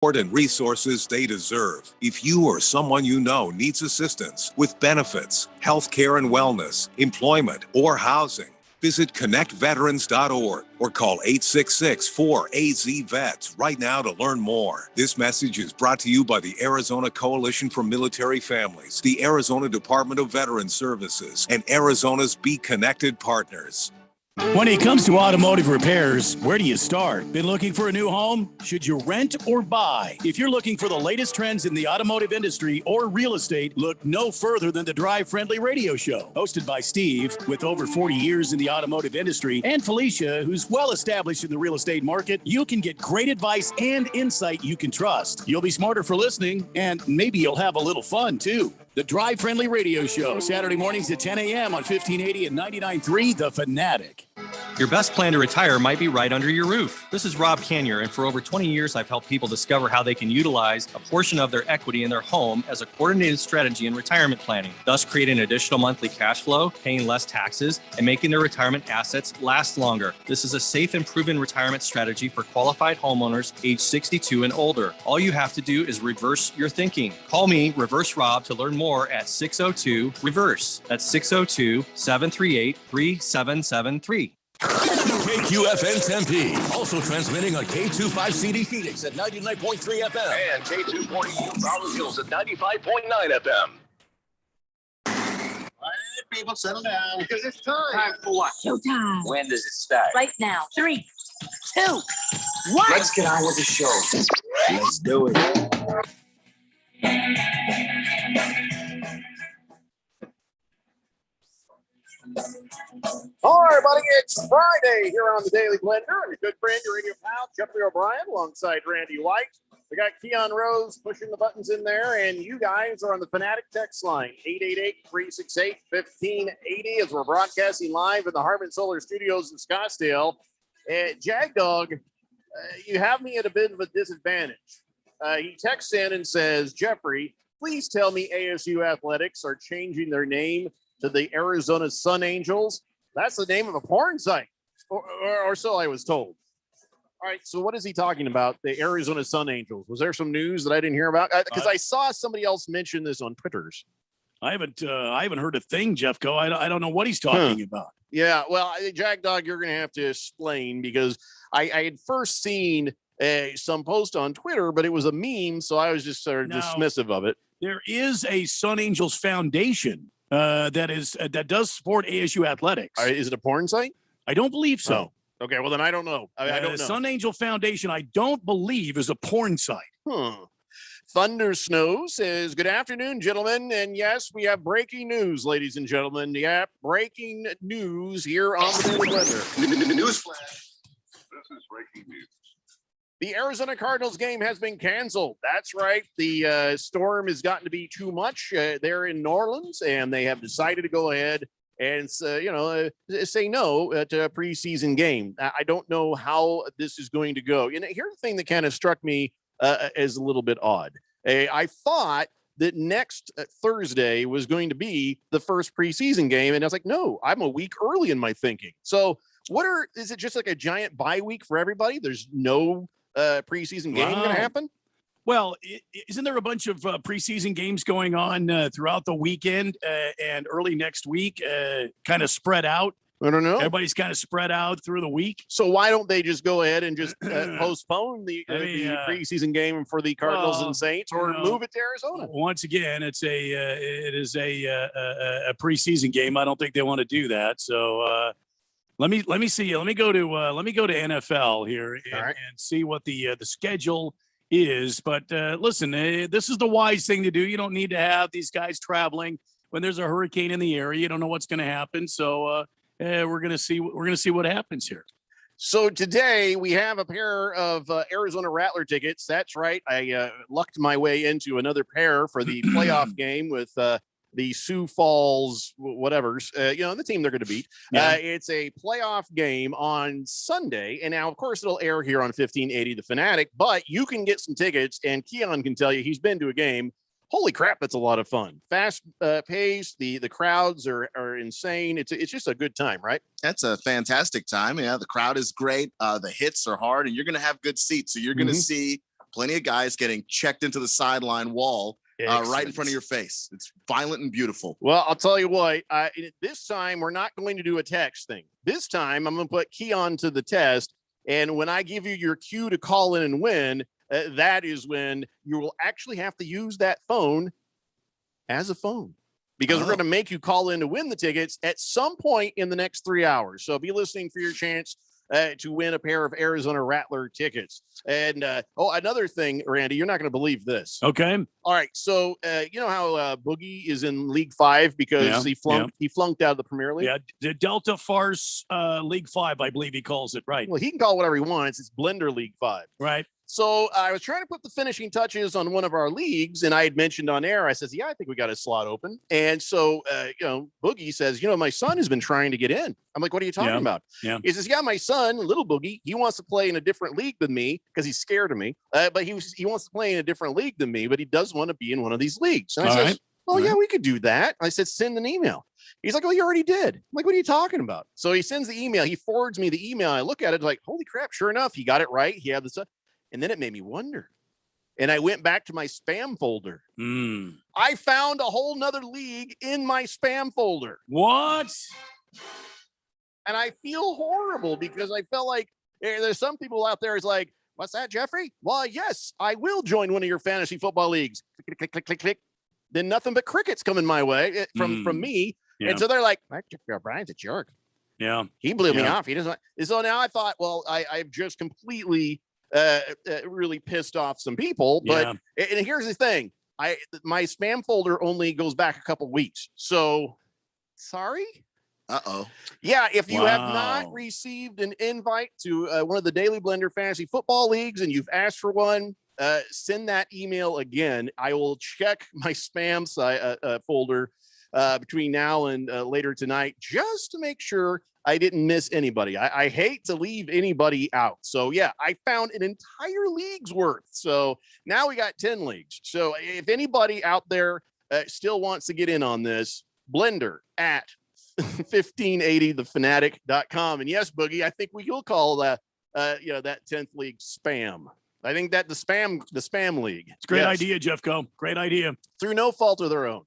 and resources they deserve. If you or someone you know needs assistance with benefits, health care and wellness, employment, or housing, visit connectveterans.org or call 866-4AZ-VETS right now to learn more. This message is brought to you by the Arizona Coalition for Military Families, the Arizona Department of Veterans Services, and Arizona's Be Connected partners. When it comes to automotive repairs, where do you start? Been looking for a new home? Should you rent or buy? If you're looking for the latest trends in the automotive industry or real estate, look no further than the Drive Friendly Radio Show. Hosted by Steve, with over 40 years in the automotive industry, and Felicia, who's well established in the real estate market, you can get great advice and insight you can trust. You'll be smarter for listening, and maybe you'll have a little fun, too. The Drive Friendly Radio Show, Saturday mornings at 10 a.m. on 1580 and 99.3 The Fanatic. Your best plan to retire might be right under your roof. This is Rob Canyer, and for over 20 years, I've helped people discover how they can utilize a portion of their equity in their home as a coordinated strategy in retirement planning, thus creating additional monthly cash flow, paying less taxes, and making their retirement assets last longer. This is a safe and proven retirement strategy for qualified homeowners age 62 and older. All you have to do is reverse your thinking. Call me, Reverse Rob, to learn more at 602-REVERSE. That's 602-738-3773. KQFN Tempe, also transmitting on K25CD Phoenix at 99.3 FM and K240 Rolling Hills at 95.9 FM. All right, people, settle down because it's time. Time for what? Showtime. When does it start? Right now. 3, 2, 1. Let's get on with the show. Let's do it. All right, everybody, it's Friday here on the Daily Blender. I'm your good friend, your radio pal, Jeffrey O'Brien, alongside Randy White. We got Keon Rose pushing the buttons in there, and you guys are on the Fanatic text line, 888-368-1580, as we're broadcasting live in the Harman Solar Studios in Scottsdale. Jag Dog, you have me at a bit of a disadvantage. He texts in and says, Jeffrey, please tell me ASU Athletics are changing their name to the Arizona Sun Angels. That's the name of a porn site, or so I was told. All right, so what is he talking about, the Arizona Sun Angels? Was there some news that I didn't hear about? Because I saw somebody else mention this on Twitter's. I haven't heard a thing, Jeffco. I don't know what he's talking about. Yeah, well, Jag Dog, you're going to have to explain, because I had first seen some post on Twitter, but it was a meme, so I was just sort of dismissive of it. There is a Sun Angels Foundation that does support ASU athletics. Is it a porn site? I don't believe so. Oh. Okay, well then I don't know. I don't know. Sun Angel Foundation, I don't believe, is a porn site. Thunder Snow says, good afternoon, gentlemen. And yes, we have breaking news, ladies and gentlemen. Yeah, breaking news here on the Daily Blender. Newsflash. This is breaking news. The Arizona Cardinals game has been canceled. That's right. The storm has gotten to be too much there in New Orleans, and they have decided to go ahead and say no to a preseason game. I don't know how this is going to go. Here's the thing that kind of struck me as a little bit odd. I thought that next Thursday was going to be the first preseason game, and I was like, no, I'm a week early in my thinking. So is it just like a giant bye week for everybody? There's no preseason game going to happen? Well, isn't there a bunch of preseason games going on throughout the weekend and early next week, kind of spread out? I don't know. Everybody's kind of spread out through the week. So why don't they just go ahead and just postpone the preseason game for the Cardinals and Saints, or move it to Arizona? Once again, it is a preseason game. I don't think they want to do that. So let me see. Let me go to NFL here and see what the schedule is. But listen, this is the wise thing to do. You don't need to have these guys traveling when there's a hurricane in the area. You don't know what's going to happen. So we're going to see what happens here. So today we have a pair of Arizona Rattler tickets. That's right. I lucked my way into another pair for the playoff game with the Sioux Falls, whatever's, the team they're going to beat. Yeah. It's a playoff game on Sunday. And now, of course, it'll air here on 1580 The Fanatic, but you can get some tickets, and Keon can tell you he's been to a game. Holy crap, that's a lot of fun. Fast pace, the crowds are insane. It's just a good time, right? That's a fantastic time. Yeah, the crowd is great. The hits are hard, and you're going to have good seats. So you're going to see plenty of guys getting checked into the sideline wall right in Excellent. front of your face. It's violent and beautiful. Well, I'll tell you what, this time we're not going to do a text thing. This time I'm going to put Keon to the test. And when I give you your cue to call in and win, that is when you will actually have to use that phone as a phone, because we're going to make you call in to win the tickets at some point in the next 3 hours. So be listening for your chance to win a pair of Arizona Rattler tickets. And another thing, Randy, you're not going to believe this. Okay. All right. So you know how Boogie is in League 5 because he flunked out of the Premier League? Yeah, the Delta Farce League 5, I believe he calls it, right? Well, he can call it whatever he wants. It's Blender League 5. Right. So I was trying to put the finishing touches on one of our leagues, and I had mentioned on air, I says, yeah, I think we got a slot open. And so, Boogie says, my son has been trying to get in. I'm like, what are you talking about? Yeah. He says, yeah, my son, little Boogie, he wants to play in a different league than me because he's scared of me. But he wants to play in a different league than me, but he does want to be in one of these leagues. And I says, yeah, we could do that. I said, send an email. He's like, oh, you already did. I'm like, what are you talking about? So he sends the email. He forwards me the email. I look at it like, holy crap, sure enough, he got it right. He had the stuff. And then it made me wonder. And I went back to my spam folder. I found a whole nother league in my spam folder. What? And I feel horrible because I felt like there's some people out there is like, what's that, Jeffrey? Well, yes, I will join one of your fantasy football leagues. Click, click, click, click, click. Then nothing but crickets coming my way from me. Yeah. And so they're like, Brian's a jerk. Yeah. He blew me off. He doesn't. So now I thought, well, I've just completely really pissed off some people. But and here's the thing, my spam folder only goes back a couple weeks. So sorry. Yeah, if you have not received an invite to one of the Daily Blender Fantasy Football Leagues and you've asked for one, send that email again. I will check my spam folder between now and later tonight just to make sure I didn't miss anybody. I hate to leave anybody out. So yeah, I found an entire league's worth. So now we got 10 leagues. So if anybody out there still wants to get in on this, Blender at 1580thefanatic.com. And yes, Boogie, I think we will call that that 10th league spam. I think that the spam league. It's a great idea, Jeffco. Great idea. Through no fault of their own.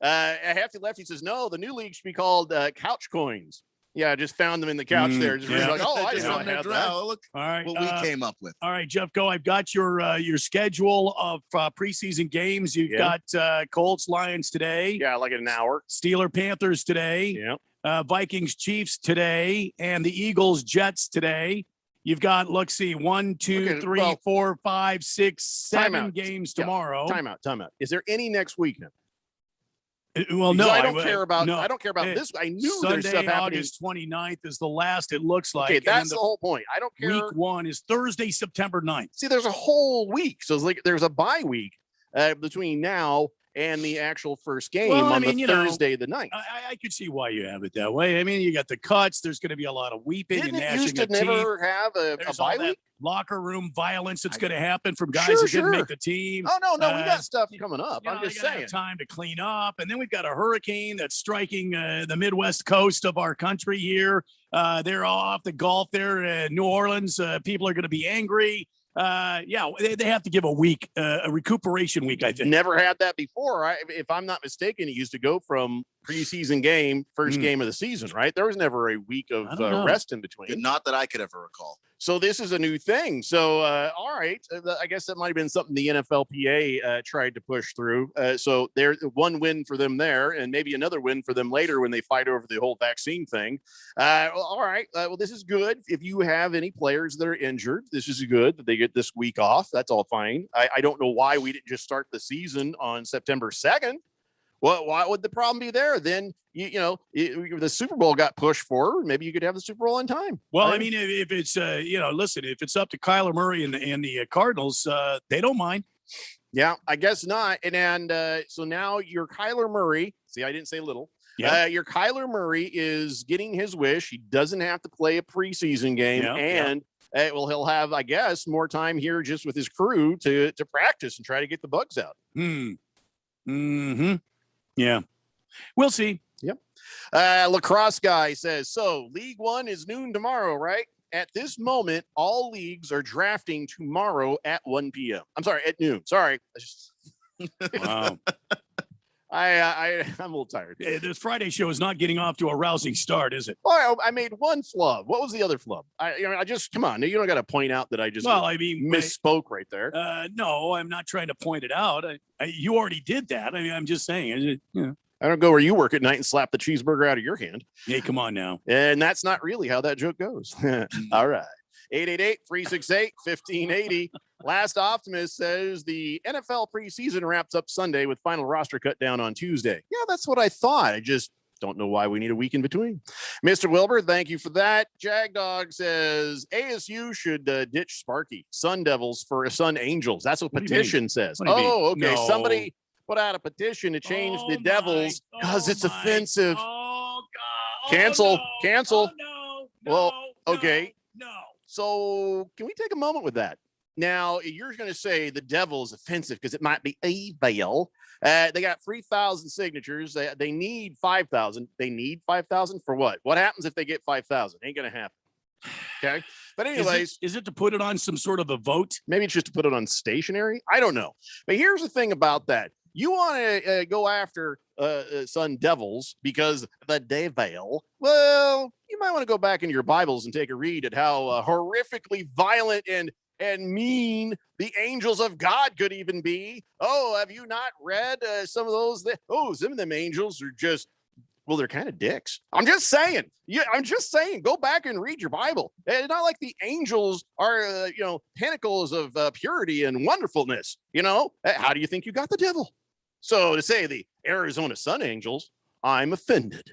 Hefty Lefty says, no, the new league should be called Couch Coins. Yeah, I just found them in the couch there. Just like, I didn't know I had that. Look all right, what we came up with. All right, Jeffco, I've got your schedule of preseason games. You've got Colts Lions today. Yeah, like an hour. Steeler Panthers today. Yeah. Vikings Chiefs today, and the Eagles Jets today. You've got, let's see, 1, 2, 3, 4, 5, 6, 7 games tomorrow. Timeout. Is there any next week now? Well, no, I don't care about. No. I don't care about this. I knew Sunday, there's stuff happening. August 29th is the last. It looks like. Okay, that's the whole point. I don't care. Week 1 is Thursday, September 9th. See, there's a whole week, so it's like there's a bye week between now and the actual first game on Thursday the 9th. I could see why you have it that way. I mean, you got the cuts. There's going to be a lot of weeping and gnashing used to of teeth. never have a bye week? Locker room violence that's going to happen from guys that didn't make the team. Oh, no, we got stuff coming up. I'm just saying. Have time to clean up. And then we've got a hurricane that's striking the Midwest coast of our country here. They're all off the Gulf there in New Orleans. People are going to be angry. They have to give a week, a recuperation week, I think. Never had that before. If I'm not mistaken, it used to go from preseason game, first game of the season, right? There was never a week of rest in between. Not that I could ever recall. So this is a new thing. So, all right. I guess that might have been something the NFLPA tried to push through. So there's one win for them there and maybe another win for them later when they fight over the whole vaccine thing. All right. Well, this is good. If you have any players that are injured, this is good that they get this week off. That's all fine. I don't know why we didn't just start the season on September 2nd. Well, why would the problem be there? Then, the Super Bowl got pushed forward. Maybe you could have the Super Bowl on time. Well, I mean, if it's, listen, if it's up to Kyler Murray and the Cardinals, they don't mind. Yeah, I guess not. And so now your Kyler Murray, see, I didn't say little. Yeah. Your Kyler Murray is getting his wish. He doesn't have to play a preseason game. He'll have, I guess, more time here just with his crew to practice and try to get the bugs out. Mm-hmm. Yeah. We'll see. Yep. Lacrosse guy says, so League One is noon tomorrow, right? at this moment, all leagues are drafting tomorrow at 1 p.m. I'm sorry, at noon. Sorry. Wow. I'm a little tired. This Friday show is not getting off to a rousing start, is it? Oh, I made one flub. What was the other flub? I just come on. You don't got to point out that I just misspoke right there. No, I'm not trying to point it out. You already did that. I mean, I'm just saying. I don't go where you work at night and slap the cheeseburger out of your hand. Hey, come on now. And that's not really how that joke goes. All right. 888-368-1580. Last Optimist says the NFL preseason wraps up Sunday with final roster cut down on Tuesday. Yeah, that's what I thought. I just don't know why we need a week in between. Mr. Wilbur, thank you for that. Jagdog says ASU should ditch Sparky. Sun Devils for Sun Angels. That's what petition says. Oh, okay. No. Somebody put out a petition to change the Devils because it's offensive. Oh, God. Cancel. Well, no, okay. No. So can we take a moment with that? Now, you're going to say the devil is offensive because it might be a veil. They got 3,000 signatures. They need 5,000. They need 5,000 for what? What happens if they get 5,000? Ain't going to happen. Okay. But anyways. Is it to put it on some sort of a vote? Maybe it's just to put it on stationary. I don't know. But here's the thing about that. You want to go after Sun Devils because the devil. Well, you might want to go back into your Bibles and take a read at how horrifically violent and mean the angels of God could even be. Oh, have you not read some of those? Some of them angels are just, well, they're kind of dicks. I'm just saying. Go back and read your Bible. It's not like the angels are, pinnacles of purity and wonderfulness. How do you think you got the devil? So to say the Arizona Sun Angels, I'm offended.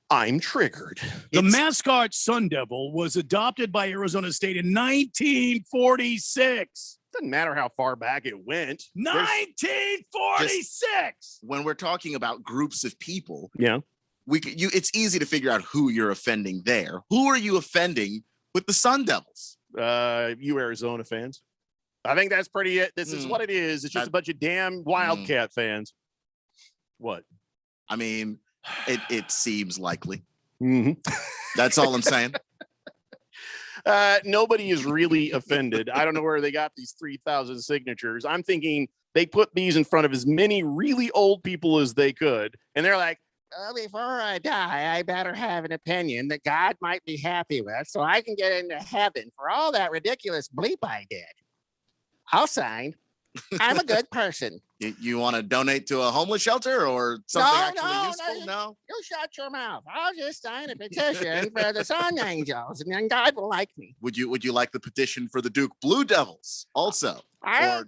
I'm triggered. The mascot Sun Devil was adopted by Arizona State in 1946. Doesn't matter how far back it went. 1946. When we're talking about groups of people, yeah, it's easy to figure out who you're offending there. Who are you offending with the Sun Devils? You Arizona fans. I think that's pretty it. This is what it is. It's just a bunch of damn Wildcat fans. What? I mean, it seems likely. Mm-hmm. That's all I'm saying. Nobody is really offended. I don't know where they got these 3,000 signatures. I'm thinking they put these in front of as many really old people as they could. And they're like, before I die, I better have an opinion that God might be happy with so I can get into heaven for all that ridiculous bleep I did. I'll sign. I'm a good person. You want to donate to a homeless shelter or something useful? No. You shut your mouth. I'll just sign a petition for the Sun Angels, and then God will like me. Would you like the petition for the Duke Blue Devils also? I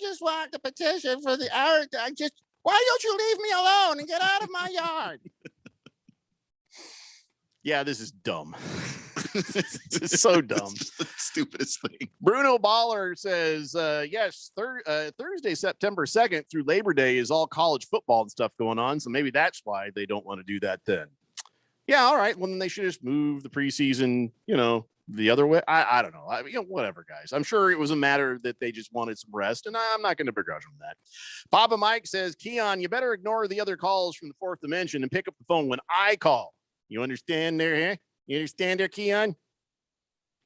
just want the petition for the. Why don't you leave me alone and get out of my yard? Yeah, this is dumb. It's so dumb. The stupidest thing. Bruno Baller says, yes, Thursday, September 2nd through Labor Day is all college football and stuff going on. So maybe that's why they don't want to do that then. Yeah, all right. Well, then they should just move the preseason, the other way. I don't know. Whatever, guys. I'm sure it was a matter that they just wanted some rest, and I'm not going to begrudge them that. Papa Mike says, Keon, you better ignore the other calls from the fourth dimension and pick up the phone when I call. You understand there, huh? You understand there, Keon?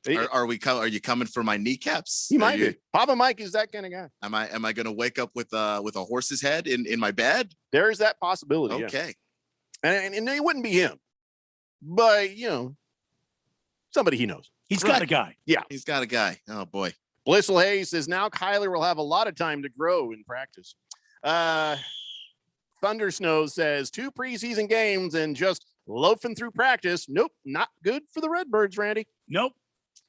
Are you coming for my kneecaps? He might be. Papa Mike is that kind of guy. Am I going to wake up with a horse's head in my bed? There is that possibility. Okay. Yeah. And it wouldn't be him, but somebody he knows. He's got a guy. Yeah, he's got a guy. Oh boy. Blissful Hayes says now Kyler will have a lot of time to grow in practice. Thunder Snow says 2 preseason games and just loafing through practice. Nope, not good for the Redbirds, Randy. Nope,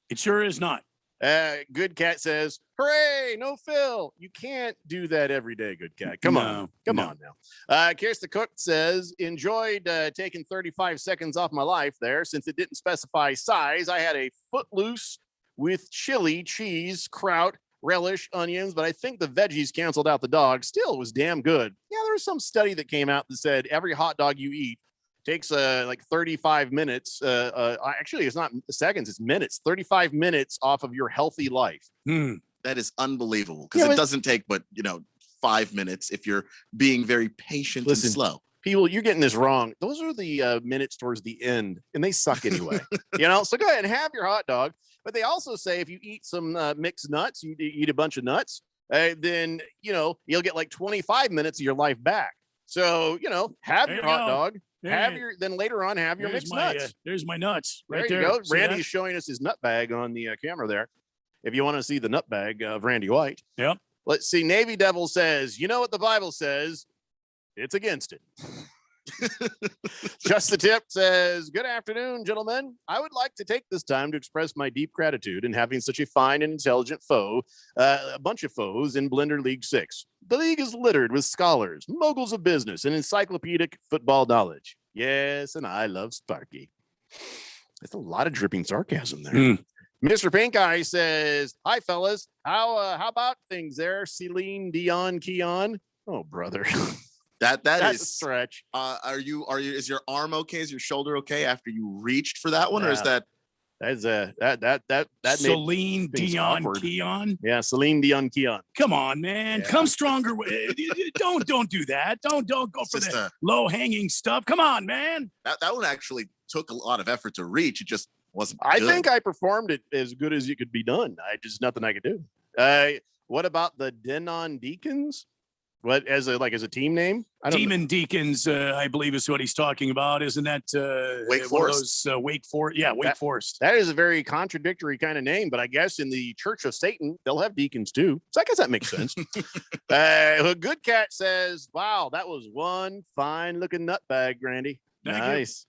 it sure is not. Good Cat says, hooray, no Phil. You can't do that every day, Good Cat. Come on now. Kirsten Cook says, enjoyed taking 35 seconds off my life there since it didn't specify size. I had a Footloose with chili, cheese, kraut, relish, onions, but I think the veggies canceled out the dog. Still, it was damn good. Yeah, there was some study that came out that said every hot dog you eat takes like 35 minutes. Actually, it's not seconds, it's minutes. 35 minutes off of your healthy life. That is unbelievable because it doesn't take but 5 minutes if you're being very patient and slow. People, you're getting this wrong. Those are the minutes towards the end, and they suck anyway. So go ahead and have your hot dog. But they also say if you eat some mixed nuts, you eat a bunch of nuts, then you'll get like 25 minutes of your life back. So have your hot dog. Then later on have your mixed nuts. There's my nuts right there. You go. Randy's showing us his nut bag on the camera there. If you want to see the nut bag of Randy White. Yep. Let's see. Navy Devil says, you know what the Bible says? It's against it. Just the Tip says, good afternoon, gentlemen. I would like to take this time to express my deep gratitude in having such a fine and intelligent foe, a bunch of foes in Blender League 6. The league is littered with scholars, moguls of business, and encyclopedic football knowledge. Yes, and I love Sparky. That's a lot of dripping sarcasm there. Mr. Pink Eye says, hi, fellas. How about things there? Celine Dion Keon. Oh, brother. That's a stretch. Is your arm okay? Is your shoulder okay after you reached for that one? Or is that Celine Dion Keon? Yeah, Celine Dion Keon. Come on, man. Yeah. Come stronger. Don't do that. Don't go for the low hanging stuff. Come on, man. That one actually took a lot of effort to reach. It just wasn't. I think I performed it as good as it could be done. Just nothing I could do. What about the Denon Deacons? What as a team name? Demon Deacons, I believe is what he's talking about. Isn't that Wake Forest? Wake Forest. Yeah, Wake Forest. That is a very contradictory kind of name, but I guess in the Church of Satan, they'll have deacons too. So I guess that makes sense. Good Cat says, wow, that was one fine looking nut bag, Randy. Nice.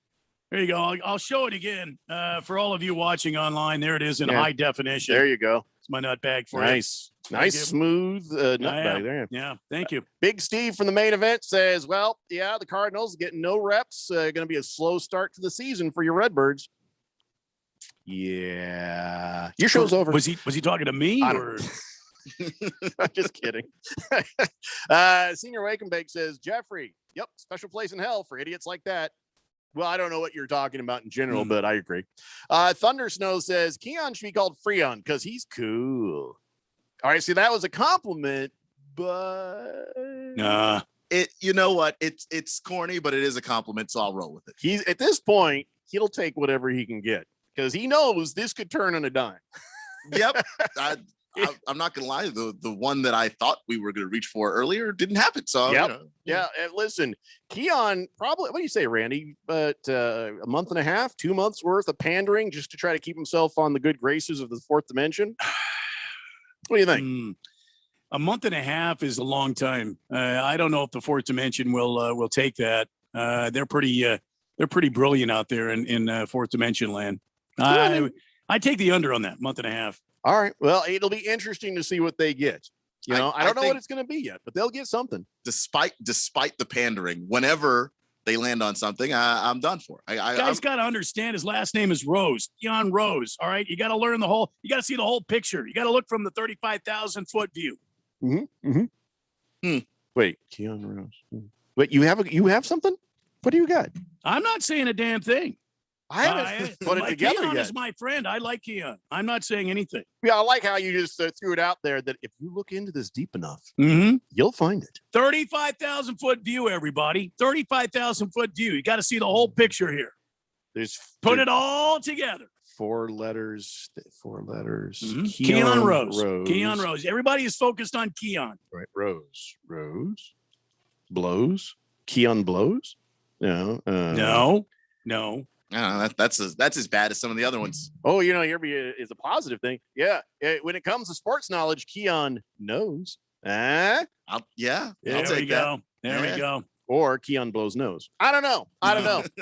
There you go. I'll show it again for all of you watching online. There it is in high definition. There you go. It's my nut bag for nice. you. Nice, smooth nut bag there. Yeah, thank you. Big Steve from the main event says, well, yeah, the Cardinals getting no reps. Going to be a slow start to the season for your Redbirds. Yeah. Your show's over. Was he talking to me? Or? I'm just kidding. Senior Wake and Bake says, Jeffrey, yep, special place in hell for idiots like that. Well, I don't know what you're talking about in general, but I agree. Thunder Snow says Keon should be called Freon because he's cool. All right, see, that was a compliment, but you know what? It's corny, but it is a compliment, so I'll roll with it. He's at this point, he'll take whatever he can get because he knows this could turn on a dime. Yep. I'm not gonna lie. The one that I thought we were gonna reach for earlier didn't happen. So yeah. And listen, Keon probably. What do you say, Randy? But a month and a half, 2 months worth of pandering just to try to keep himself on the good graces of the fourth dimension. What do you think? A month and a half is a long time. I don't know if the fourth dimension will take that. They're pretty brilliant out there in fourth dimension land. I take the under on that month and a half. All right. Well, it'll be interesting to see what they get. I don't know what it's going to be yet, but they'll get something. Despite the pandering, whenever they land on something, I'm done for. Guy's got to understand his last name is Rose. Keon Rose. All right. You got to learn you got to see the whole picture. You got to look from the 35,000 foot view. Wait, Keon Rose. Wait, you have something? What do you got? I'm not saying a damn thing. I haven't put it together Keon yet. is my friend. I like Keon. I'm not saying anything. Yeah, I like how you just threw it out there that if you look into this deep enough, you'll find it. 35,000 foot view, everybody. 35,000 foot view. You got to see the whole picture here. Put it all together. Four letters. Keon Rose. Keon Rose. Everybody is focused on Keon. Right. Rose. Blows. Keon blows? No. No. That's as bad as some of the other ones. Oh, here is a positive thing. Yeah. When it comes to sports knowledge, Keon knows. I'll There we go. There we go. Or Keon blows nose. I don't know.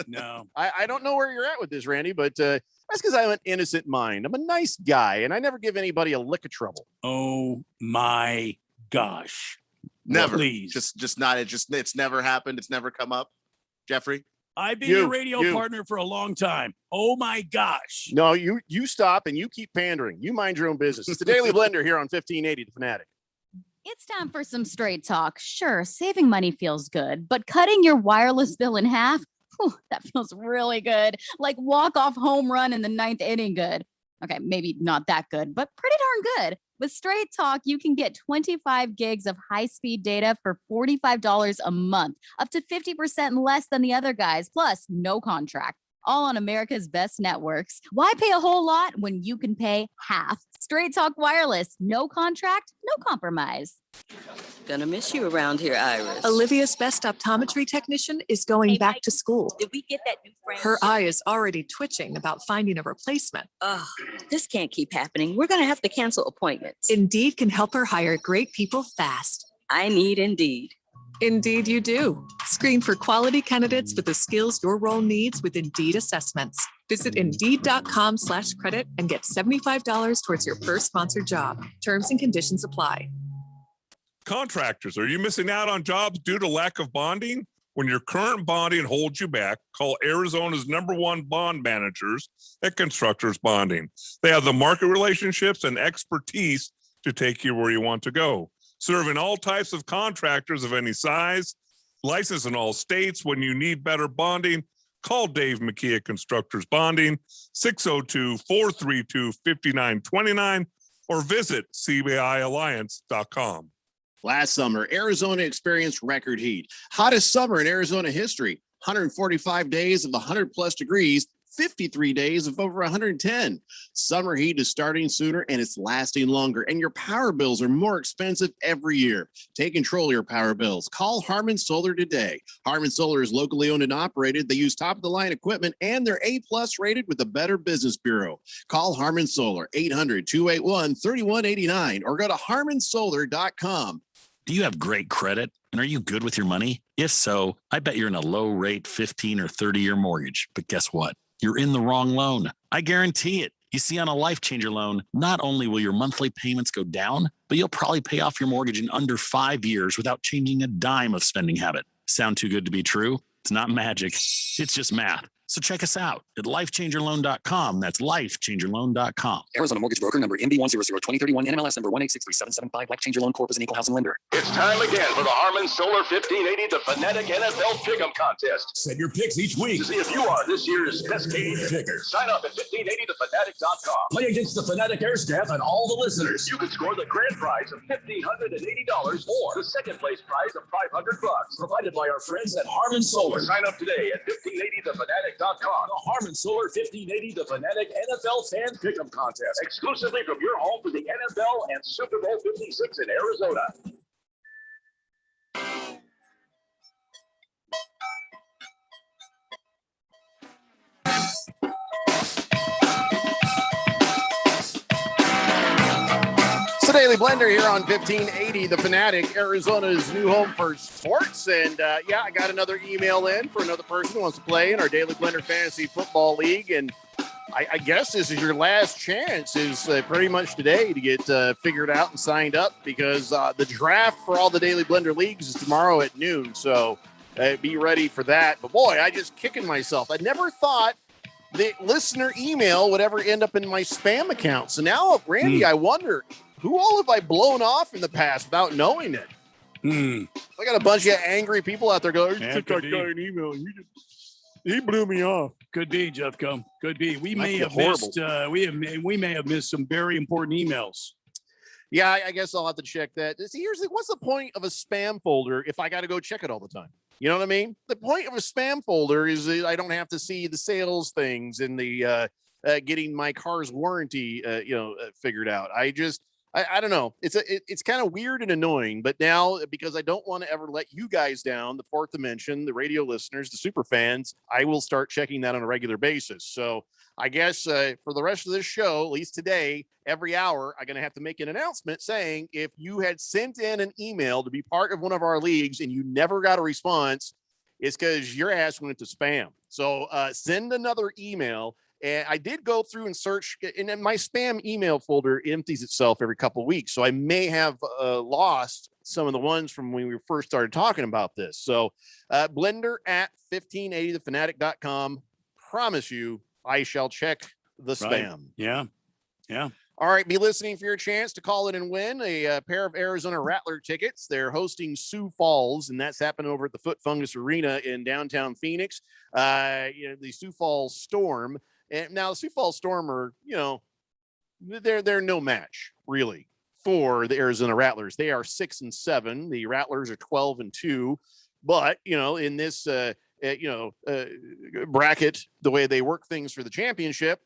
No. I don't know where you're at with this, Randy, but that's because I have an innocent mind. I'm a nice guy, and I never give anybody a lick of trouble. Oh my gosh. Never. Please. Just not. It's never happened. It's never come up. Jeffrey? I've been your radio partner for a long time. Oh my gosh. No, you stop and you keep pandering. You mind your own business. It's the Daily Blender here on 1580 The Fanatic. It's time for some straight talk. Sure, saving money feels good, but cutting your wireless bill in half, that feels really good. Like walk-off home run in the 9th inning good. Okay, maybe not that good, but pretty darn good. With Straight Talk, you can get 25 gigs of high-speed data for $45 a month, up to 50% less than the other guys, plus no contract. All on America's best networks. Why pay a whole lot when you can pay half? Straight Talk Wireless. No contract, no compromise. Gonna miss you around here, Iris. Olivia's best optometry technician is going back to school. Did we get that new frame? Her eye is already twitching about finding a replacement. Oh, this can't keep happening. We're gonna have to cancel appointments. Indeed can help her hire great people fast. I need Indeed. Indeed you do. Screen for quality candidates with the skills your role needs with Indeed assessments. Visit Indeed.com/credit and get $75 towards your first sponsored job. Terms and conditions apply. Contractors, are you missing out on jobs due to lack of bonding? When your current bonding holds you back, call Arizona's #1 bond managers at Constructors Bonding. They have the market relationships and expertise to take you where you want to go. Serving all types of contractors of any size, licensed in all states. When you need better bonding, call Dave McKee at Constructors Bonding, 602-432-5929, or visit CBIalliance.com. Last summer, Arizona experienced record heat. Hottest summer in Arizona history. 145 days of 100+ degrees, 53 days of over 110. Summer heat is starting sooner and it's lasting longer, and your power bills are more expensive every year. Take control of your power bills. Call Harmon Solar today. Harmon Solar is locally owned and operated. They use top-of-the-line equipment, and they're A+ rated with the Better Business Bureau. Call Harmon Solar, 800-281-3189, or go to harmonsolar.com. Do you have great credit? And are you good with your money? If so, I bet you're in a low-rate 15 or 30-year mortgage. But guess what? You're in the wrong loan. I guarantee it. You see, on a Life Changer loan, not only will your monthly payments go down, but you'll probably pay off your mortgage in under 5 years without changing a dime of spending habit. Sound too good to be true? It's not magic. It's just math. So check us out at lifechangerloan.com. That's lifechangerloan.com. Arizona Mortgage Broker number MB1002031, NMLS number 1863775. Life Changer Loan Corp is an equal housing lender. It's time again for the Harmon Solar 1580, the Fanatic NFL Pick'em Contest. Set your picks each week To see if you are this year's Cascade picker. Sign up at 1580thefanatic.com. Play against the Fanatic Air Staff and all the listeners. You can score the grand prize of $1,580 or the second place prize of $500. Provided by our friends at Harmon Solar. Sign up today at 1580thefanatic.com. The Harmon Solar 1580, the Fanatic NFL Fan Pick'em Contest. Exclusively from your home for the NFL and Super Bowl 56 in Arizona. It's the Daily Blender here on 1580, the Fanatic, Arizona's new home for sports. And yeah, I got another email in for another person who wants to play in our Daily Blender Fantasy Football League. And I guess this is your last chance, is pretty much today, to get figured out and signed up, because the draft for all the Daily Blender leagues is tomorrow at noon. So be ready for that. But boy, I just kicking myself. I never thought the listener email would ever end up in my spam account. So now, Randy, I wonder, who all have I blown off in the past without knowing it? I got a bunch of angry people out there going, "You sent that guy an email. He blew me off." Could be, Jeffco. Could be. We Might may be have horrible. missed. We may have missed some very important emails. Yeah, I guess I'll have to check that. See, here's what's the point of a spam folder if I got to go check it all the time? You know what I mean? The point of a spam folder is that I don't have to see the sales things and the getting my car's warranty, figured out. I don't know. It's kind of weird and annoying, but now, because I don't want to ever let you guys down, the Fourth Dimension, the radio listeners, the super fans, I will start checking that on a regular basis. So I guess for the rest of this show, at least today, every hour, I'm going to have to make an announcement saying if you had sent in an email to be part of one of our leagues and you never got a response, it's because your ass went into spam. So send another email. And I did go through and search, and then my spam email folder empties itself every couple of weeks. So I may have lost some of the ones from when we first started talking about this. So blender at 1580thefanatic.com. Promise you, I shall check the spam. Right. Yeah. All right, be listening for your chance to call in and win a pair of Arizona Rattler tickets. They're hosting Sioux Falls, and that's happening over at the Foot Fungus Arena in downtown Phoenix. The Sioux Falls Storm. And now the Sioux Falls Storm are, they're no match really for the Arizona Rattlers. They are 6-7. The Rattlers are 12-2. But in this bracket, the way they work things for the championship,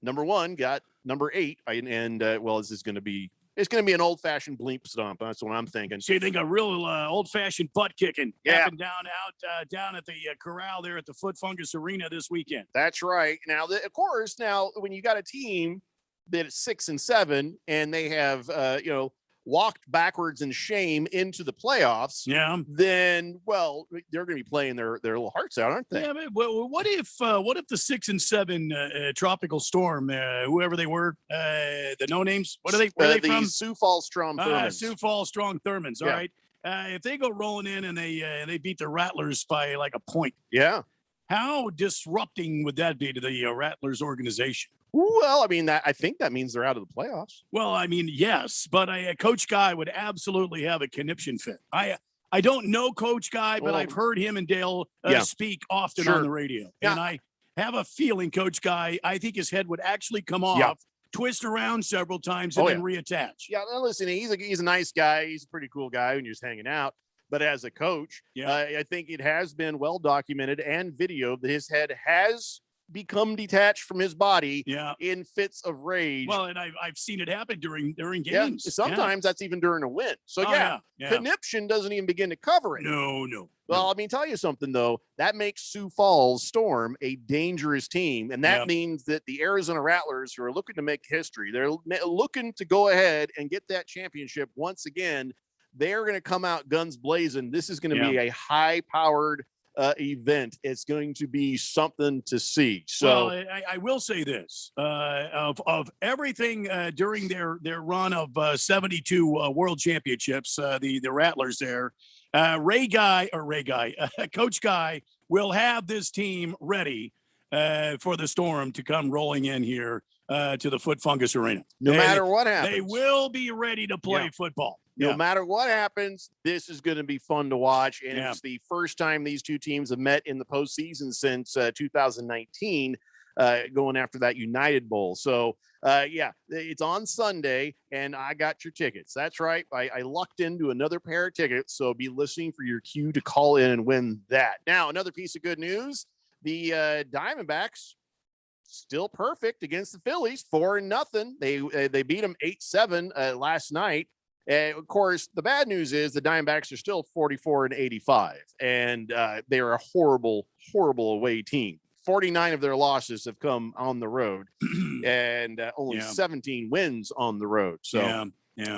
number 1 got number 8, and this is going to be. It's going to be an old-fashioned bleep stomp. That's what I'm thinking. So you think a real old-fashioned butt kicking Yeah. happened down at the corral there at the Foot Fungus Arena this weekend? That's right. Now, of course, when you got a team that is 6-7 and they have, walked backwards in shame into the playoffs, then, they're going to be playing their little hearts out, aren't they? Yeah, but what if the 6-7 Tropical Storm, whoever they were, the no names, where are they from? Sioux Falls Strong Thermans. Sioux Falls Strong Thermans. All right. If they go rolling in and they beat the Rattlers by like a point, how disrupting would that be to the Rattlers organization? Well, I think that means they're out of the playoffs. Well, yes, but Coach Guy would absolutely have a conniption fit. I don't know Coach Guy, but I've heard him and Dale speak often on the radio. Yeah. And I have a feeling Coach Guy, I think his head would actually come off, twist around several times, and then reattach. Yeah, listen, he's a nice guy. He's a pretty cool guy when you're just hanging out. But as a coach, I think it has been well documented and videoed that his head has become detached from his body in fits of rage. Well, and I've seen it happen during games. Sometimes that's even during a win. So conniption doesn't even begin to cover it. No. Well, tell you something though, that makes Sioux Falls Storm a dangerous team, and that means that the Arizona Rattlers, who are looking to make history, they're looking to go ahead and get that championship once again. They're going to come out guns blazing. This is going to be a high-powered event. It's going to be something to see. So I will say this, of everything during their run of 72 world championships, the Rattlers there, Coach Guy will have this team ready for the Storm to come rolling in here to the Foot Fungus Arena. No matter what happens, they will be ready to play football. No matter what happens, this is going to be fun to watch. And it's the first time these two teams have met in the postseason since 2019, going after that United Bowl. So, it's on Sunday, and I got your tickets. That's right. I lucked into another pair of tickets, so be listening for your cue to call in and win that. Now, another piece of good news, the Diamondbacks still perfect against the Phillies, 4-0. They beat them 8-7 last night. And of course, the bad news is the Diamondbacks are still 44-85, and they are a horrible, horrible away team. 49 of their losses have come on the road, and only 17 wins on the road. So,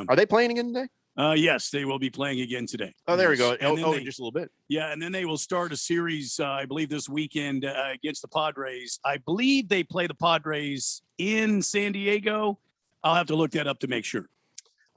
are they playing again today? Yes, they will be playing again today. Oh, there we go. And Just a little bit. Yeah, and then they will start a series, I believe, this weekend against the Padres. I believe they play the Padres in San Diego. I'll have to look that up to make sure.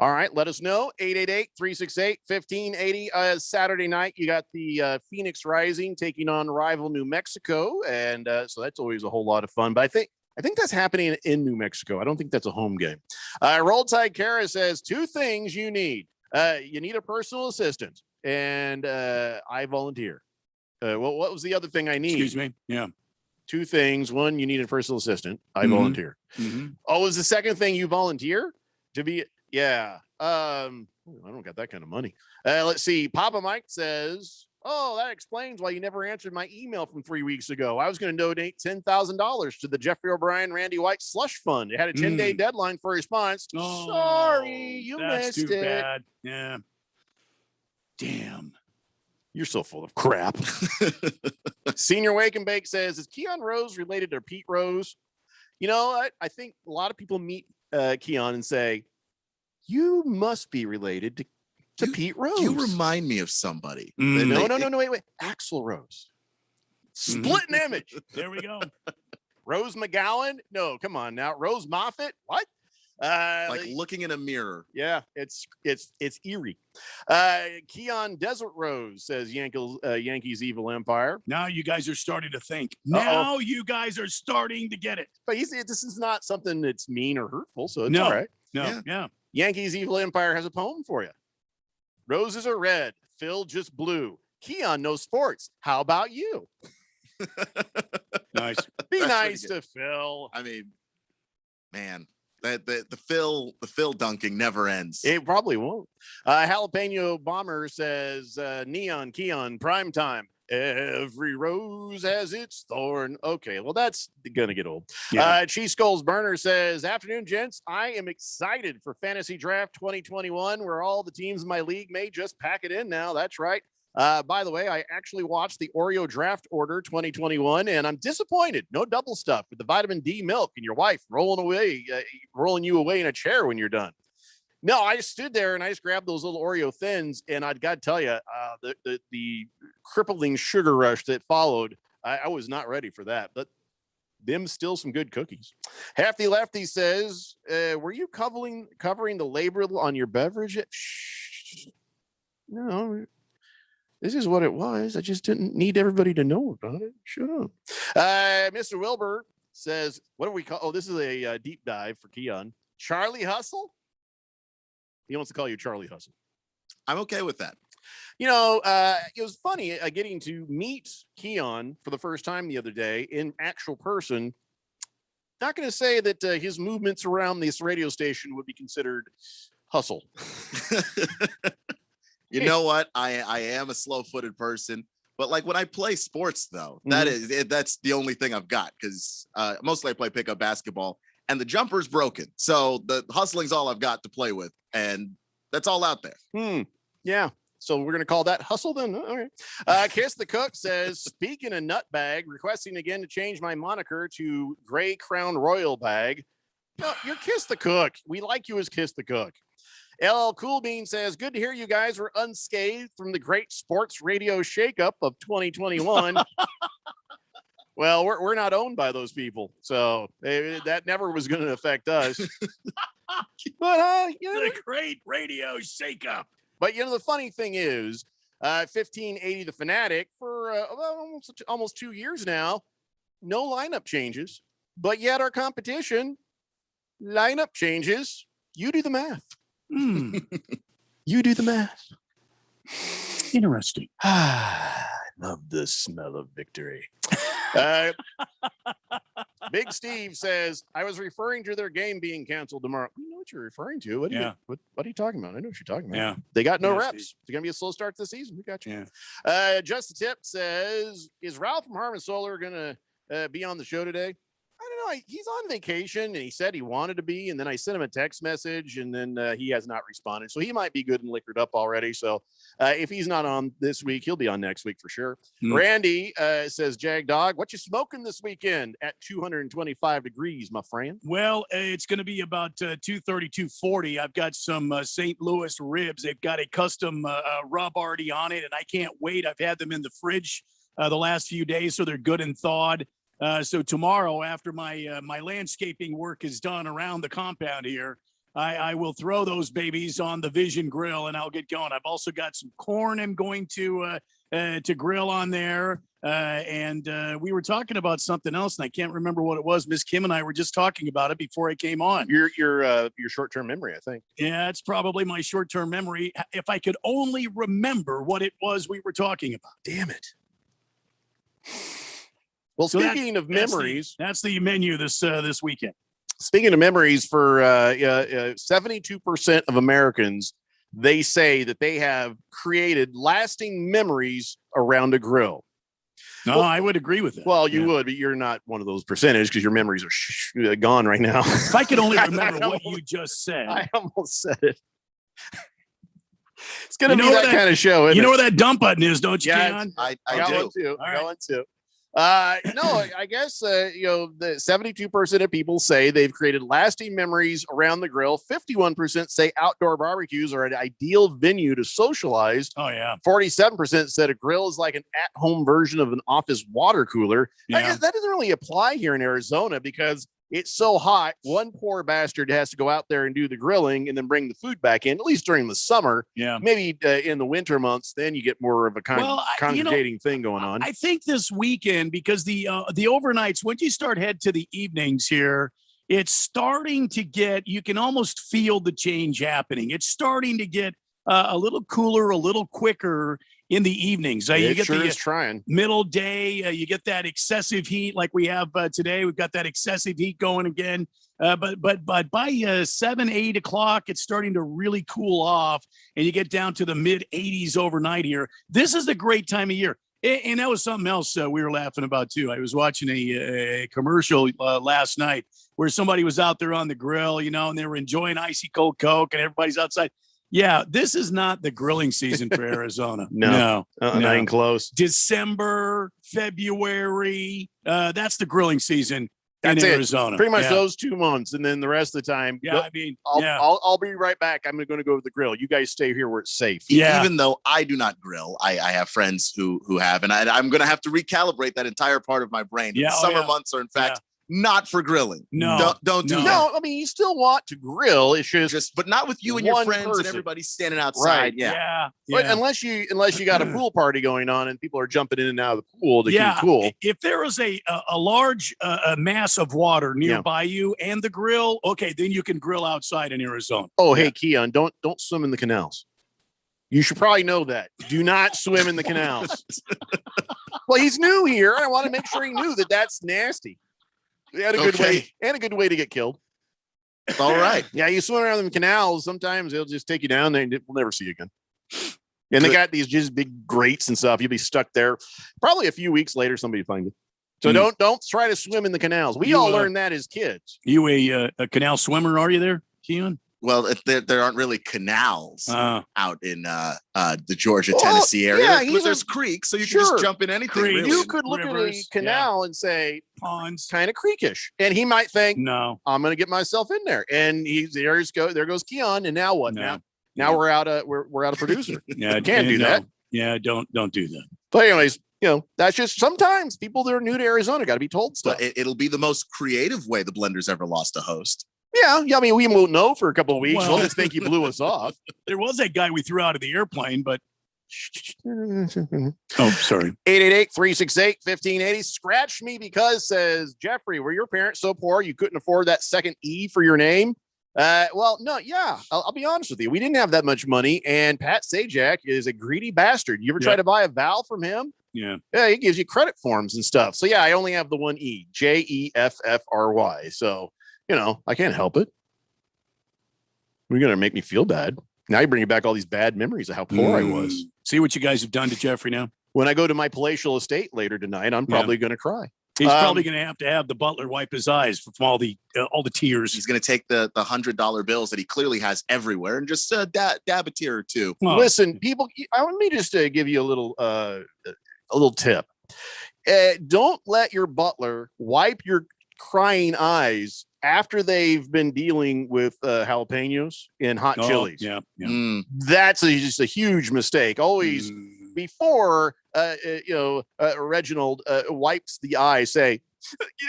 All right, let us know. 888-368-1580. Saturday night, you got the Phoenix Rising taking on rival New Mexico, and so that's always a whole lot of fun. But I think that's happening in New Mexico. I don't think that's a home game. Roll Tide Kara says 2 things you need. You need a personal assistant, and I volunteer. What was the other thing I need? Excuse me. Yeah. 2 things. 1, you need a personal assistant. I volunteer. Oh, is the second thing you volunteer to be? Yeah. I don't got that kind of money. Let's see. Papa Mike says, oh, that explains why you never answered my email from 3 weeks ago. I was going to donate $10,000 to the Jeffrey O'Brien, Randy White slush fund. It had a 10-day deadline for response. Oh, sorry, you that's missed too it. bad. Yeah. Damn. You're so full of crap. Senior Wake and Bake says, is Keon Rose related to Pete Rose? You know, I think a lot of people meet Keon and say, you must be related to Pete Rose. You remind me of somebody. No, wait. Axl Rose. Split an image. There we go. Rose McGowan? No, come on now. Rose Moffitt? What? Like looking in a mirror. Yeah, it's eerie. Keon Desert Rose says Yankees Evil Empire. Now you guys are starting to think. Now you guys are starting to get it. But this is not something that's mean or hurtful, so it's all right. No, yeah. Yankees Evil Empire has a poem for you. Roses are red, Phil just blue. Keon knows sports. How about you? Nice. Be nice to Phil. I mean, man. The Phil dunking never ends. It probably won't. Jalapeno Bomber says, Neon Keon prime time. Every rose has its thorn. Okay, well, that's gonna get old. Yeah. Cheese Skulls Burner says, afternoon, gents. I am excited for Fantasy Draft 2021, where all the teams in my league may just pack it in now. That's right. By the way, I actually watched the Oreo Draft Order 2021, and I'm disappointed. No double stuff with the vitamin D milk and your wife rolling you away in a chair when you're done. No, I just stood there and I just grabbed those little Oreo thins, and I'd got to tell you, the crippling sugar rush that followed, I was not ready for that. But them still some good cookies. Hefty Lefty says, were you covering the label on your beverage? Shh. No, this is what it was. I just didn't need everybody to know about it. Shut up. Mr. Wilbur says, what do we call? Oh, this is a deep dive for Keon. Charlie Hustle? He wants to call you Charlie Hustle. I'm okay with that. You know, it was funny getting to meet Keon for the first time the other day in actual person. Not going to say that his movements around this radio station would be considered hustle. You know what? I am a slow-footed person, but like when I play sports, though, that's the only thing I've got, because mostly I play pickup basketball, and the jumper's broken, so the hustling's all I've got to play with, and that's all out there. Yeah. So we're going to call that hustle then. All right. Kiss the Cook says, speaking of nutbag, requesting again to change my moniker to Gray Crown Royal Bag. No, you're Kiss the Cook. We like you as Kiss the Cook. LL Cool Bean says, good to hear you guys were unscathed from the great sports radio shakeup of 2021. Well, we're not owned by those people, so that never was going to affect us. But the great radio shakeup. But the funny thing is, 1580 The Fanatic for almost 2 years now, no lineup changes, but yet our competition lineup changes. You do the math. You do the math. Interesting. I love the smell of victory. Big Steve says, I was referring to their game being canceled tomorrow. You know what you're referring to. What are you talking about? I know what you're talking about. Yeah. They got no reps. Steve. It's going to be a slow start to the season. We got you. Yeah. Just the Tip says, is Ralph from Harmon Solar going to be on the show today? I don't know. He's on vacation, and he said he wanted to be, and then I sent him a text message, and then he has not responded. So he might be good and liquored up already. So if he's not on this week, he'll be on next week for sure. Randy says, Jag Dog, what you smoking this weekend at 225 degrees, my friend? Well, it's going to be about 230, 240. I've got some St. Louis ribs. They've got a custom rub already on it, and I can't wait. I've had them in the fridge the last few days, so they're good and thawed. So tomorrow, after my landscaping work is done around the compound here, I will throw those babies on the Vision grill and I'll get going. I've also got some corn I'm going to grill on there. And we were talking about something else, and I can't remember what it was. Miss Kim and I were just talking about it before I came on. Your short-term memory, I think. Yeah, it's probably my short-term memory. If I could only remember what it was we were talking about. Damn it. Well, so speaking of memories, that's the menu this weekend. Speaking of memories, for 72% of Americans, they say that they have created lasting memories around a grill. No, I would agree with that. Well, you would, but you're not one of those percentage because your memories are gone right now. If I could only remember what you just said. I almost said it. It's going to be that kind of show. You know where that dump button is, don't you, Keon? I got do. one too. All I got one too. No, I guess, the 72% of people say they've created lasting memories around the grill. 51% say outdoor barbecues are an ideal venue to socialize. Oh, yeah. 47% said a grill is like an at-home version of an office water cooler. Yeah. I guess that doesn't really apply here in Arizona because it's so hot. One poor bastard has to go out there and do the grilling and then bring the food back in, at least during the summer. Yeah. Maybe in the winter months, then you get more of a congregating thing going on. I think this weekend, because the overnights, once you start head to the evenings here, it's starting to get, you can almost feel the change happening. It's starting to get a little cooler, a little quicker in the evenings. You It get sure the is trying. middle day. You get that excessive heat like we have today. We've got that excessive heat going again. But by 7, 8 o'clock, it's starting to really cool off, and you get down to the mid 80s overnight here. This is a great time of year. And that was something else we were laughing about, too. I was watching a commercial last night where somebody was out there on the grill, and they were enjoying icy cold Coke, and everybody's outside. Yeah, this is not the grilling season for Arizona. No. Not even close. December, February, that's the grilling season. That's in it. Arizona. Pretty much those 2 months, and then the rest of the time. Yeah, I'll be right back. I'm going to go to the grill. You guys stay here where it's safe. Even though I do not grill, I have friends who have, and I'm going to have to recalibrate that entire part of my brain. Yeah, The summer months are in fact not for grilling. No, don't do that. No, I mean you still want to grill. It's just but not with you and your one friends person. and everybody standing outside. Right. Yeah. But unless you got a pool party going on and people are jumping in and out of the pool to keep cool. If there is a large mass of water nearby you and the grill, okay, then you can grill outside in Arizona. Oh, hey, Keon, don't swim in the canals. You should probably know that. Do not swim in the canals. Well, he's new here. I want to make sure he knew that that's nasty. They had a good way and a good way to get killed. All right. Yeah, you swim around in canals. Sometimes they'll just take you down there and we'll never see you again. And they got these just big grates and stuff. You'll be stuck there. Probably a few weeks later, somebody will find you. So don't try to swim in the canals. We all learned that as kids. You a canal swimmer? Are you there, Keon? Well, there aren't really canals out in the Georgia, Tennessee area. Yeah, but there's creeks, so you can just jump in anything. Really. You could look at a canal and say, ponds, kind of creekish. And he might think, no, I'm going to get myself in there. And there goes Keon. And now what? Now we're out of producer. Yeah, can't do that. Yeah, don't do that. But anyways, that's just sometimes people that are new to Arizona got to be told stuff. But it'll be the most creative way the Blenders ever lost a host. Yeah, I mean, we won't know for a couple of weeks. We'll just think he blew us off. There was that guy we threw out of the airplane, but oh, sorry. 888-368-1580. Scratch me because says Jeffrey, were your parents so poor you couldn't afford that second E for your name? Well, no, yeah, I'll be honest with you. We didn't have that much money, and Pat Sajak is a greedy bastard. You ever try to buy a vowel from him? Yeah, he gives you credit forms and stuff. So yeah, I only have the one E, Jeffrey. So I can't help it. You're gonna make me feel bad. Now you're bringing back all these bad memories of how poor I was. See what you guys have done to Jeffrey now. When I go to my palatial estate later tonight, I'm probably going to cry. He's probably going to have the butler wipe his eyes from all the tears. He's going to take the $100 bills that he clearly has everywhere and just dab a tear or two. Oh. Listen, people, let me just give you a little tip. Don't let your butler wipe your crying eyes after they've been dealing with jalapenos and hot chilies. Yeah. That's just a huge mistake. Always before Reginald wipes the eye, say,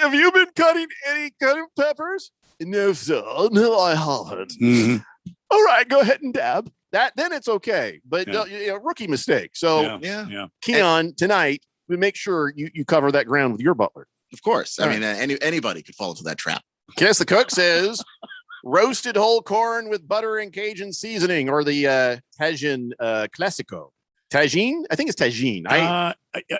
"Have you been cutting any cutting peppers?" "No, sir. No, I haven't." Mm-hmm. All right, go ahead and dab. Then it's okay. But rookie mistake. So Keon, tonight, we make sure you cover that ground with your butler. Of course. I mean, anybody could fall into that trap. Guess the cook says roasted whole corn with butter and Cajun seasoning, or the Tajin Classico. Tajin? I think it's Tajin.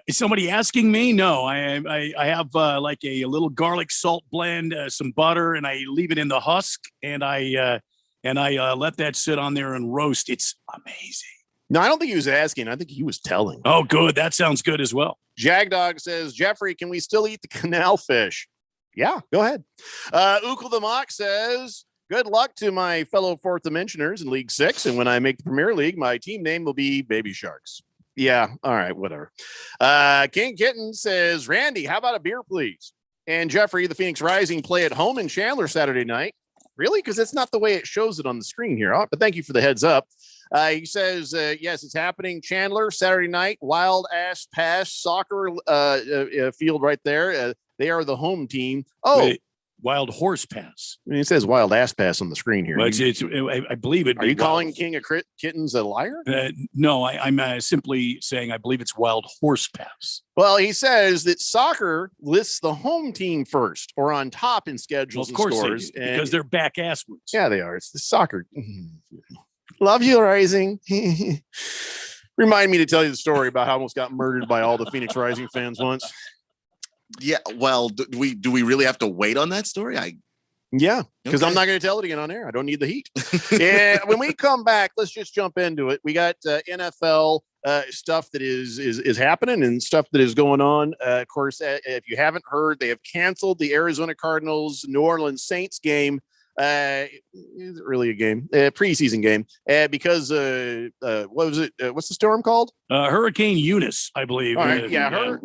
Is somebody asking me? No, I have like a little garlic salt blend, some butter, and I leave it in the husk, and I let that sit on there and roast. It's amazing. No, I don't think he was asking. I think he was telling. Oh, good. That sounds good as well. Jagdog says, Jeffrey, can we still eat the canal fish? Yeah, go ahead. Ukle the Mock says, good luck to my fellow fourth dimensioners in League 6. And when I make the Premier League, my team name will be Baby Sharks. Yeah, all right, whatever. King Kitten says, Randy, how about a beer, please? And Jeffrey, the Phoenix Rising play at home in Chandler Saturday night. Really? Because that's not the way it shows it on the screen here. But thank you for the heads up. He says, yes, it's happening. Chandler, Saturday night, Wild Ass Pass soccer field right there. They are the home team. Oh, wait, Wild Horse Pass. I mean, it says Wild Ass Pass on the screen here. Well, I believe it. Are you calling King of Kittens a liar? No, I'm simply saying I believe it's Wild Horse Pass. Well, he says that soccer lists the home team first or on top in schedules and scores. Because they're back asswards. Yeah, they are. It's the soccer. Love you, Rising. Remind me to tell you the story about how I almost got murdered by all the Phoenix Rising fans once. Yeah, well, do we really have to wait on that story? Yeah, because Okay. I'm not going to tell it again on air. I don't need the heat. Yeah, when we come back, let's just jump into it. We got NFL stuff that is happening and stuff that is going on. Of course, if you haven't heard, they have canceled the Arizona Cardinals New Orleans Saints game. Is it really a game? Preseason game. Because what was it? What's the storm called? Hurricane Eunice, I believe. All right, yeah,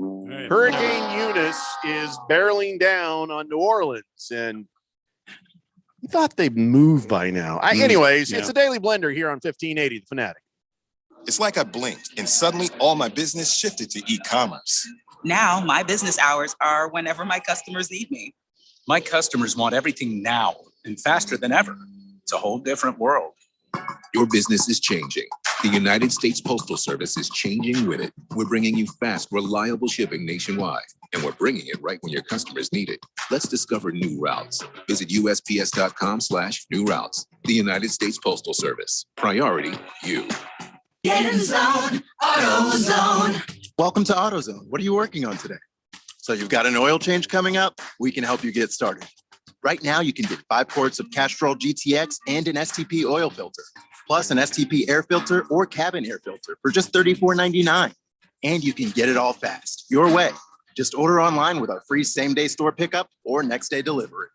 Hurricane Eunice is barreling down on New Orleans, and you thought they'd move by now. Anyways, it's a Daily Blender here on 1580 The Fanatic. It's like I blinked and suddenly all my business shifted to e-commerce. Now my business hours are whenever my customers need me. My customers want everything now and faster than ever. It's a whole different world. Your business is changing. The United States Postal Service is changing with it. We're bringing you fast, reliable shipping nationwide, and we're bringing it right when your customers need it. Let's discover new routes. Visit USPS.com/new routes. The United States Postal Service. Priority, you. Get in the zone, AutoZone. Welcome to AutoZone. What are you working on today? So you've got an oil change coming up? We can help you get started. Right now, you can get 5 quarts of Castrol GTX and an STP oil filter, plus an STP air filter or cabin air filter for just $34.99. And you can get it all fast, your way. Just order online with our free same-day store pickup or next-day delivery.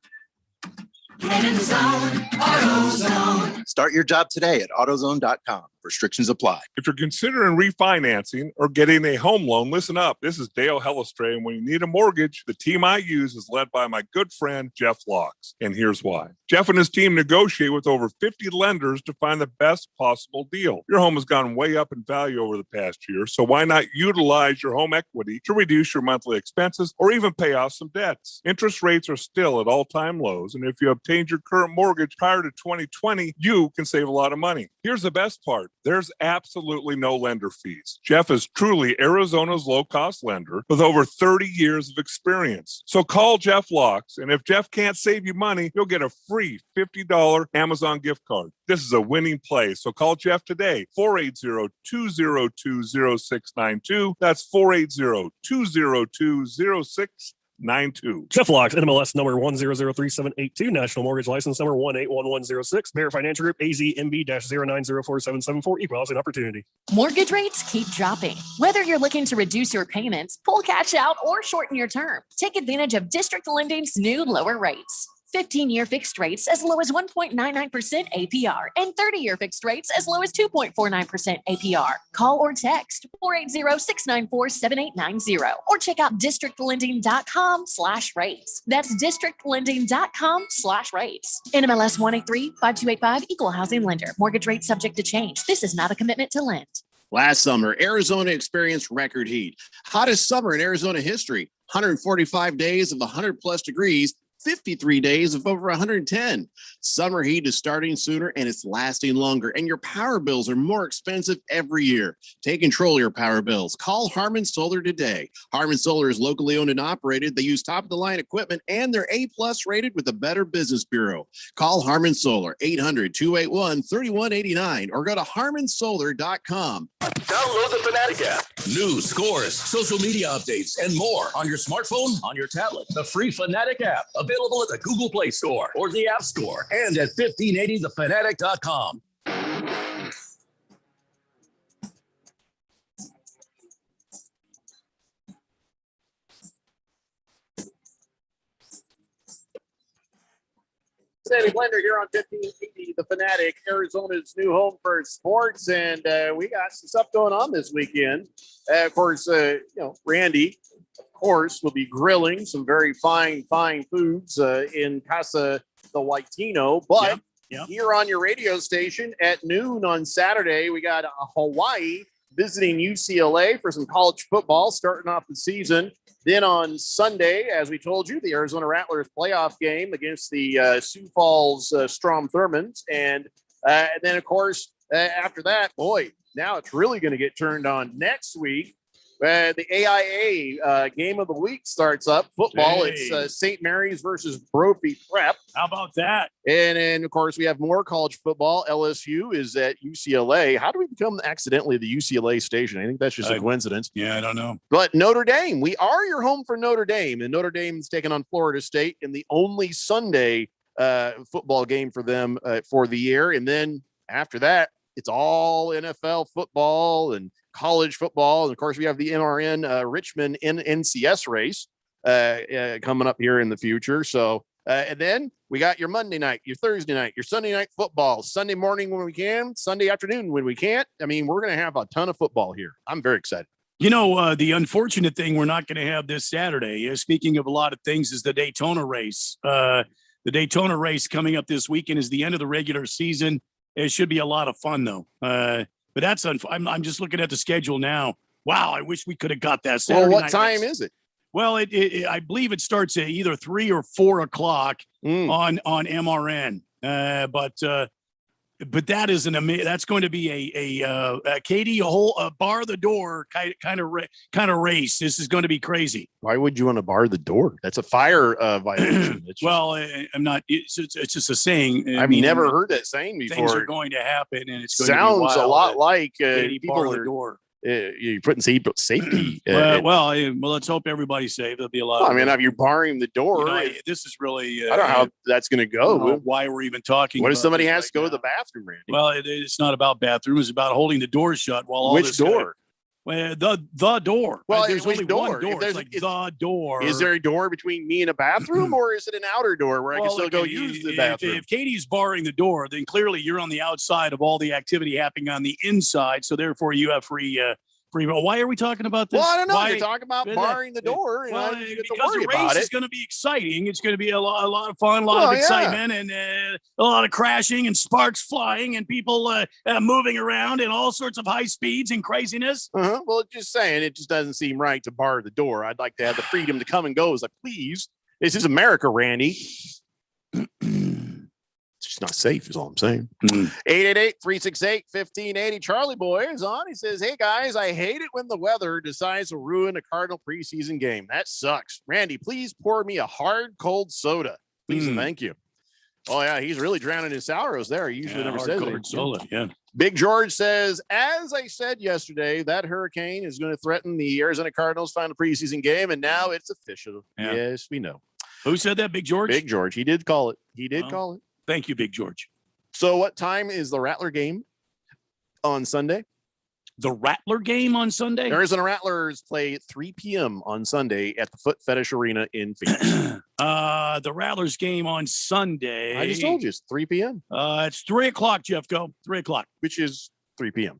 Get in the zone, AutoZone. Start your job today at AutoZone.com. Restrictions apply. If you're considering refinancing or getting a home loan, listen up. This is Dale Hellestray, and when you need a mortgage, the team I use is led by my good friend, Jeff Locks. And here's why. Jeff and his team negotiate with over 50 lenders to find the best possible deal. Your home has gone way up in value over the past year, so why not utilize your home equity to reduce your monthly expenses or even pay off some debts? Interest rates are still at all-time lows, and if you obtained your current mortgage prior to 2020, you can save a lot of money. Here's the best part. There's absolutely no lender fees. Jeff is truly Arizona's low-cost lender with over 30 years of experience. So call Jeff Locks, and if Jeff can't save you money, you'll get a free $50 Amazon gift card. This is a winning play, so call Jeff today, 480-202-0692. That's 480-202-0692. Jeff Locks, NMLS number 1003782, National Mortgage License number 181106, Bear Financial Group, AZMB-0904774, Equal Housing Opportunity. Mortgage rates keep dropping. Whether you're looking to reduce your payments, pull cash out, or shorten your term, take advantage of District Lending's new lower rates. 15-year fixed rates as low as 1.99% APR and 30-year fixed rates as low as 2.49% APR. Call or text 480-694-7890 or check out districtlending.com/rates. That's districtlending.com/rates. NMLS 183-5285, Equal Housing Lender. Mortgage rate subject to change. This is not a commitment to lend. Last summer, Arizona experienced record heat. Hottest summer in Arizona history. 145 days of 100+ degrees. 53 days of over 110. Summer heat is starting sooner and it's lasting longer, and your power bills are more expensive every year. Take control of your power bills. Call Harmon Solar today. Harmon Solar is locally owned and operated. They use top-of-the-line equipment, and they're A+ rated with the Better Business Bureau. Call Harmon Solar, 800-281-3189, or go to harmonsolar.com. Download the Fanatic app. News, scores, social media updates, and more on your smartphone, on your tablet. The free Fanatic app, available at the Google Play Store or the App Store, and at 1580thefanatic.com. Sandy Blender here on 1580 The Fanatic, Arizona's new home for sports, and we got some stuff going on this weekend. Of course, Randy, of course, will be grilling some very fine foods in Casa the Waitino. But here on your radio station at noon on Saturday, we got Hawaii visiting UCLA for some college football, starting off the season. Then on Sunday, as we told you, the Arizona Rattlers playoff game against the Sioux Falls Strom Thurmond. And then, of course, after that, boy, now it's really going to get turned on next week. The AIA game of the week starts up. Football, it's St. Mary's versus Brophy Prep. How about that? And then, of course, we have more college football. LSU is at UCLA. How do we become accidentally the UCLA station? I think that's just a coincidence. Yeah, I don't know. But Notre Dame, we are your home for Notre Dame. And Notre Dame is taking on Florida State in the only Sunday football game for them for the year. And then after that, it's all NFL football and college football. And of course, we have the NRN Richmond NCS race coming up here in the future. So, and then we got your Monday night, your Thursday night, your Sunday night football, Sunday morning when we can, Sunday afternoon when we can't. I mean, we're going to have a ton of football here. I'm very excited. You know, the unfortunate thing we're not going to have this Saturday, speaking of a lot of things, is the Daytona race. The Daytona race coming up this weekend is the end of the regular season. It should be a lot of fun, though. But that's I'm just looking at the schedule now. Wow, I wish we could have got that Saturday. Well, what time is it? Well, I believe it starts at either 3 or 4 o'clock on MRN. But that is that's going to be a Katie, a whole bar the door kind of race. This is going to be crazy. Why would you want to bar the door? That's a fire violation. Well, I'm not. It's just a saying. I've never heard that saying before. Things are going to happen, and it's going sounds to be wild. A lot like Katie people bar are the door. You're putting safety. Well, let's hope everybody's safe. There'll be a lot. I mean, if you're barring the door, this is really. I don't know how that's going to go. Why we're even talking? What if somebody has to go to the bathroom, Randy? Well, it's not about bathroom. It's about holding the door shut while all Which this door? Well, the door. Well, there's only one door. There's like the door. Is there a door between me and a bathroom, or is it an outer door where I can still go use the bathroom? If Katie's barring the door, then clearly you're on the outside of all the activity happening on the inside. So therefore, you have free. Why are we talking about this? Well, I don't know. You're talking about barring the door. Well, because the race is going to be exciting. It's going to be a lot of fun, a lot of excitement, and a lot of crashing and sparks flying and people moving around and all sorts of high speeds and craziness. Well, just saying, it just doesn't seem right to bar the door. I'd like to have the freedom to come and go as I please. This is America, Randy. It's not safe is all I'm saying. 888-368-1580. Charlie Boy is on. He says, hey guys, I hate it when the weather decides to ruin a Cardinal preseason game. That sucks. Randy, please pour me a hard cold soda. Please and thank you. Oh yeah, he's really drowning his sorrows there. He usually never says it. Soda, yeah. Big George says, as I said yesterday, that hurricane is going to threaten the Arizona Cardinals' final preseason game, and now it's official. Yeah. Yes, we know. Who said that, Big George? Big George. He did call it. Call it. Thank you, Big George. So what time is the Rattler game on Sunday? The Rattler game on Sunday? Arizona Rattlers play at 3 p.m. on Sunday at the Foot Fetish Arena in Phoenix. The Rattlers game on Sunday. I just told you it's 3 p.m. It's 3 o'clock, Jeffco. 3 o'clock. Which is 3 p.m.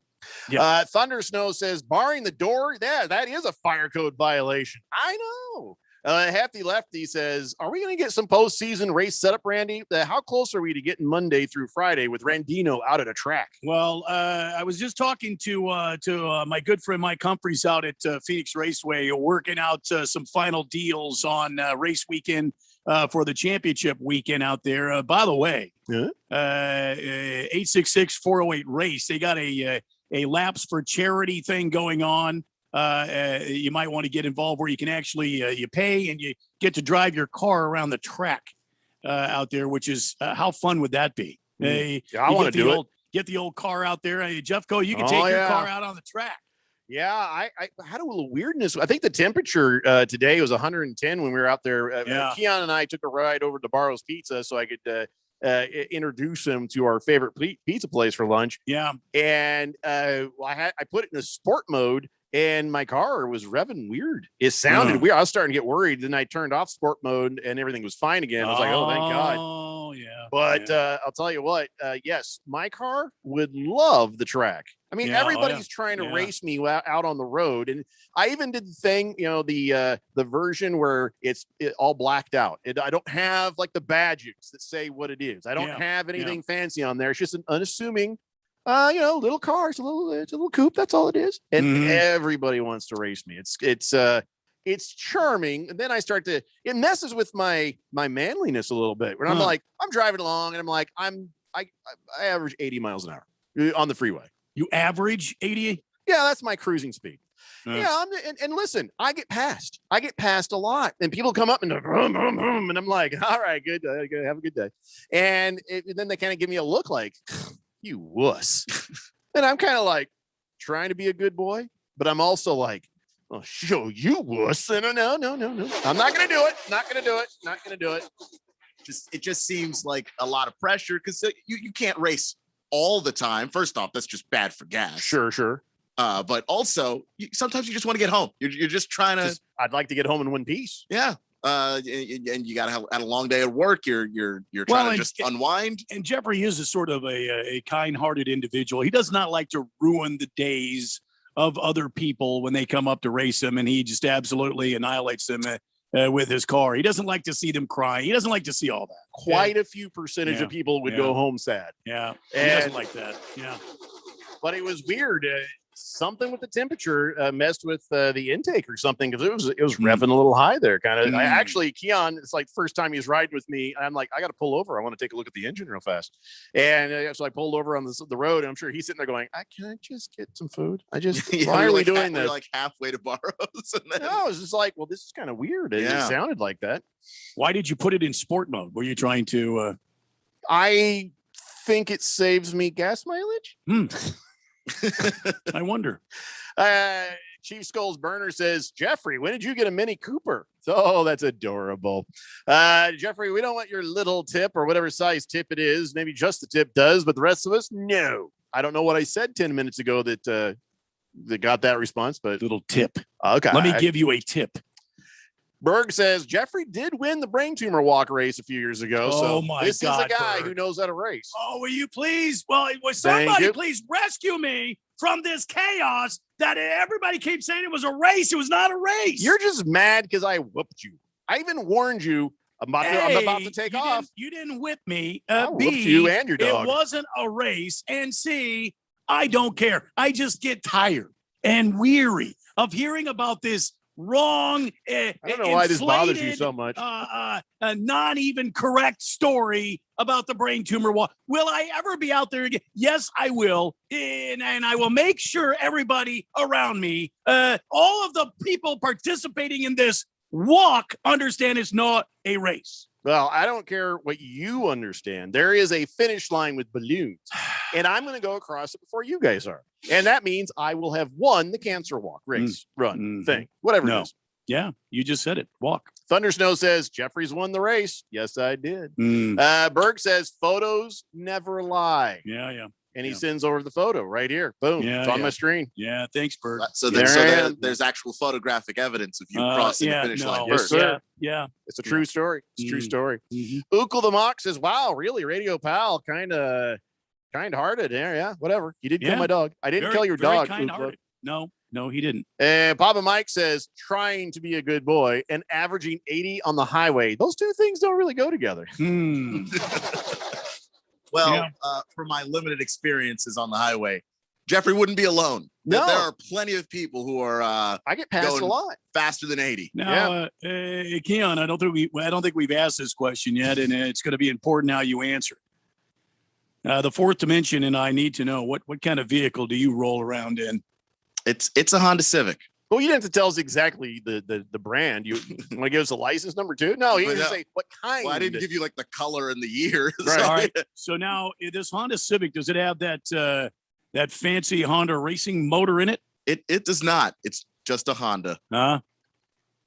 Yeah. Thunder Snow says, barring the door, that is a fire code violation. I know. Hefty Lefty says, are we going to get some postseason race setup, Randy? How close are we to getting Monday through Friday with Randino out at a track? Well, I was just talking to my good friend Mike Humphreys out at Phoenix Raceway, working out some final deals on race weekend for the championship weekend out there. By the way, 866-408 race. They got a Laps for Charity thing going on. You might want to get involved where you can actually you pay and you get to drive your car around the track out there, which is how fun would that be? I want to do it. Get the old car out there. Hey, Jeffco, you can take your car out on the track. Yeah, I had a little weirdness. I think the temperature today was 110 when we were out there. Keon and I took a ride over to Barrow's Pizza so I could introduce him to our favorite pizza place for lunch. Yeah. And I put it in a sport mode. And my car was revving weird. It sounded weird. I was starting to get worried. Then I turned off sport mode and everything was fine again. I was like, oh, thank God. Oh, yeah. But I'll tell you what, yes, my car would love the track. I mean, everybody's trying to race me out on the road. And I even did the thing, the version where it's all blacked out. I don't have like the badges that say what it is. I don't have anything fancy on there. It's just an unassuming little car. It's a little coupe. That's all it is. And everybody wants to race me. It's charming. And then it messes with my manliness a little bit. When I'm like, I'm driving along and I'm like, I average 80 miles an hour on the freeway. You average 80? Yeah, that's my cruising speed. Yeah, and listen, I get passed a lot, and people come up and and I'm like, all right, good, have a good day, and then they kind of give me a look like, you wuss, and I'm kind of like trying to be a good boy, but I'm also like, I'll show you wuss. No, I'm not gonna do it. It just seems like a lot of pressure because you can't race all the time. First off, that's just bad for gas. Sure. But also, sometimes you just want to get home. You're just trying to. I'd like to get home in one piece. Yeah. And you got to have had a long day at work. You're trying to just unwind. And Jeffrey is a sort of a kind-hearted individual. He does not like to ruin the days of other people when they come up to race him, and he just absolutely annihilates them with his car. He doesn't like to see them crying. He doesn't like to see all that. Quite a few percentage of people would go home sad. Yeah, he doesn't like that. Yeah, but it was weird. Something with the temperature messed with the intake or something, because it was revving a little high there. Kind of. Actually, Keon, it's like first time he's riding with me. I'm like, I got to pull over. I want to take a look at the engine real fast. And so I pulled over on the road, and I'm sure he's sitting there going, "Can I just get some food? Why are we doing this?" We're like halfway to Barrows. No, it was just like, well, this is kind of weird. It sounded like that. Why did you put it in sport mode? Were you trying to? I think it saves me gas mileage. I wonder. Chief Skulls Burner says, Jeffrey, when did you get a Mini Cooper? Oh, that's adorable. Jeffrey, we don't want your little tip or whatever size tip it is. Maybe just the tip does, but the rest of us, no. I don't know what I said 10 minutes ago that got that response, but little tip. Okay. Let me give you a tip. Berg says Jeffrey did win the brain tumor walk race a few years ago. Oh, so my this God, is a guy Berg. who knows how to race. Oh, will you please? Well, somebody please rescue me from this chaos that everybody keeps saying it was a race. It was not a race. You're just mad because I whooped you. I even warned you I'm about to take off. You didn't whip me. B, you and your dog. It wasn't a race. And C, I don't care. I just get tired and weary of hearing about this wrong, I don't know why this bothers you so much. Not even correct story about the brain tumor walk. Will I ever be out there again? Yes, I will. And I will make sure everybody around me, all of the people participating in this walk, understand it's not a race. Well, I don't care what you understand. There is a finish line with balloons, and I'm going to go across it before you guys are. And that means I will have won the cancer walk, race, run, thing, whatever it is. Yeah, you just said it. Walk. Thunder Snow says, Jeffrey's won the race. Yes, I did. Berg says, photos never lie. Yeah. And he sends over the photo right here. Boom. It's on my screen. Yeah, thanks, Berg. So there's actual photographic evidence of you crossing the finish line first. Yeah. It's a true story. It's a true story. Ukle the Mock says, wow, really? Radio Pal, kind hearted. Yeah, whatever. You did kill my dog. I didn't kill your dog. No, he didn't. And Papa Mike says, trying to be a good boy and averaging 80 on the highway. Those two things don't really go together. Well, from my limited experiences on the highway, Jeffrey wouldn't be alone. No. There are plenty of people who are I get passed a lot faster than 80. Now, Keon, I don't think we've asked this question yet, and it's going to be important how you answer. The fourth dimension, and I need to know what kind of vehicle do you roll around in? It's a Honda Civic. Well, you didn't have to tell us exactly the brand. You want to give us a license number too? No, you didn't say what kind. Well, I didn't give you like the color and the year. Right. All right. So now this Honda Civic, does it have that fancy Honda racing motor in it? It does not. It's just a Honda.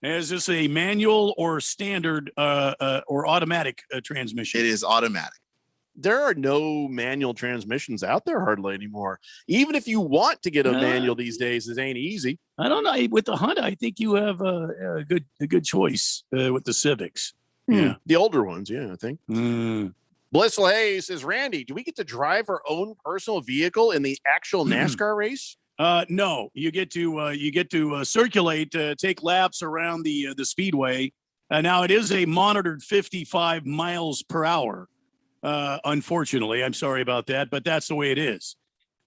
Is this a manual or standard or automatic transmission? It is automatic. There are no manual transmissions out there hardly anymore. Even if you want to get a manual these days, it ain't easy. I don't know. With the Honda, I think you have a good choice with the Civics. Yeah, the older ones. Yeah, I think. Blissful Hayes says, Randy, do we get to drive our own personal vehicle in the actual NASCAR race? No, you get to circulate, take laps around the speedway. Now it is a monitored 55 miles per hour. Unfortunately, I'm sorry about that, but that's the way it is.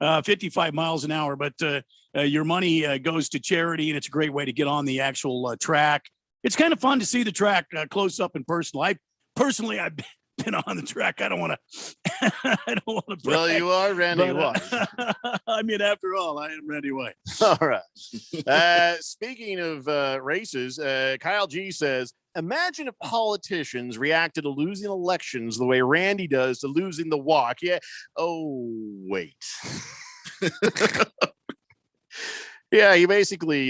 55 miles an hour, but your money goes to charity, and it's a great way to get on the actual track. It's kind of fun to see the track close up and personal. I've been on the track. I don't want to. I don't want to. Well, you are Randy White. I mean, after all, I am Randy White. All right. Speaking of races, Kyle G says, imagine if politicians reacted to losing elections the way Randy does to losing the walk. Yeah. Oh, wait. Yeah, he basically,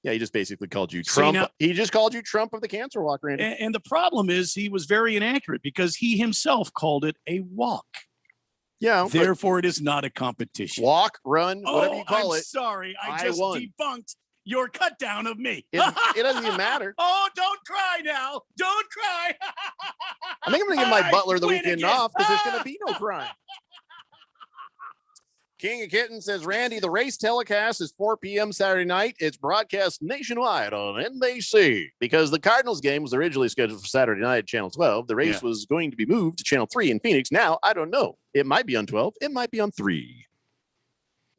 he just basically called you Trump. now- He just called you Trump of the cancer walk, Randy. And the problem is he was very inaccurate because he himself called it a walk. Yeah. but Therefore, it is not a competition. walk, run, whatever you call I'm it. sorry. I I just won. debunked your cut down of me. It doesn't even matter. Oh, don't cry now. Don't cry. I think I'm going to give my I butler the win weekend again. off because there's going to be no crime. King of Kittens says, Randy, the race telecast is 4 p.m. Saturday night. It's broadcast nationwide on NBC because the Cardinals game was originally scheduled for Saturday night at Channel 12. The race was going to be moved to Channel 3 in Phoenix. Now, I don't know. It might be on 12. It might be on 3.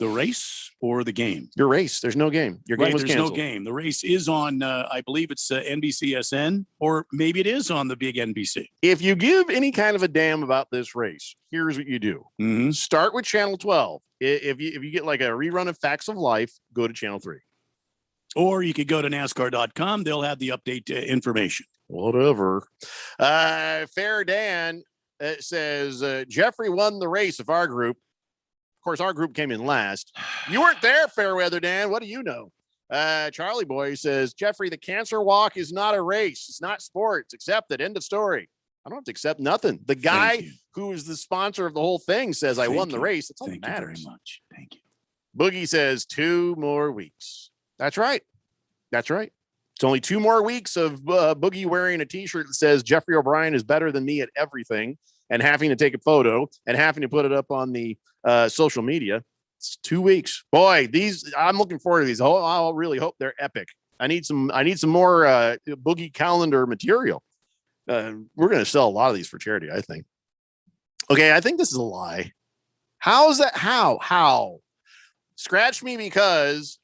The race or the game? Your race. There's no game. Your game Right, was there's canceled. no game. The race is on, I believe it's NBCSN, or maybe it is on the big NBC. If you give any kind of a damn about this race, here's what you do. Mm-hmm. Start with Channel 12. If you get like a rerun of Facts of Life, go to Channel 3. Or you could go to NASCAR.com. They'll have the update information. Whatever. Fair Dan says Jeffrey won the race of our group. Of course, our group came in last. You weren't there, Fairweather Dan. What do you know? Charlie Boy says, Jeffrey, the cancer walk is not a race. It's not sports. Accept it. End of story. I don't have to accept nothing. The guy who is the sponsor of the whole thing says I won the race. That's all that matters. Very much. Thank you. Boogie says 2 more weeks. That's right. That's right. It's only 2 more weeks of Boogie wearing a t-shirt that says Jeffrey O'Brien is better than me at everything and having to take a photo and having to put it up on the social media. It's 2 weeks. Boy, I'm looking forward to these. I'll really hope they're epic. I need some more Boogie calendar material. We're going to sell a lot of these for charity, I think. Okay, I think this is a lie. How is that? How? Scratch me because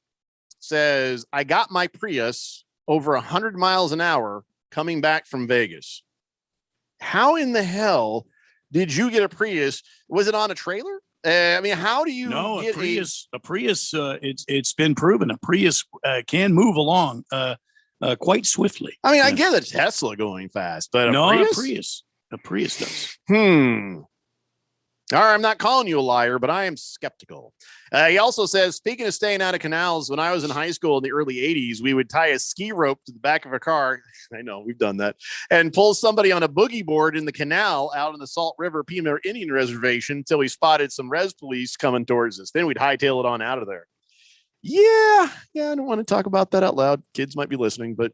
says I got my Prius over 100 miles an hour coming back from Vegas. How in the hell did you get a Prius? Was it on a trailer? I mean, how do you get a Prius? It's been proven a Prius can move along quite swiftly. I mean, I get a Tesla going fast, but a Prius does. All right, I'm not calling you a liar, but I am skeptical. He also says, speaking of staying out of canals, when I was in high school in the early 80s, we would tie a ski rope to the back of a car. I know, we've done that. And pull somebody on a boogie board in the canal out in the Salt River Pima Indian Reservation until we spotted some res police coming towards us. Then we'd hightail it on out of there. Yeah, I don't want to talk about that out loud. Kids might be listening, but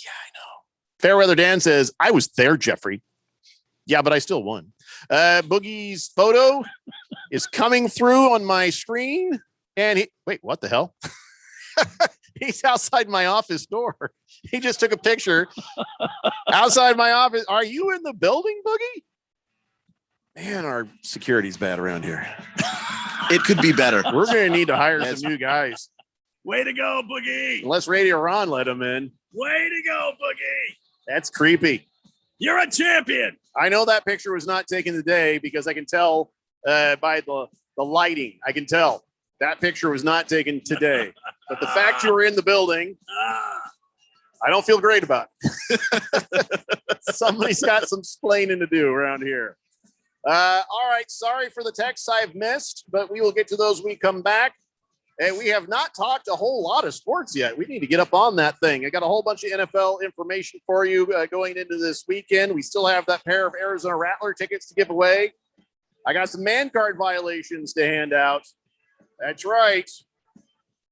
yeah, I know. Fairweather Dan says, I was there, Jeffrey. Yeah, but I still won. Boogie's photo is coming through on my screen. And wait, what the hell? He's outside my office door. He just took a picture outside my office. Are you in the building, Boogie? Man, our security's bad around here. It could be better. We're going to need to hire some new guys. Way to go, Boogie. Unless Radio Ron let him in. Way to go, Boogie. That's creepy. You're a champion. I know that picture was not taken today because I can tell by the lighting. I can tell that picture was not taken today. But the fact you were in the building, I don't feel great about it. Somebody's got some splaining to do around here. All right. Sorry for the texts I've missed, but we will get to those when we come back. And we have not talked a whole lot of sports yet. We need to get up on that thing. I got a whole bunch of NFL information for you going into this weekend. We still have that pair of Arizona Rattler tickets to give away. I got some man card violations to hand out. That's right.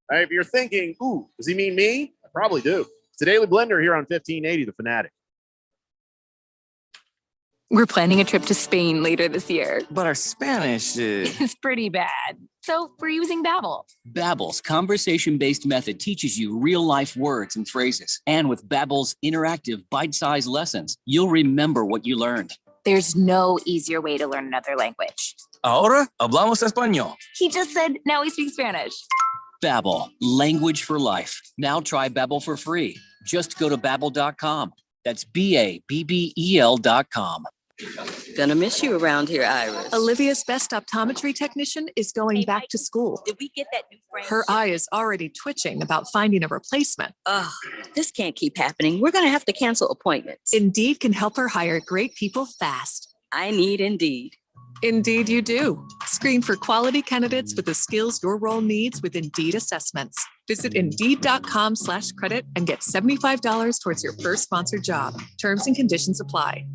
If you're thinking, ooh, does he mean me? I probably do. It's the Daily Blender here on 1580 The Fanatic. We're planning a trip to Spain later this year. But our Spanish is pretty bad. So we're using Babbel. Babbel's conversation-based method teaches you real-life words and phrases. And with Babbel's interactive, bite-sized lessons, you'll remember what you learned. There's no easier way to learn another language. Ahora hablamos español. He just said, now we speak Spanish. Babbel, language for life. Now try Babbel for free. Just go to Babbel.com. That's BABBEL.com. Gonna miss you around here, Iris. Olivia's best optometry technician is going back to school. Did we get that new frame? Her eye is already twitching about finding a replacement. Ugh, this can't keep happening. We're gonna have to cancel appointments. Indeed can help her hire great people fast. I need Indeed. Indeed, you do. Screen for quality candidates with the skills your role needs with Indeed assessments. Visit Indeed.com/credit and get $75 towards your first sponsored job. Terms and conditions apply.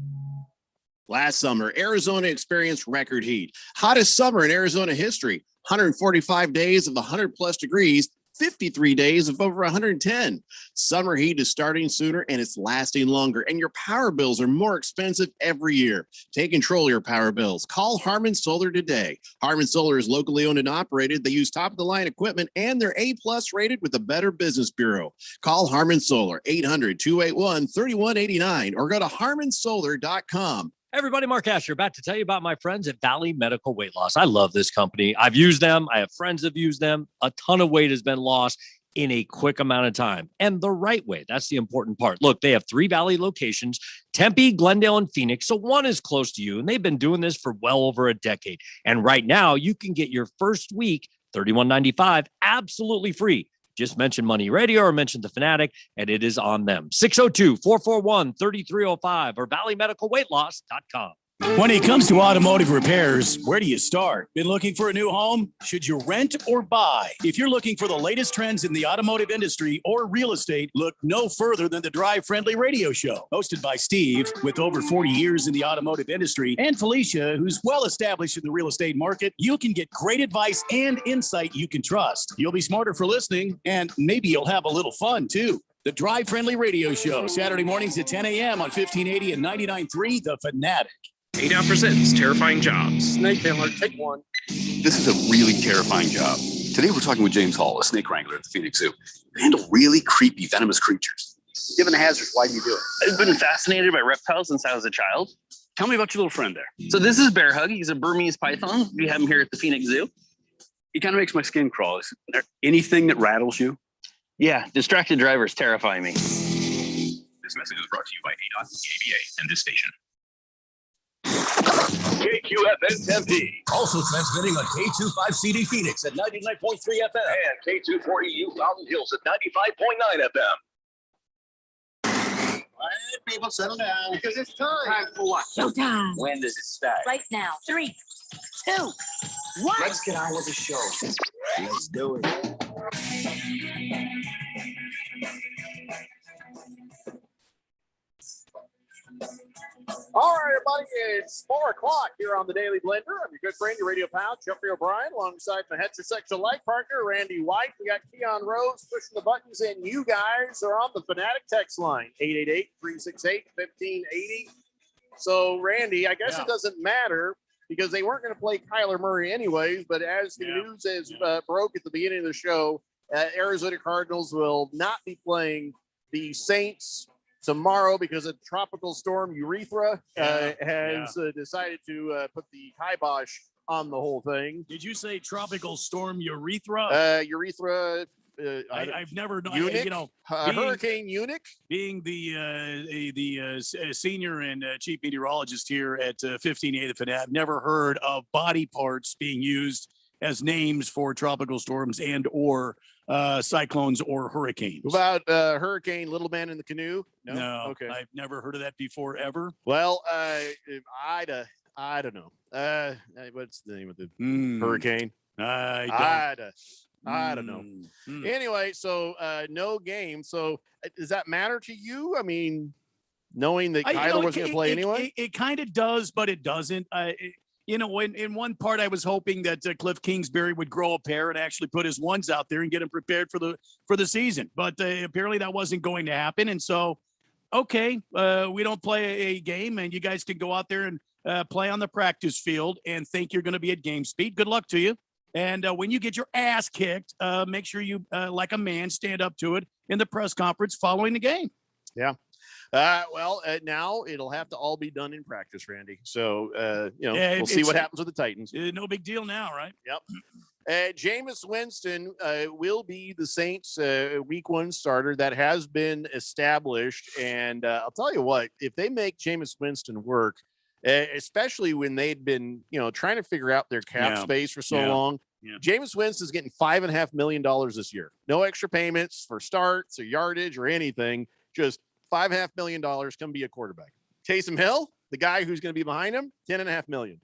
Last summer, Arizona experienced record heat. Hottest summer in Arizona history. 145 days of 100+ degrees, 53 days of over 110. Summer heat is starting sooner and it's lasting longer, and your power bills are more expensive every year. Take control of your power bills. Call Harmon Solar today. Harmon Solar is locally owned and operated. They use top-of-the-line equipment, and they're A+ rated with the Better Business Bureau. Call Harmon Solar, 800-281-3189, or go to harmonsolar.com. Everybody, Mark Asher, about to tell you about my friends at Valley Medical Weight Loss. I love this company. I've used them. I have friends who've used them. A ton of weight has been lost in a quick amount of time, and the right way. That's the important part. Look, they have 3 Valley locations, Tempe, Glendale, and Phoenix. So one is close to you, and they've been doing this for well over a decade. And right now you can get your first week, $31.95, absolutely free. Just mention Money Radio or mention The Fanatic, and it is on them. 602-441-3305 or valleymedicalweightloss.com. When it comes to automotive repairs, where do you start? Been looking for a new home? Should you rent or buy? If you're looking for the latest trends in the automotive industry or real estate, look no further than the Drive Friendly Radio Show. Hosted by Steve, with over 40 years in the automotive industry, and Felicia, who's well established in the real estate market, you can get great advice and insight you can trust. You'll be smarter for listening, and maybe you'll have a little fun too. The Drive Friendly Radio Show, Saturday mornings at 10 a.m. on 1580 and 99.3 The Fanatic. ADOT presents Terrifying Jobs. Snake handler, take one. This is a really terrifying job. Today we're talking with James Hall, a snake wrangler at the Phoenix Zoo. You handle really creepy, venomous creatures. Given the hazards, why do you do it? I've been fascinated by reptiles since I was a child. Tell me about your little friend there. So this is Bear Hug. He's a Burmese python. We have him here at the Phoenix Zoo. He kind of makes my skin crawl. Is there anything that rattles you? Yeah, distracted drivers terrify me. This message is brought to you by ADOT, the ABA, and this station. KQFN Tempe. Also transmitting on K25CD Phoenix at 99.3 FM. And K240U Mountain Hills at 95.9 FM. All right, people, settle down. Because it's time. Time for what? Showtime. When does it start? Right now. 3, 2, 1. Let's get on with the show. Let's do it. All right, everybody, it's 4 o'clock here on the Daily Blender. I'm your good friend, your radio pal, Jeffrey O'Brien, alongside my heterosexual life partner, Randy White. We got Keon Rose pushing the buttons, and you guys are on the Fanatic text line, 888-368-1580. So, Randy, I guess it doesn't matter because they weren't going to play Kyler Murray anyways, but as the news is broke at the beginning of the show, Arizona Cardinals will not be playing the Saints tomorrow because a tropical storm Urethra has decided to put the kibosh on the whole thing. Did you say tropical storm Urethra? Urethra. I've never known. Eunuch, you know, Hurricane Eunuch. Being the senior and chief meteorologist here at 1580 The Fanatic, I've never heard of body parts being used as names for tropical storms and or cyclones or hurricanes. About Hurricane Little Man in the Canoe? No. Okay. I've never heard of that before ever. Well, I don't know. What's the name of the hurricane? I don't know. Anyway, so no game. So does that matter to you? I mean, knowing that Kyler wasn't going to play anyway? It kind of does, but it doesn't. You know, in one part, I was hoping that Cliff Kingsbury would grow a pair and actually put his ones out there and get them prepared for the season. But apparently that wasn't going to happen. And so, okay, we don't play a game, and you guys can go out there and play on the practice field and think you're going to be at game speed. Good luck to you. And when you get your ass kicked, make sure you, like a man, stand up to it in the press conference following the game. Yeah. Well, now it'll have to all be done in practice, Randy. So, we'll see what happens with the Titans. No big deal now, right? Yep. Jameis Winston will be the Saints week 1 starter. That has been established. And I'll tell you what, if they make Jameis Winston work, especially when they'd been, trying to figure out their cap space for so long, Jameis Winston is getting $5.5 million this year. No extra payments for starts or yardage or anything. Just $5.5 million. Come be a quarterback. Taysom Hill, the guy who's going to be behind him, $10.5 million.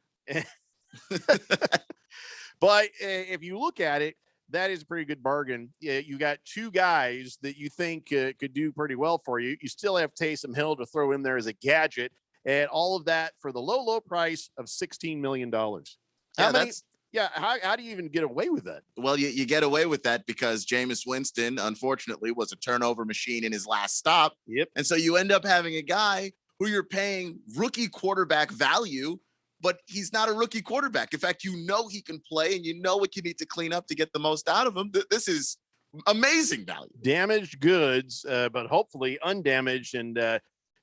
But if you look at it, that is a pretty good bargain. You got 2 guys that you think could do pretty well for you. You still have Taysom Hill to throw in there as a gadget, and all of that for the low price of $16 million. How do you even get away with that? Well, you get away with that because Jameis Winston, unfortunately, was a turnover machine in his last stop. Yep. And so you end up having a guy who you're paying rookie quarterback value, but he's not a rookie quarterback. In fact, he can play, and you know what you need to clean up to get the most out of him. This is amazing value. Damaged goods, but hopefully undamaged. And,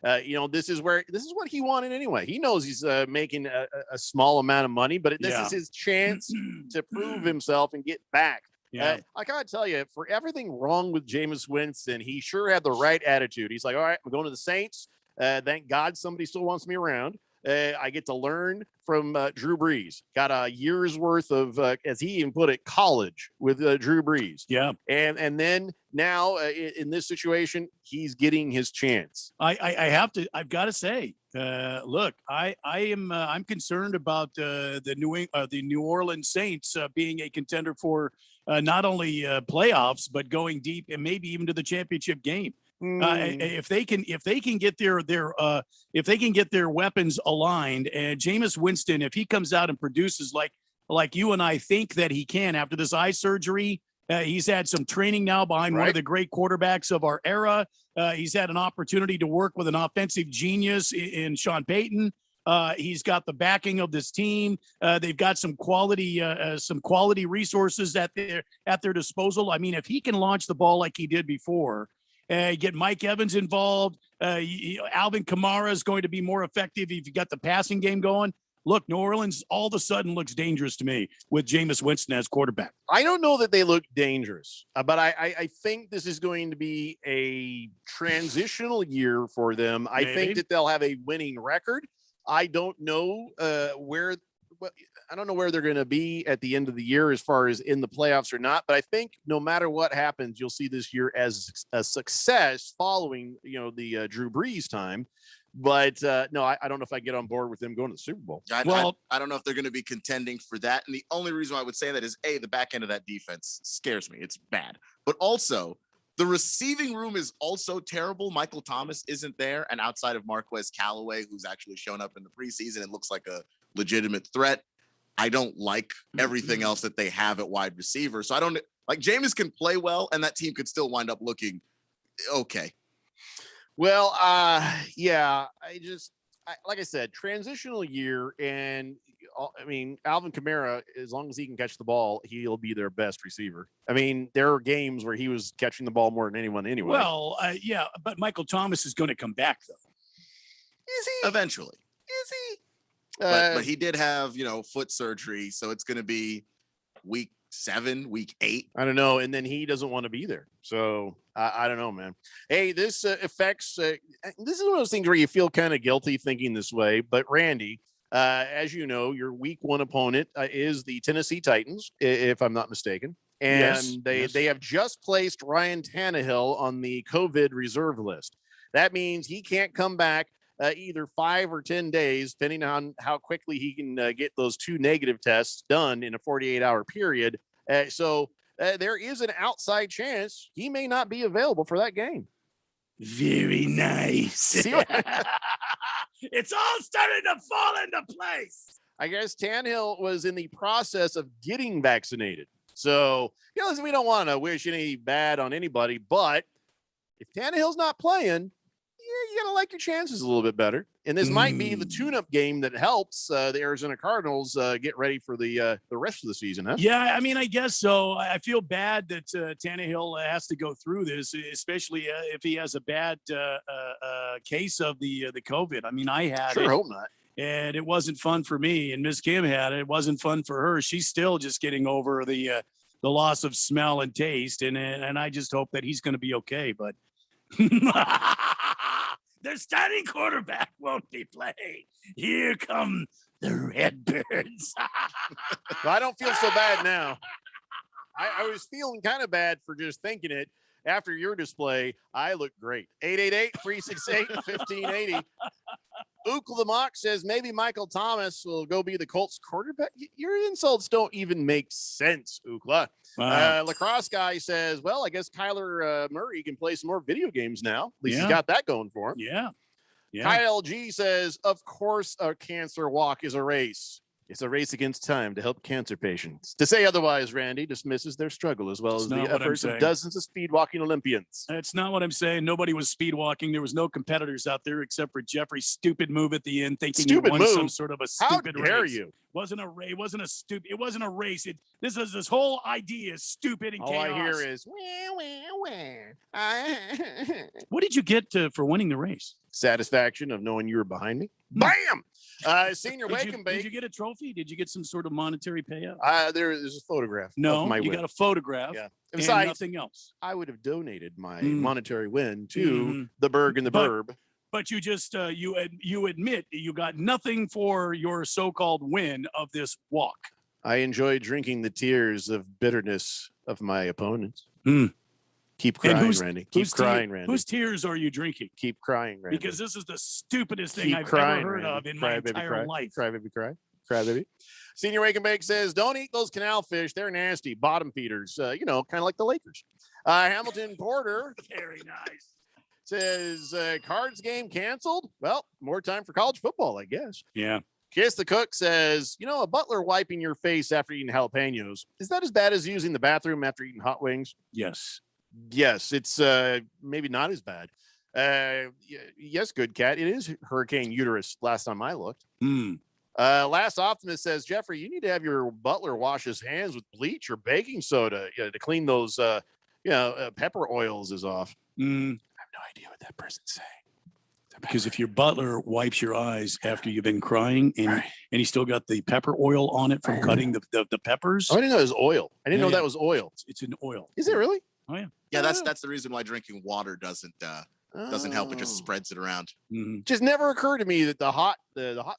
this is what he wanted anyway. He knows he's making a small amount of money, but this is his chance to prove himself and get back. Yeah. I gotta tell you, for everything wrong with Jameis Winston, he sure had the right attitude. He's like, all right, I'm going to the Saints. Thank God somebody still wants me around. I get to learn from Drew Brees. Got a year's worth of, as he even put it, college with Drew Brees. Yeah. And then now in this situation, he's getting his chance. I've got to say, look, I'm concerned about the New Orleans Saints being a contender for not only playoffs, but going deep and maybe even to the championship game. If they can get their weapons aligned, and Jameis Winston, if he comes out and produces like you and I think that he can after this eye surgery, he's had some training now behind one of the great quarterbacks of our era. He's had an opportunity to work with an offensive genius in Sean Payton. He's got the backing of this team. They've got some quality resources at their disposal. I mean, if he can launch the ball like he did before. Get Mike Evans involved. Alvin Kamara is going to be more effective if you got the passing game going. Look, New Orleans all of a sudden looks dangerous to me with Jameis Winston as quarterback. I don't know that they look dangerous, but I think this is going to be a transitional year for them. I think that they'll have a winning record. I don't know where they're going to be at the end of the year as far as in the playoffs or not. But I think no matter what happens, you'll see this year as a success following, the Drew Brees time. But no, I don't know if I get on board with them going to the Super Bowl. I don't know if they're going to be contending for that. And the only reason why I would say that is the back end of that defense scares me. It's bad. But also the receiving room is also terrible. Michael Thomas isn't there. And outside of Marquez Callaway, who's actually shown up in the preseason, it looks like a legitimate threat. I don't like everything else that they have at wide receiver. So I don't like Jameis can play well and that team could still wind up looking okay. Well, like I said, transitional year. And I mean, Alvin Kamara, as long as he can catch the ball, he'll be their best receiver. I mean, there are games where he was catching the ball more than anyone anyway. Well, but Michael Thomas is going to come back though. Is he? Eventually. Is he? But he did have, foot surgery. So it's going to be week 7, week 8. I don't know. And then he doesn't want to be there. So I don't know, man. Hey, this affects, this is one of those things where you feel kind of guilty thinking this way. But Randy, as you know, your week 1 opponent is the Tennessee Titans, if I'm not mistaken. And they have just placed Ryan Tannehill on the COVID reserve list. That means he can't come back either 5 or 10 days, depending on how quickly he can get those 2 negative tests done in a 48-hour period. So there is an outside chance he may not be available for that game. Very nice. It's all starting to fall into place. I guess Tannehill was in the process of getting vaccinated. So, we don't want to wish any bad on anybody, but if Tannehill's not playing, you got to like your chances a little bit better. And this might be the tune-up game that helps the Arizona Cardinals get ready for the rest of the season, huh? Yeah, I mean, I guess so. I feel bad that Tannehill has to go through this, especially if he has a bad case of the COVID. I mean, I had Sure hope not. and it wasn't fun for me. And Miss Kim had it. It wasn't fun for her. She's still just getting over the loss of smell and taste, and I just hope that he's going to be okay. But their starting quarterback won't be playing. Here come the Redbirds. Well, I don't feel so bad now. I was feeling kind of bad for just thinking it. After your display, I look great. 888-368-1580. Ukla the Mock says maybe Michael Thomas will go be the Colts quarterback. Your insults don't even make sense, Ukla. Wow. Lacrosse guy says, well, I guess Kyler Murray can play some more video games now. At least he's Yeah. got that going for him. Yeah. Kyle G says, of course, a cancer walk is a race. It's a race against time to help cancer patients. To say otherwise, Randy, dismisses their struggle as well as the not what I'm efforts of saying. dozens of speed walking Olympians. That's not what I'm saying. Nobody was speed walking. There was no competitors out there except for Jeffrey's stupid move at the end, thinking Stupid he won move? some sort of a How stupid dare race. you? Wasn't a race. It wasn't a stupid. It wasn't a race. This whole idea is stupid and All chaos. I hear is, What did you get for winning the race? satisfaction of knowing you were behind me. Bam! Senior Wake and Did Bake. you get a trophy? Did you get some sort of monetary payout? There's a photograph. No, of my you win. got a photograph. Yeah. And Besides, nothing else. I would have donated my Mm. monetary win to Mhm. the Berg and the But- Burb. But you just you admit you got nothing for your so-called win of this walk. I enjoy drinking the tears of bitterness of my opponents. Mm. Keep And crying, whose- Randy. Keep whose crying, tear- Randy. Whose tears are you drinking? Keep crying, Randy. Because this is the stupidest thing Keep I've crying, ever heard Randy. of in Cry, my baby, entire cry. life. Cry, baby, cry. Cry, baby. Senior Wake and Bake says, don't eat those canal fish. They're nasty. Bottom feeders. Kind of like the Lakers. Hamilton Porter Very nice. says, Cards game canceled? Well, more time for college football, I guess. Yeah. Kiss the Cook says, a butler wiping your face after eating jalapenos. Is that as bad as using the bathroom after eating hot wings? Yes. Yes, it's maybe not as bad. Yes, good cat. It is Hurricane Uterus last time I looked. Mm. Last Optimist says, Jeffrey, you need to have your butler wash his hands with bleach or baking soda to clean those, pepper oils is off. Mm. I have no idea what that person's saying. Because if your butler wipes your eyes after you've been crying and he still got the pepper oil on it from cutting the peppers. Oh, I didn't know it was oil. I didn't know Yeah. that was oil. It's an oil. Is it really? Oh yeah. Yeah, that's the reason why drinking water doesn't help. It just spreads it around. Mm-hmm. Just never occurred to me that the hot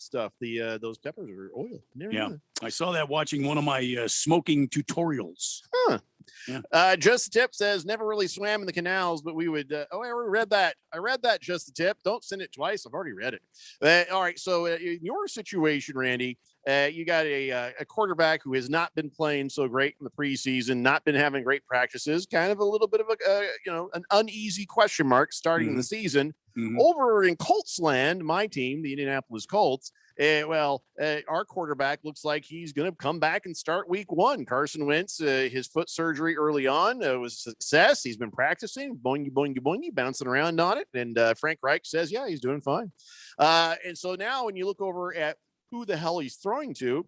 stuff, those peppers are oil. Never Yeah. knew I saw that watching one of my smoking tutorials. that. Yeah. Just the Tip says never really swam in the canals, but we would. I already read that. I read that. Just the Tip. Don't send it twice. I've already read it. All right. So in your situation, Randy, you got a quarterback who has not been playing so great in the preseason, not been having great practices, kind of a little bit of an uneasy question mark starting the season. Mhm. Over in Colts land, my team, the Indianapolis Colts. Our quarterback looks like he's going to come back and start week 1. Carson Wentz, his foot surgery early on was a success. He's been practicing, boingy, boingy, boingy, bouncing around on it. And Frank Reich says, yeah, he's doing fine. And so now when you look over at who the hell he's throwing to,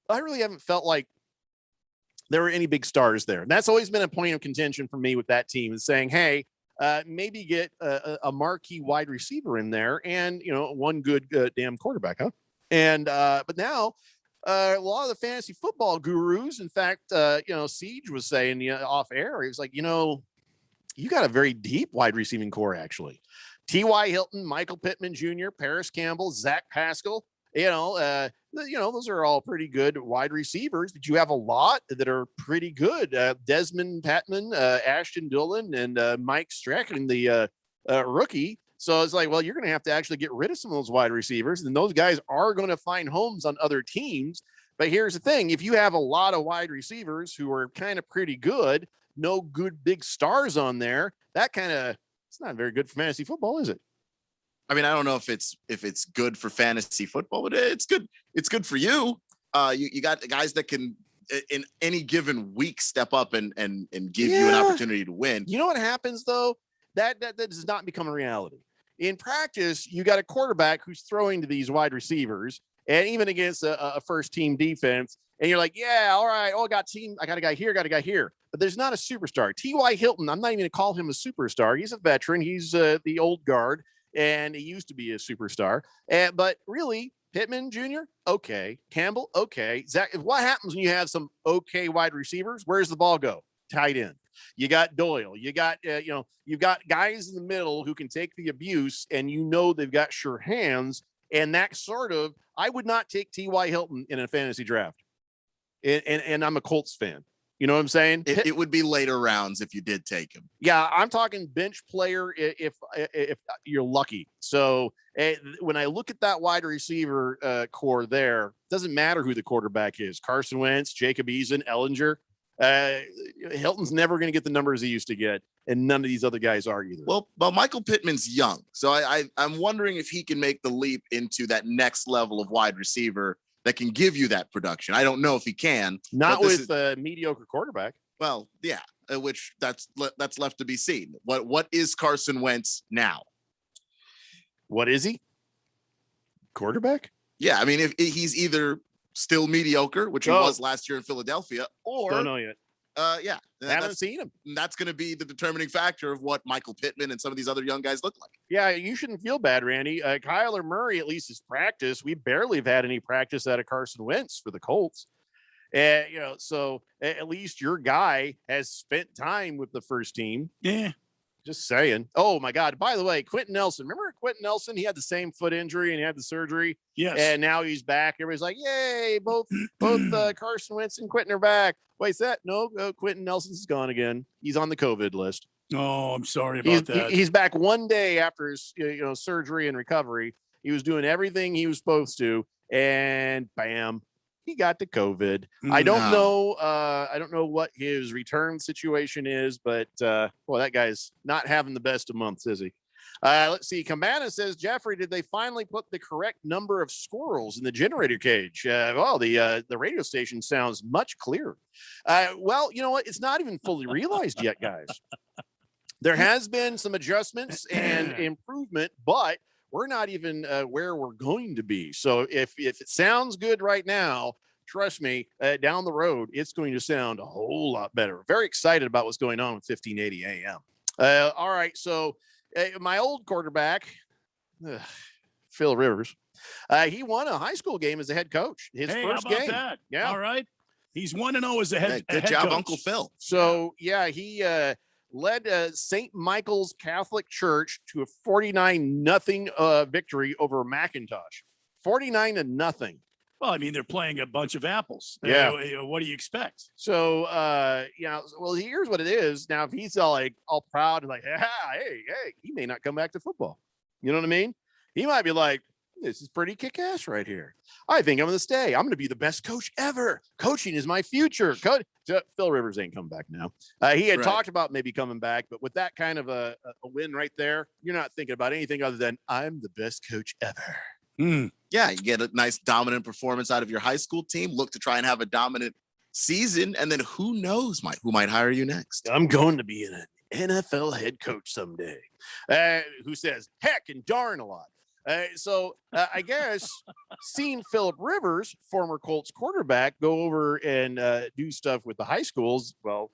I really haven't felt like there were any big stars there. And that's always been a point of contention for me with that team, is saying, hey, maybe get a marquee wide receiver in there and, one good damn quarterback, huh? And but now a lot of the fantasy football gurus, in fact, Siege was saying off air, he was like, you got a very deep wide receiving core, actually. T.Y. Hilton, Michael Pittman Jr., Paris Campbell, Zach Pascal, those are all pretty good wide receivers, but you have a lot that are pretty good. Desmond Patman, Ashton Dillon, and Mike Strachan, the rookie. So it's like, well, you're going to have to actually get rid of some of those wide receivers, and those guys are going to find homes on other teams. But here's the thing. If you have a lot of wide receivers who are kind of pretty good, no good big stars on there, it's not very good for fantasy football, is it? I mean, I don't know if it's good for fantasy football, but it's good. It's good for you. You got guys that can in any given week step up and give you an opportunity to win. You know what happens though? That does not become a reality. In practice, you got a quarterback who's throwing to these wide receivers, and even against a first team defense, and you're like, yeah, all right. Oh, I got a guy here, got a guy here. But there's not a superstar. T.Y. Hilton, I'm not even going to call him a superstar. He's a veteran. He's the old guard. and he used to be a superstar. But really, Pittman Jr., okay. Campbell, okay. Zach, what happens when you have some okay wide receivers? Where's the ball go? Tight end. You got Doyle. You got, you've got guys in the middle who can take the abuse, and they've got sure hands. And that sort of, I would not take T.Y. Hilton in a fantasy draft. And I'm a Colts fan. You know what I'm saying? It would be later rounds if you did take him. Yeah, I'm talking bench player if you're lucky. So when I look at that wide receiver core there, doesn't matter who the quarterback is. Carson Wentz, Jacob Eason, Ellinger. Hilton's never going to get the numbers he used to get, and none of these other guys are either. Well, Michael Pittman's young, so I'm wondering if he can make the leap into that next level of wide receiver that can give you that production. I don't know if he can. Not with a mediocre quarterback. Well, yeah, which that's left to be seen. What is Carson Wentz now? What is he? Quarterback? Yeah, I mean, if he's either still mediocre, which he was last year in Philadelphia, or don't know yet. Yeah, haven't seen him. That's going to be the determining factor of what Michael Pittman and some of these other young guys look like. Yeah, you shouldn't feel bad, Randy. Kyler Murray at least is practice. We barely have had any practice out of Carson Wentz for the Colts. So at least your guy has spent time with the first team. Yeah. Just saying. Oh my God. By the way, Quentin Nelson. Remember Quentin Nelson? He had the same foot injury and he had the surgery. Yes. And now he's back. Everybody's like, yay, both Carson Wentz and Quentin are back. Wait, is that? No, Quentin Nelson's gone again. He's on the COVID list. Oh, I'm sorry about that. He's back one day after his surgery and recovery. He was doing everything he was supposed to, and bam, he got the COVID. I don't know. I don't know what his return situation is, but that guy's not having the best of months, is he? Let's see. Cabana says, Jeffrey, did they finally put the correct number of squirrels in the generator cage? The radio station sounds much clearer. Well, you know what? It's not even fully realized yet, guys. There has been some adjustments and improvement, but we're not even where we're going to be. So if it sounds good right now, trust me, down the road, it's going to sound a whole lot better. Very excited about what's going on with 1580 AM. All right. So my old quarterback, Phil Rivers, he won a high school game as a head coach. His first game. That? Yeah. All right. He's 1-0 as a head. Good job, coach. Uncle Phil. So yeah, he led St. Michael's Catholic Church to a 49-0 victory over McIntosh. 49-0. Well, I mean, they're playing a bunch of apples. Yeah. What do you expect? So, well, here's what it is. Now, if he's all proud and like, hey, he may not come back to football. You know what I mean? He might be like, this is pretty kick-ass right here. I think I'm going to stay. I'm going to be the best coach ever. Coaching is my future. Phil Rivers ain't come back now. He had talked about maybe coming back, but with that kind of a win right there, you're not thinking about anything other than I'm the best coach ever. Yeah, you get a nice dominant performance out of your high school team, look to try and have a dominant season, and then who knows who might hire you next. I'm going to be an NFL head coach someday. Who says heck and darn a lot. I guess seeing Philip Rivers, former Colts quarterback, go over and do stuff with the high schools, well,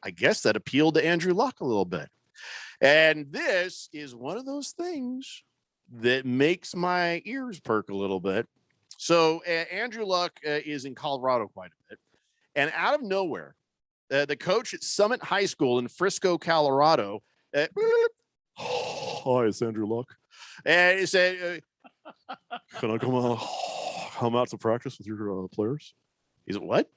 I guess that appealed to Andrew Luck a little bit. And this is one of those things that makes my ears perk a little bit. So Andrew Luck is in Colorado quite a bit. And out of nowhere, the coach at Summit High School in Frisco, Colorado, hi, it's Andrew Luck. And he said, can I come out to practice with your players? He said, what?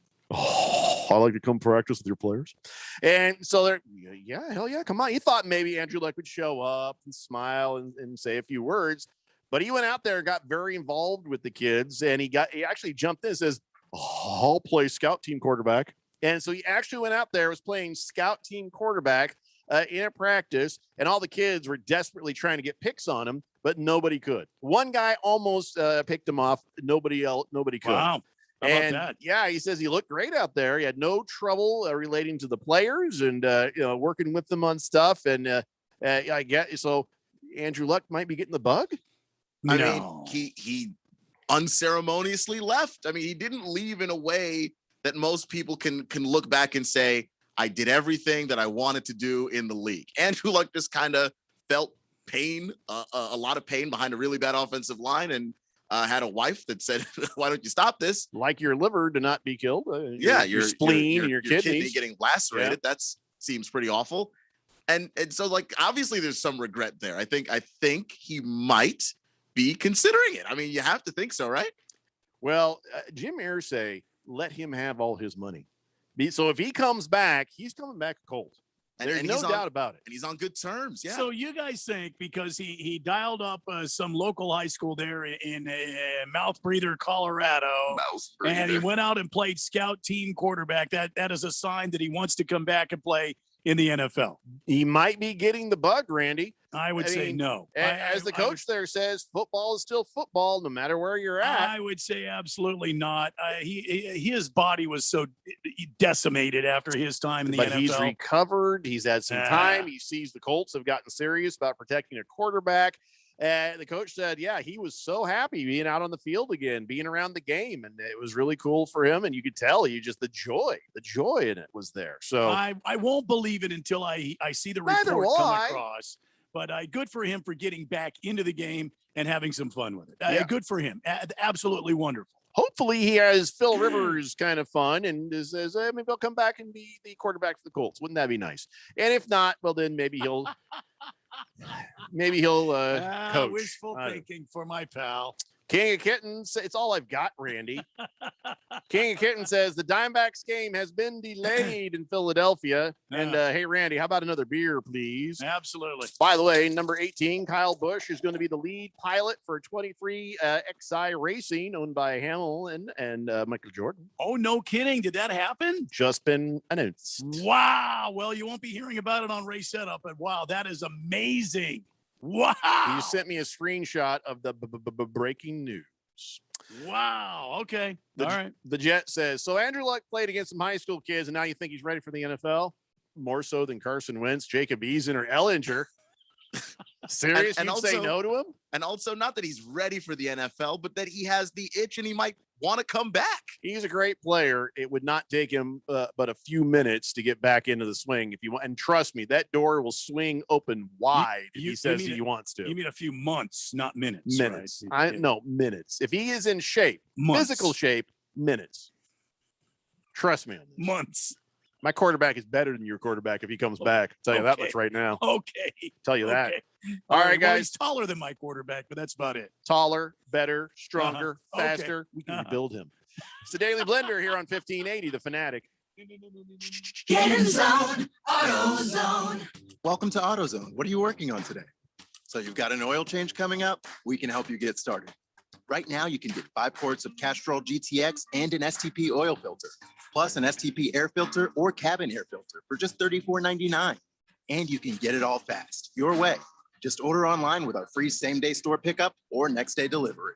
I like to come practice with your players. And so they're, yeah, hell yeah, come on. He thought maybe Andrew Luck would show up and smile and say a few words, but he went out there and got very involved with the kids, and he actually jumped in and says, I'll play scout team quarterback. And so he actually went out there, was playing scout team quarterback in a practice, and all the kids were desperately trying to get picks on him, but nobody could. One guy almost picked him off. Nobody could. Wow. How about that? Yeah, he says he looked great out there. He had no trouble relating to the players and working with them on stuff. And I get so Andrew Luck might be getting the bug. I mean, he unceremoniously left. I mean, he didn't leave in a way that most people can look back and say, I did everything that I wanted to do in the league. Andrew Luck just kind of felt pain, a lot of pain behind a really bad offensive line, and had a wife that said, "Why don't you stop this?" Like your liver to not be killed. Yeah, your spleen and your kidney kidneys getting lacerated. Yeah. That seems pretty awful. And so, like, obviously there's some regret there. I think he might be considering it. I mean, you have to think so, right? Well, Jim Irsay let him have all his money. So if he comes back, he's coming back cold. There's no doubt about it. And he's on good terms. Yeah. So you guys think because he dialed up some local high school there in Mouth Breather, Colorado, and he went out and played scout team quarterback, that is a sign that he wants to come back and play in the NFL? He might be getting the bug, Randy. I would say mean, no. As the coach there says, football is still football, no matter where you're at. I would say absolutely not. His body was so decimated after his time in the NFL. He's recovered. He's had some time. He sees the Colts have gotten serious about protecting a quarterback. And the coach said, yeah, he was so happy being out on the field again, being around the game. And it was really cool for him. And you could tell the joy in it was there. So I won't believe it until I see the report come across. But good for him for getting back into the game and having some fun with it. Good for him. Absolutely wonderful. Hopefully he has Phil Rivers kind of fun and says, maybe he'll come back and be the quarterback for the Colts. Wouldn't that be nice? And if not, well, then maybe he'll coach. Wishful thinking for my pal. King of Kittens, it's all I've got, Randy. King of Kittens says the Diamondbacks game has been delayed in Philadelphia. And hey, Randy, how about another beer, please? Absolutely. By the way, number 18, Kyle Busch, is going to be the lead pilot for 23 XI Racing, owned by Hamilton and Michael Jordan. Oh, no kidding. Did that happen? Just been announced. Wow. Well, you won't be hearing about it on Race Setup, but wow, that is amazing. Wow. You sent me a screenshot of the breaking news. Wow. Okay. All right. The Jet says, so Andrew Luck played against some high school kids, and now you think he's ready for the NFL? More so than Carson Wentz, Jacob Eason, or Ellinger. Serious? And You'd also, say no to him? And also, not that he's ready for the NFL, but that he has the itch and he might want to come back. He's a great player. It would not take him but a few minutes to get back into the swing if you want. And trust me, that door will swing open wide if he says he wants to. You mean a few months, not minutes. Minutes. Right? No, minutes. If he is in shape, physical shape, minutes. Trust me on this. Months. My quarterback is better than your quarterback if he comes back. I'll tell you that much right now. Okay. Tell you that. All right, well, guys. he's taller than my quarterback, but that's about it. Taller, better, stronger, Okay. faster. We can rebuild him. It's the Daily Blender here on 1580, The Fanatic. Get in zone, AutoZone. Welcome to AutoZone. What are you working on today? So you've got an oil change coming up? We can help you get started. Right now, you can get 5 quarts of Castrol GTX and an STP oil filter, plus an STP air filter or cabin air filter for just $34.99. And you can get it all fast, your way. Just order online with our free same-day store pickup or next-day delivery.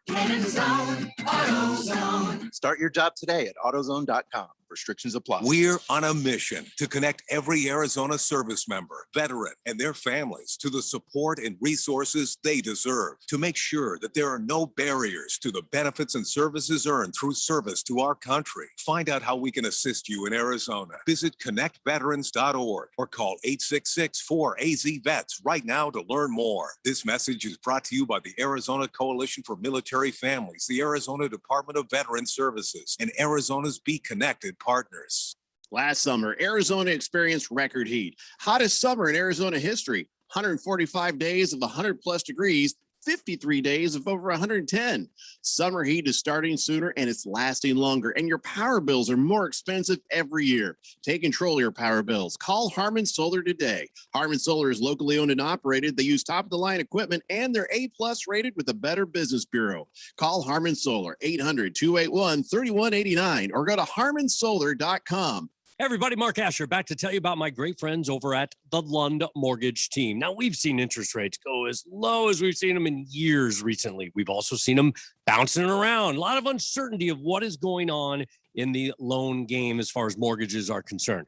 Get in zone, AutoZone. Start your job today at AutoZone.com. Restrictions apply. We're on a mission to connect every Arizona service member, veteran, and their families to the support and resources they deserve to make sure that there are no barriers to the benefits and services earned through service to our country. Find out how we can assist you in Arizona. Visit connectveterans.org or call 866-4AZ-VETS right now to learn more. This message is brought to you by the Arizona Coalition for Military Families, the Arizona Department of Veterans Services, and Arizona's Be Connected partners. Last summer, Arizona experienced record heat. Hottest summer in Arizona history. 145 days of 100 plus degrees, 53 days of over 110. Summer heat is starting sooner and it's lasting longer. And your power bills are more expensive every year. Take control of your power bills. Call Harmon Solar today. Harmon Solar is locally owned and operated. They use top-of-the-line equipment and they're A-plus rated with the Better Business Bureau. Call Harmon Solar, 800-281-3189 or go to harmonsolar.com. Hey everybody, Mark Asher back to tell you about my great friends over at the Lund Mortgage Team. Now, we've seen interest rates go as low as we've seen them in years recently. We've also seen them bouncing around. A lot of uncertainty of what is going on in the loan game as far as mortgages are concerned.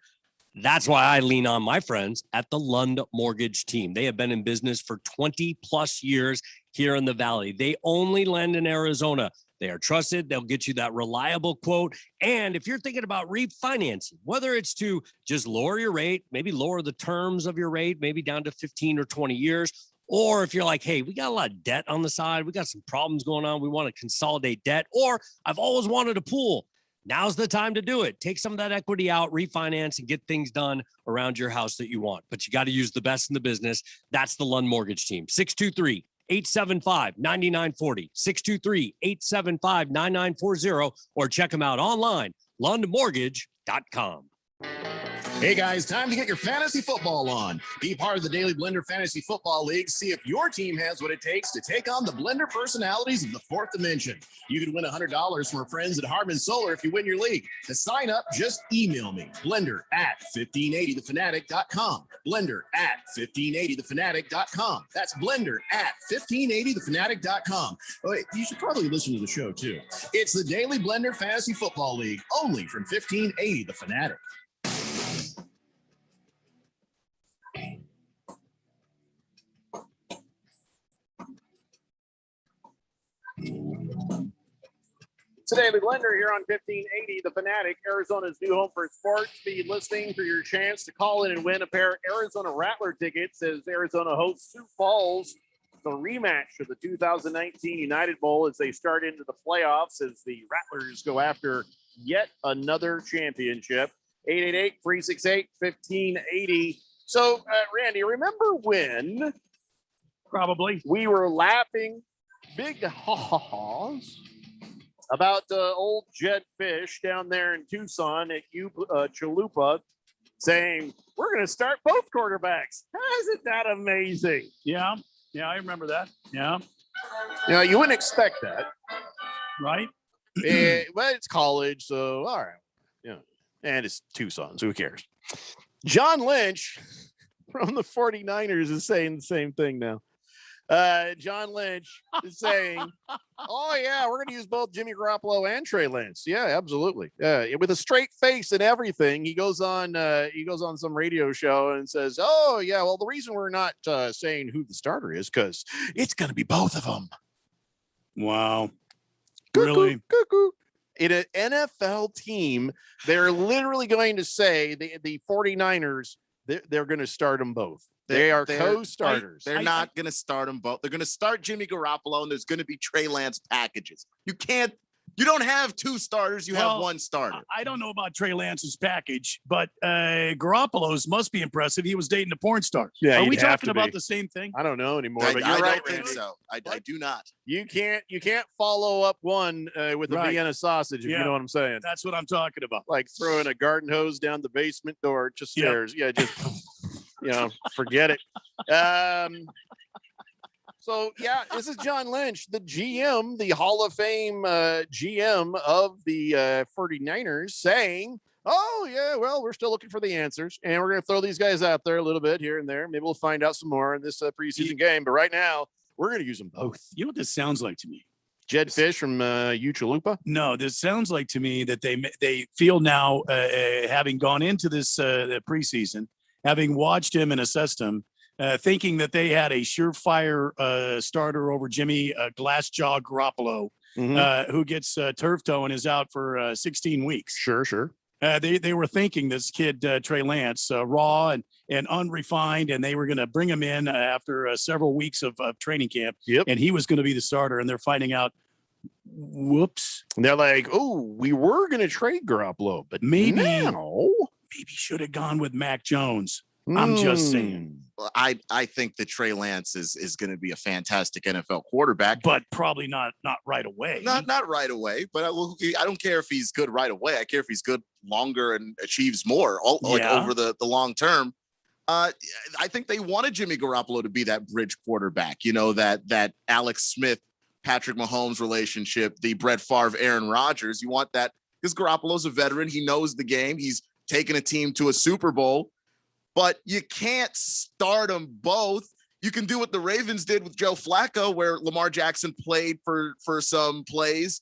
That's why I lean on my friends at the Lund Mortgage Team. They have been in business for 20 plus years here in the Valley. They only lend in Arizona. They are trusted. They'll get you that reliable quote. And if you're thinking about refinancing, whether it's to just lower your rate, maybe lower the terms of your rate, maybe down to 15 or 20 years, or if you're like, hey, we got a lot of debt on the side, we got some problems going on, we want to consolidate debt, or I've always wanted a pool. Now's the time to do it. Take some of that equity out, refinance, and get things done around your house that you want. But you got to use the best in the business. That's the Lund Mortgage Team. 623-875-9940. 623-875-9940. Or check them out online, lundmortgage.com. Hey guys, time to get your fantasy football on. Be part of the Daily Blender Fantasy Football League. See if your team has what it takes to take on the Blender personalities of the fourth dimension. You could win $100 from our friends at Harman Solar if you win your league. To sign up, just email me, blender@1580thefanatic.com. Blender@1580thefanatic.com. That's blender@1580thefanatic.com. Oh, wait, you should probably listen to the show too. It's the Daily Blender Fantasy Football League, only from 1580 The Fanatic. Today, the Blender here on 1580 The Fanatic, Arizona's new home for sports. Be listening for your chance to call in and win a pair of Arizona Rattler tickets as Arizona hosts Sioux Falls. The rematch of the 2019 United Bowl as they start into the playoffs as the Rattlers go after yet another championship. 888-368-1580. So, Randy, remember when probably we were laughing big ha-ha-ha's about old Jed Fish down there in Tucson at Chalupa saying, we're going to start both quarterbacks. Isn't that amazing? Yeah, I remember that. Yeah. You wouldn't expect that. Right? But it's college, so all right. Yeah. And it's Tucson, so who cares? John Lynch from the 49ers is saying the same thing now. John Lynch is saying, oh, yeah, we're going to use both Jimmy Garoppolo and Trey Lance. Yeah, absolutely. With a straight face and everything, he goes on some radio show and says, oh, yeah, well, the reason we're not saying who the starter is because it's going to be both of them. Wow. Cuckoo, Really? cuckoo. In an NFL team, they're literally going to say the 49ers, they're going to start them both. They are co-starters. They're not going to start them both. They're going to start Jimmy Garoppolo, and there's going to be Trey Lance packages. You don't have two starters. You have one starter. I don't know about Trey Lance's package, but Garoppolo's must be impressive. He was dating a porn star. Yeah, Are we you'd have talking to about be. the same thing? I don't know anymore, but I you're right. don't think so. I do not. You can't follow up one with a Right. Vienna sausage, if you know what I'm saying. That's what I'm talking about. Like throwing a garden hose down the basement door to stairs. Yeah, just forget it. So, yeah, this is John Lynch, the GM, the Hall of Fame GM of the 49ers, saying, oh, yeah, well, we're still looking for the answers, and we're going to throw these guys out there a little bit here and there. Maybe we'll find out some more in this preseason game, but right now, we're going to use them both. You know what this sounds like to me? Jed Fish from Chalupa? No, this sounds like to me that they feel now, having gone into this the preseason, having watched him and assessed him, thinking that they had a surefire starter over Jimmy Glassjaw Garoppolo, who gets turf toe and is out for 16 weeks. Sure. They were thinking this kid, Trey Lance, raw and unrefined, and they were going to bring him in after several weeks of training camp, and he was going to be the starter, and they're finding out, whoops. And they're like, oh, we were going to trade Garoppolo, but maybe should have gone with Mac Jones. I'm just saying. Well, I think that Trey Lance is going to be a fantastic NFL quarterback, but probably not right away. Not right away, but I don't care if he's good right away. I care if he's good longer and achieves more, over the long term. I think they wanted Jimmy Garoppolo to be that bridge quarterback. That Alex Smith, Patrick Mahomes relationship, the Brett Favre, Aaron Rodgers. You want that because Garoppolo's a veteran. He knows the game. He's taken a team to a Super Bowl. But you can't start them both. You can do what the Ravens did with Joe Flacco, where Lamar Jackson played for some plays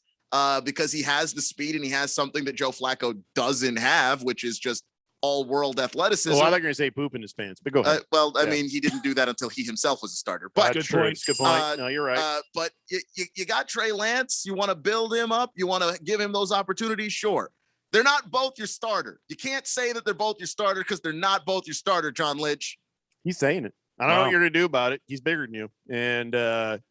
because he has the speed and he has something that Joe Flacco doesn't have, which is just all-world athleticism. Oh, I thought you were going to say poop in his pants, but go ahead. I mean, he didn't do that until he himself was a starter. But Good point. Good point. No, you're right. But you got Trey Lance. You want to build him up. You want to give him those opportunities. Sure. They're not both your starter. You can't say that they're both your starter because they're not both your starter, John Lynch. He's saying it. I don't know what you're going to do about it. He's bigger than you. And,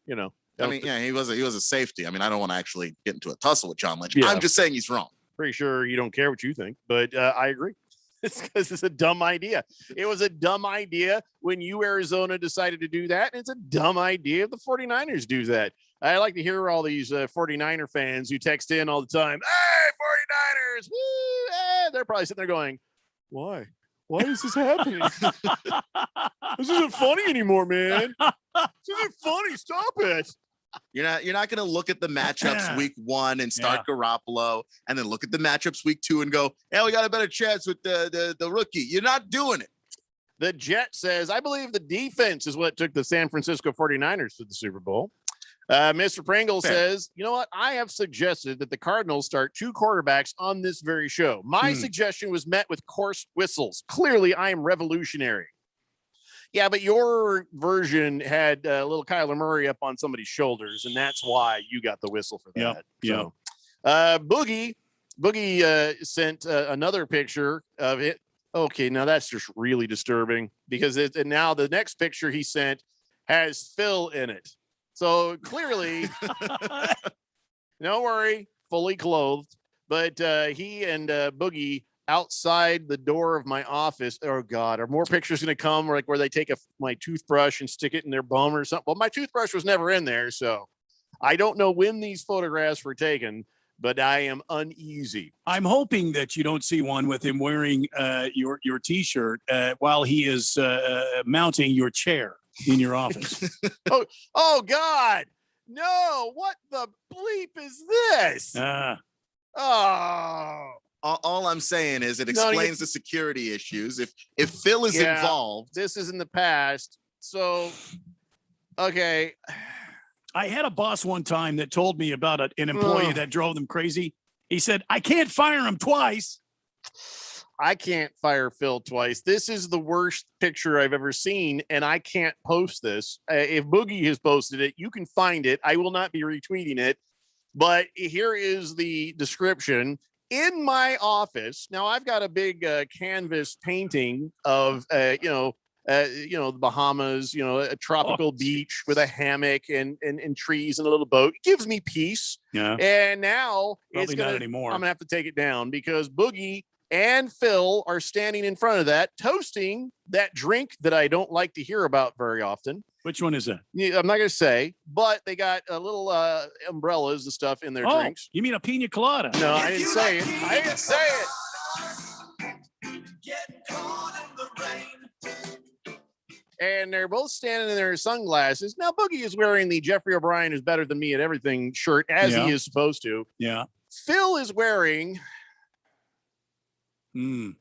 you know. I mean, yeah, he was a safety. I mean, I don't want to actually get into a tussle with John Lynch. Yeah. I'm just saying he's wrong. Pretty sure you don't care what you think, but I agree. It's because it's a dumb idea. It was a dumb idea when Arizona decided to do that. And it's a dumb idea if the 49ers do that. I like to hear all these 49er fans who text in all the time. Hey, 49ers. Woo! Hey! They're probably sitting there going, why? Why is this happening? This isn't funny anymore, man. This isn't funny. Stop it. You're not going to look at the matchups week 1 and start Garoppolo, and then look at the matchups week 2 and go, "Yeah, we got a better chance with the rookie." You're not doing it. The Jet says, I believe the defense is what took the San Francisco 49ers to the Super Bowl. Mr. Pringle says, you know what? I have suggested that the Cardinals start 2 quarterbacks on this very show. My suggestion was met with coarse whistles. Clearly, I am revolutionary. Yeah, but your version had little Kyler Murray up on somebody's shoulders, and that's why you got the whistle for that. Yeah. Boogie sent another picture of it. Okay, now that's just really disturbing because now the next picture he sent has Phil in it. So clearly, don't worry, fully clothed. But he and Boogie outside the door of my office. Oh God, are more pictures going to come where they take my toothbrush and stick it in their bum or something? Well, my toothbrush was never in there, so I don't know when these photographs were taken, but I am uneasy. I'm hoping that you don't see one with him wearing your T-shirt while he is mounting your chair in your office. Oh God, no! What the bleep is this? All I'm saying is it explains the security issues. If Phil is involved, this is in the past. So, okay. I had a boss one time that told me about an employee that drove them crazy. He said, I can't fire him twice. I can't fire Phil twice. This is the worst picture I've ever seen, and I can't post this. If Boogie has posted it, you can find it. I will not be retweeting it. But here is the description. In my office, now I've got a big canvas painting of, the Bahamas, a tropical beach with a hammock and trees and a little boat. It gives me peace. Yeah. And now Probably not anymore. I'm going to have to take it down because Boogie and Phil are standing in front of that, toasting that drink that I don't like to hear about very often. Which one is that? I'm not going to say, but they got a little umbrellas and stuff in their drinks. You mean a pina colada? No, I didn't say it. I didn't say it. And they're both standing in their sunglasses. Now, Boogie is wearing the Jeffrey O'Brien is better than me at everything shirt, as he is supposed to. Yeah. Phil is wearing... Tell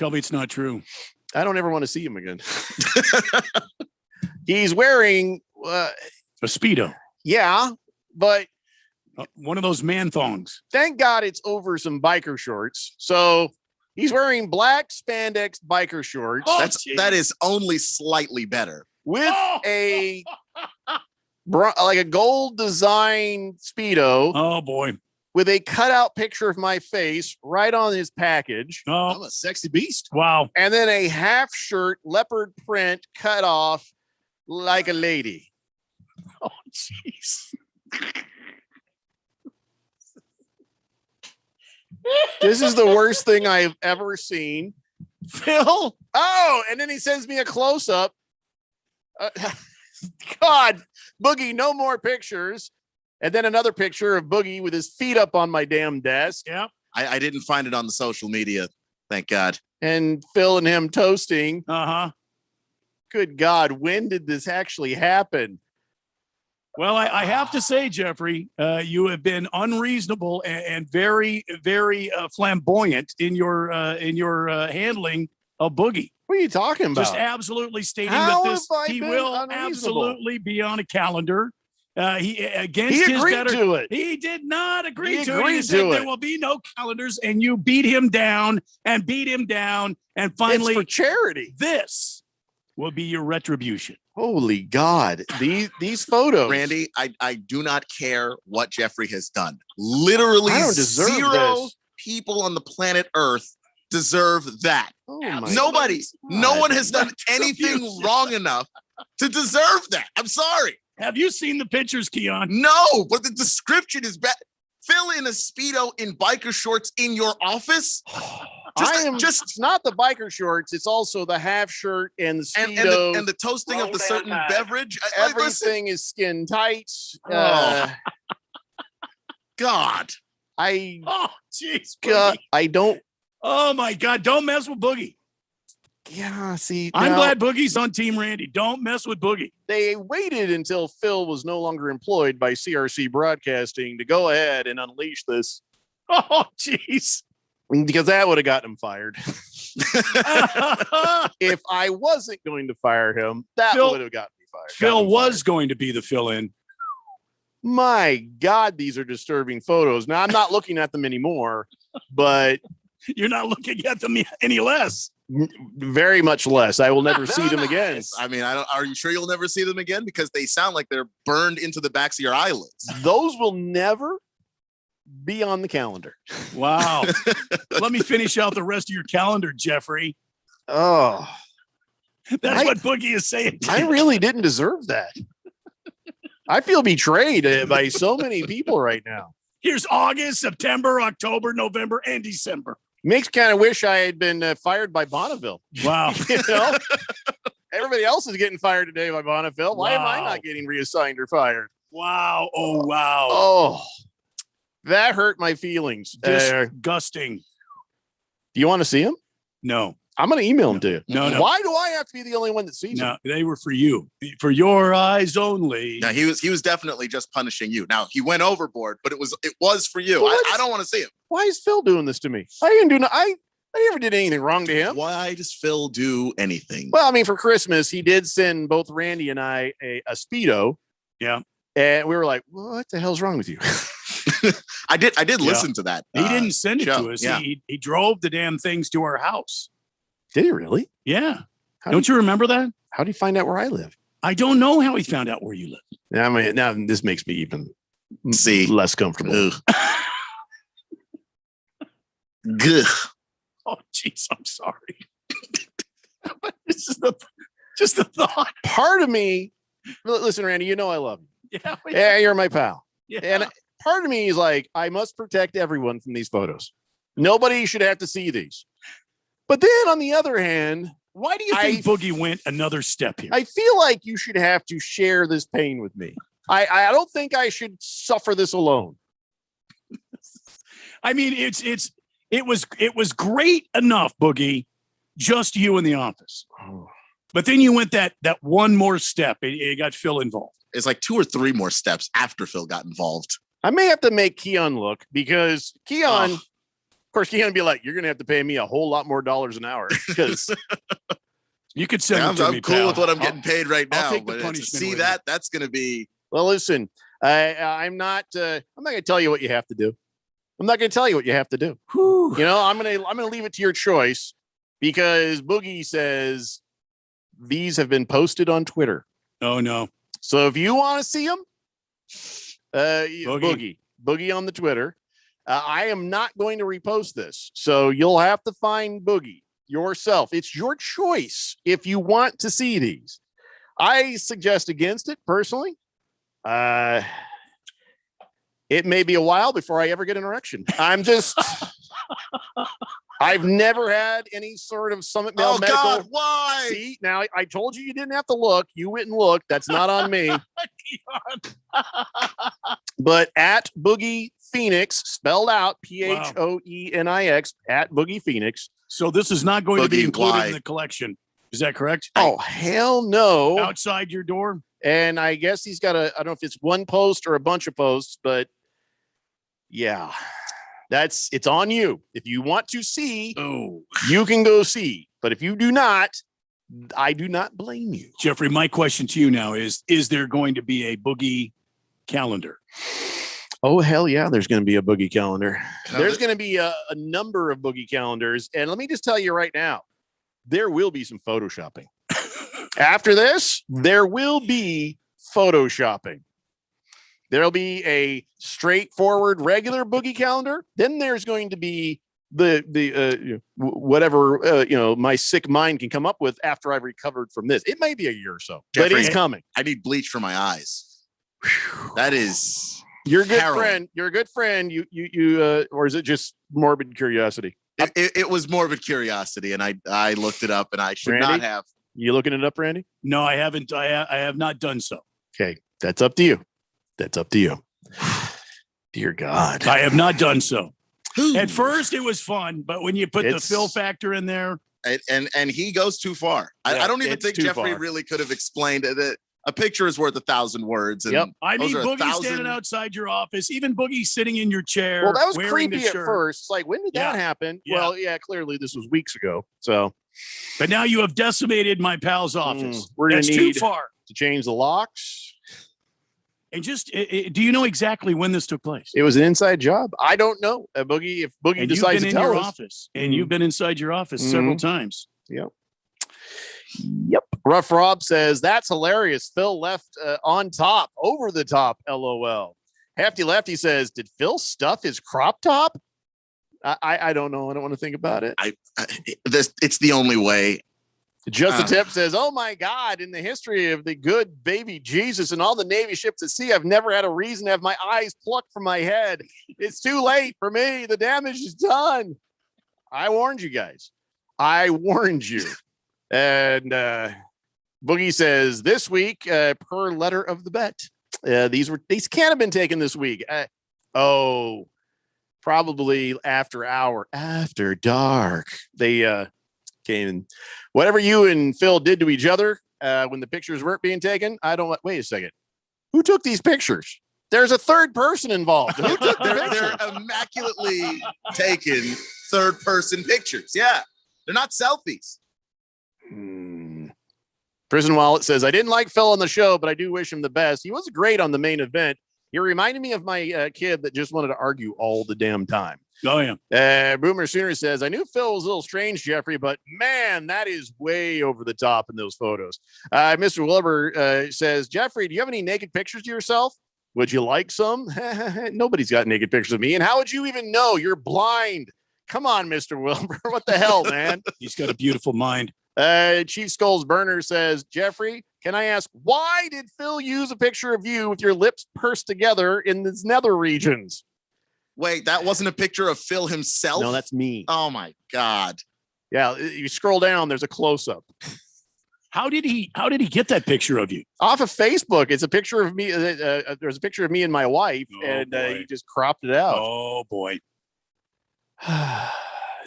me it's not true. I don't ever want to see him again. He's wearing a Speedo. Yeah, but one of those man thongs. Thank God it's over some biker shorts. So he's wearing black spandex biker shorts. That is only slightly better. With a gold design Speedo. Oh boy. With a cutout picture of my face right on his package. Oh, I'm a sexy beast. Wow. And then a half shirt, leopard print, cut off like a lady. Oh, jeez. This is the worst thing I've ever seen. Phil. Oh, and then he sends me a close up. God, Boogie, no more pictures. And then another picture of Boogie with his feet up on my damn desk. Yeah. I didn't find it on the social media. Thank God. And Phil and him toasting. Uh-huh. Good God. When did this actually happen? Well, I have to say, Jeffrey, you have been unreasonable and very, very flamboyant in your handling of Boogie. What are you talking about? Just absolutely stating that he will absolutely be on a calendar. He against He his agreed better. to it. He did not agree He to it. He agreed said to there it. will be no calendars, and you beat him down and beat him down, and finally, It's for charity. this will be your retribution. Holy God. These photos. Randy, I do not care what Jeffrey has done. Literally I don't deserve zero this. people on the planet Earth deserve that. Oh my Nobody, no God. one has done anything wrong enough to deserve that. I'm sorry. Have you seen the pictures, Keon? No, but the description is bad. Phil in a Speedo in biker shorts in your office. It's not the biker shorts. It's also the half shirt and the and Speedo. and the toasting of the certain beverage. Everything is skin tight. God. Oh, jeez. I don't. Oh my God! Don't mess with Boogie. Yeah, see, I'm now, glad Boogie's on Team Randy. Don't mess with Boogie. they waited until Phil was no longer employed by CRC Broadcasting to go ahead and unleash this. Oh, jeez. Because that would have gotten him fired. If I wasn't going to fire him, that Phil- would have gotten me fired. Phil was going to be the fill-in. My God, these are disturbing photos. Now I'm not looking at them anymore, but you're not looking at them any less. Very much less. I will never see them again. I mean, are you sure you'll never see them again? Because they sound like they're burned into the backs of your eyelids. Those will never be on the calendar. Wow. Let me finish out the rest of your calendar, Jeffrey. Oh, That's what Boogie is saying. I really didn't deserve that. I feel betrayed by so many people right now. Here's August, September, October, November, and December. Makes kind of wish I had been fired by Bonneville. Wow. You know, everybody else is getting fired today by Bonneville. Why am I Wow. not getting reassigned or fired? Wow. Oh, wow. Oh, that hurt my feelings. Disgusting. Do you want to see him? No. I'm going to email him to you. No. Why do I have to be the only one that sees No, him? they were for you. For your eyes only. Now he was definitely just punishing you. Now he went overboard, but it was for you. Well, I don't want to see him. Why is Phil doing this to me? I didn't do no. I never did anything wrong to him. Why does Phil do anything? Well, I mean, for Christmas, he did send both Randy and I a Speedo. Yeah. And we were like, what the hell's wrong with you? I did listen to that. He didn't send it show. to us. Yeah. He drove the damn things to our house. Did he really? Yeah. Don't you remember that? How do you find out where I live? I don't know how he found out where you live. I mean, now this makes me even less comfortable. Good. Oh, jeez, I'm sorry. But this is just the thought. Part of me, listen, Randy, you know I love you. Yeah. Yeah, you're my pal. Yeah. And part of me is like, I must protect everyone from these photos. Nobody should have to see these. But then on the other hand, why do you think Boogie went another step here? I feel like you should have to share this pain with me. I don't think I should suffer this alone. I mean, it was great enough, Boogie, just you in the office. But then you went that one more step. It got Phil involved. It's like 2 or 3 more steps after Phil got involved. I may have to make Keon look because Keon, of course, Keon would be like, you're going to have to pay me a whole lot more dollars an hour because you could send I'm, it to I'm me, cool pal. with what I'm getting paid right I'll now. take the But to punishment see with that, that's going to be. Well, listen, I'm not going to tell you what you have to do. I'm not going to tell you what you have to do. Whew. You know, I'm going to leave it to your choice because Boogie says these have been posted on Twitter. Oh no. So if you want to see them, Boogie on the Twitter. I am not going to repost this. So you'll have to find Boogie yourself. It's your choice if you want to see these. I suggest against it personally. It may be a while before I ever get an erection. I've never had any sort of Summit Mail medical. God, why? See, now I told you didn't have to look. You went and looked. That's not on me. But at Boogie Phoenix, spelled out Phoenix, at Boogie Phoenix. So this is not going to be Boogie included Y. in the collection. Is that correct? Oh, hell no. Outside your door? And I guess he's got I don't know if it's one post or a bunch of posts, but yeah, it's on you. If you want to see, you can go see. But if you do not, I do not blame you. Jeffrey, my question to you now is there going to be a Boogie calendar. Oh, hell yeah, there's going to be a boogie calendar. There's going to be a number of boogie calendars. And let me just tell you right now, there will be some photoshopping. After this, there will be photoshopping. There'll be a straightforward regular boogie calendar. Then there's going to be whatever my sick mind can come up with after I've recovered from this. It may be a year or so, but Jeffrey, he's coming. I need bleach for my eyes. That is you're a good harrowing. friend. You're a good friend. You or is it just morbid curiosity? It was morbid curiosity, and I looked it up, and I should Randy? not have. You looking it up, Randy? No, I haven't. I have not done so. Okay, that's up to you. That's up to you. Dear God, I have not done so. At first, it was fun, but when you put the Phil factor in there, and he goes too far. I don't even think Jeffrey really could have explained it. A picture is worth 1,000 words. And I mean, those are Boogie 1,000 standing outside your office, even Boogie sitting in your chair. Well, that was wearing the creepy at shirt. first. It's like, when did that happen? Yeah. Well, yeah, clearly this was weeks ago. So, but now you have decimated my pal's office. We're gonna That's need too far to change the locks. And just, do you know exactly when this took place? It was an inside job. I don't know. Boogie, if Boogie And decides you've to been in tell your us. office, and you've been inside your office several times. Yep. Rough Rob says, that's hilarious. Phil left on top, over the top, LOL. Hefty Lefty says, did Phil stuff his crop top? I don't know. I don't want to think about it. It's the only way. Just a Tip says, oh my God, in the history of the good baby Jesus and all the Navy ships at sea, I've never had a reason to have my eyes plucked from my head. It's too late for me. The damage is done. I warned you guys. I warned you. And Boogie says, this week, per letter of the bet, these can't have been taken this week. Probably after dark. They came in. Whatever you and Phil did to each other when the pictures weren't being taken, wait a second. Who took these pictures? There's a third person involved. Who took the pictures? They're immaculately taken third-person pictures. Yeah, they're not selfies. Prison Wallet says, I didn't like Phil on the show, but I do wish him the best. He was great on the main event. He reminded me of my kid that just wanted to argue all the damn time. Oh, yeah. Boomer Sooner says, I knew Phil was a little strange, Jeffrey, but man, that is way over the top in those photos. Mr. Wilbur says, Jeffrey, do you have any naked pictures of yourself? Would you like some? Nobody's got naked pictures of me. And how would you even know? You're blind. Come on, Mr. Wilbur. What the hell, man? He's got a beautiful mind. Chief Skulls Burner says, Jeffrey, can I ask, why did Phil use a picture of you with your lips pursed together in the nether regions? Wait, that wasn't a picture of Phil himself? No, that's me. Oh, my God. Yeah, you scroll down, there's a close-up. How did he get that picture of you? Off of Facebook. It's a picture of me. There's a picture of me and my wife, and he just cropped it out. Oh, boy.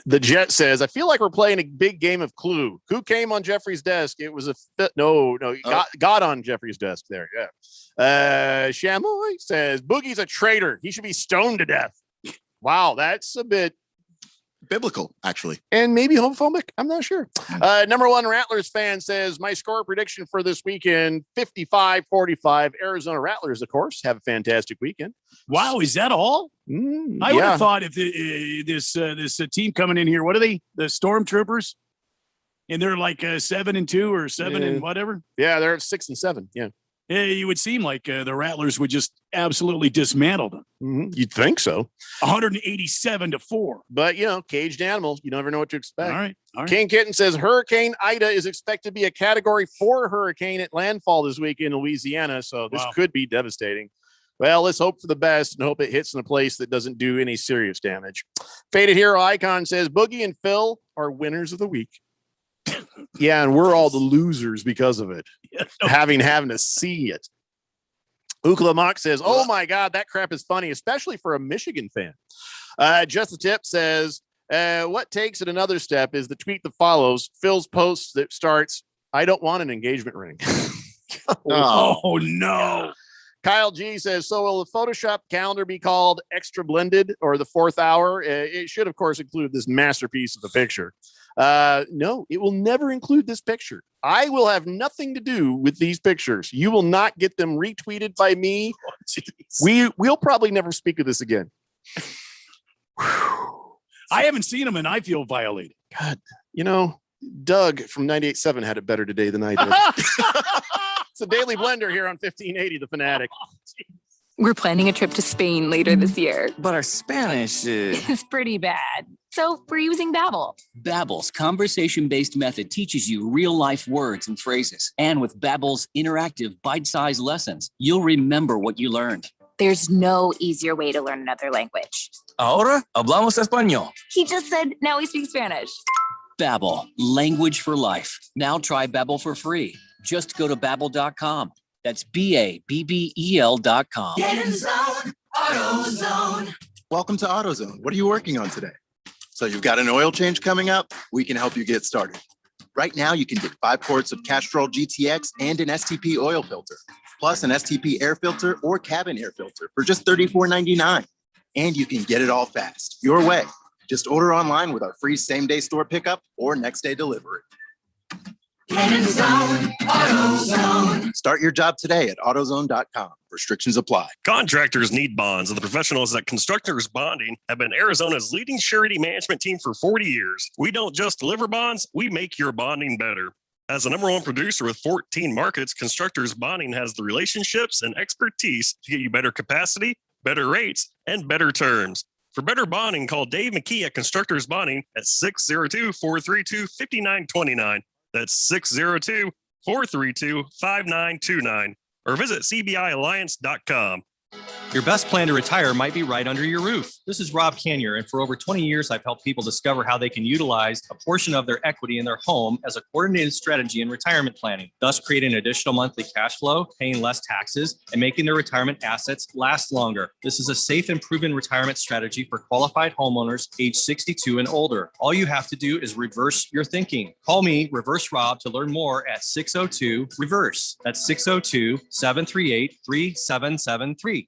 The Jet says, I feel like we're playing a big game of Clue. Who came on Jeffrey's desk? It was got on Jeffrey's desk there. Yeah. Chamoy says, Boogie's a traitor. He should be stoned to death. Wow, that's a bit biblical, actually. And maybe homophobic. I'm not sure. Number one Rattlers fan says, my score prediction for this weekend, 55-45. Arizona Rattlers, of course, have a fantastic weekend. Wow, is that all? I would have thought if this team coming in here, what are they? The Stormtroopers? And they're like 7-2 or 7 and whatever. Yeah, they're 6-7. Yeah. You would seem like the Rattlers would just absolutely dismantle them. Mm-hmm. You'd think so. 187-4. But, caged animals, you never know what to expect. All right. King Kitten says Hurricane Ida is expected to be a Category 4 hurricane at landfall this week in Louisiana. So this could be devastating. Well, let's hope for the best and hope it hits in a place that doesn't do any serious damage. Faded Hero Icon says Boogie and Phil are winners of the week. Yeah, and we're all the losers because of it. Having to see it. Ukla Mock says, oh my God, that crap is funny, especially for a Michigan fan. Just a Tip says, what takes it another step is the tweet that follows Phil's post that starts, I don't want an engagement ring. Oh, no. Kyle G says, so will the Photoshop calendar be called Extra Blended or the Fourth Hour? It should, of course, include this masterpiece of the picture. No, it will never include this picture. I will have nothing to do with these pictures. You will not get them retweeted by me. We'll probably never speak of this again. I haven't seen them and I feel violated. God, Doug from 98.7 had it better today than I did. It's a Daily Blender here on 1580 The Fanatic. We're planning a trip to Spain later this year. But our Spanish is It's pretty bad. So we're using Babbel. Babbel's conversation-based method teaches you real-life words and phrases. And with Babbel's interactive bite-sized lessons, you'll remember what you learned. There's no easier way to learn another language. Ahora hablamos español. He just said, now we speak Spanish. Babbel, language for life. Now try Babbel for free. Just go to Babbel.com. That's Babbel.com. Get in the zone, AutoZone. Welcome to AutoZone. What are you working on today? So you've got an oil change coming up? We can help you get started. Right now, you can get 5 quarts of Castrol GTX and an STP oil filter, plus an STP air filter or cabin air filter for just $34.99. And you can get it all fast, your way. Just order online with our free same-day store pickup or next-day delivery. Get in the zone, AutoZone. Start your job today at AutoZone.com. Restrictions apply. Contractors need bonds, and the professionals at Constructors Bonding have been Arizona's leading surety management team for 40 years. We don't just deliver bonds, we make your bonding better. As the #1 producer with 14 markets, Constructors Bonding has the relationships and expertise to get you better capacity, better rates, and better terms. For better bonding, call Dave McKee at Constructors Bonding at 602-432-5929. That's 602-432-5929. Or visit cbialliance.com. Your best plan to retire might be right under your roof. This is Rob Canier, and for over 20 years, I've helped people discover how they can utilize a portion of their equity in their home as a coordinated strategy in retirement planning, thus creating additional monthly cash flow, paying less taxes, and making their retirement assets last longer. This is a safe and proven retirement strategy for qualified homeowners age 62 and older. All you have to do is reverse your thinking. Call me, Reverse Rob, to learn more at 602-REVERSE. That's 602-738-3773.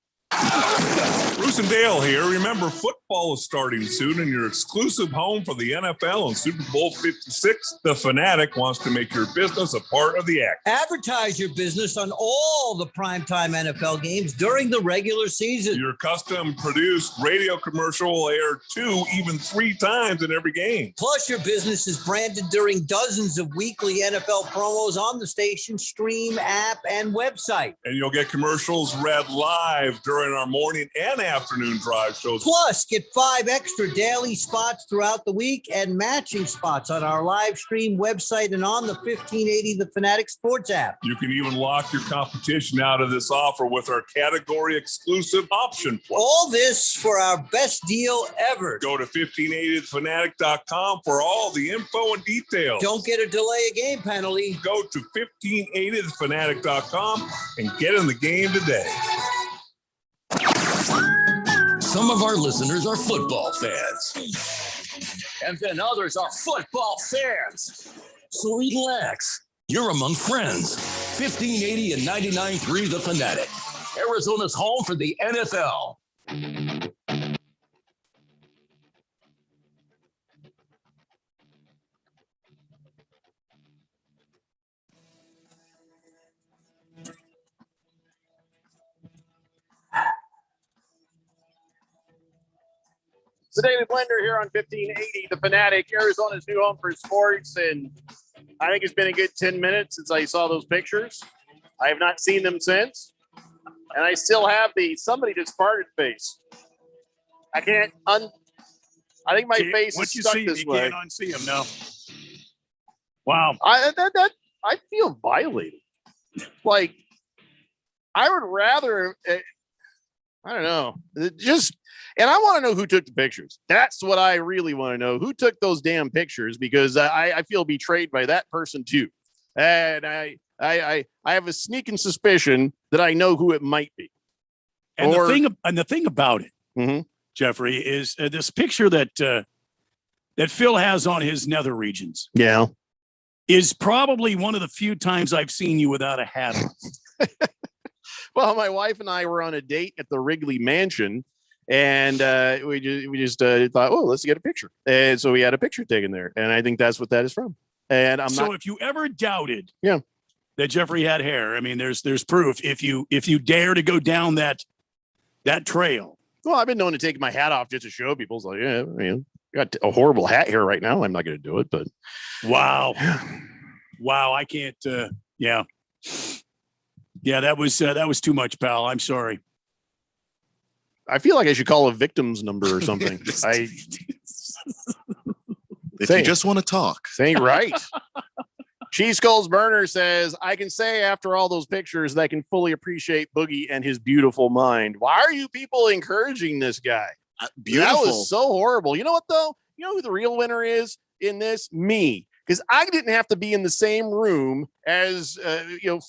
Bruce and Dale here. Remember, football is starting soon, and your exclusive home for the NFL and Super Bowl 56, The Fanatic wants to make your business a part of the act. Advertise your business on all the primetime NFL games during the regular season. Your custom-produced radio commercial will air 2, even 3 times in every game. Plus, your business is branded during dozens of weekly NFL promos on the station, stream, app, and website. And you'll get commercials read live during our morning and afternoon drive shows. Plus, get 5 extra daily spots throughout the week and matching spots on our live stream website and on the 1580 The Fanatic Sports app. You can even lock your competition out of this offer with our category exclusive option plan. All this for our best deal ever. Go to 1580thefanatic.com for all the info and details. Don't get a delay of game penalty. Go to 1580thefanatic.com and get in the game today. Some of our listeners are football fans. And then others are football fans. So relax. You're among friends. 1580 and 99.3 The Fanatic. Arizona's home for the NFL. It's the Daily Blender here on 1580 The Fanatic, Arizona's new home for sports. And I think it's been a good 10 minutes since I saw those pictures. I have not seen them since. And I still have the somebody just farted face. I can't I think my face is stuck this way. You can't unsee them now. Wow. I feel violated. Like, I would rather, I don't know, and I want to know who took the pictures. That's what I really want to know. Who took those damn pictures? Because I feel betrayed by that person too. And I have a sneaking suspicion that I know who it might be. And the thing about it, Jeffrey, is this picture that Phil has on his nether regions. Yeah. Is probably one of the few times I've seen you without a hat on. Well, my wife and I were on a date at the Wrigley Mansion, And we just thought, oh, let's get a picture. And so we had a picture taken there. And I think that's what that is from. And So if you ever doubted yeah, that Jeffrey had hair, I mean, there's proof. If you dare to go down that trail. well, I've been known to take my hat off just to show people. It's like, yeah, I mean, got a horrible hat here right now. I'm not going to do it, but Wow. Wow. I can't. Yeah. Yeah. That was too much, pal. I'm sorry. I feel like I should call a victim's number or something. If you just want to talk. Saying right. Cheese Skulls Burner says, I can say after all those pictures that I can fully appreciate Boogie and his beautiful mind. Why are you people encouraging this guy? Beautiful. That was so horrible. You know what, though? You know who the real winner is in this? Me. Because I didn't have to be in the same room as,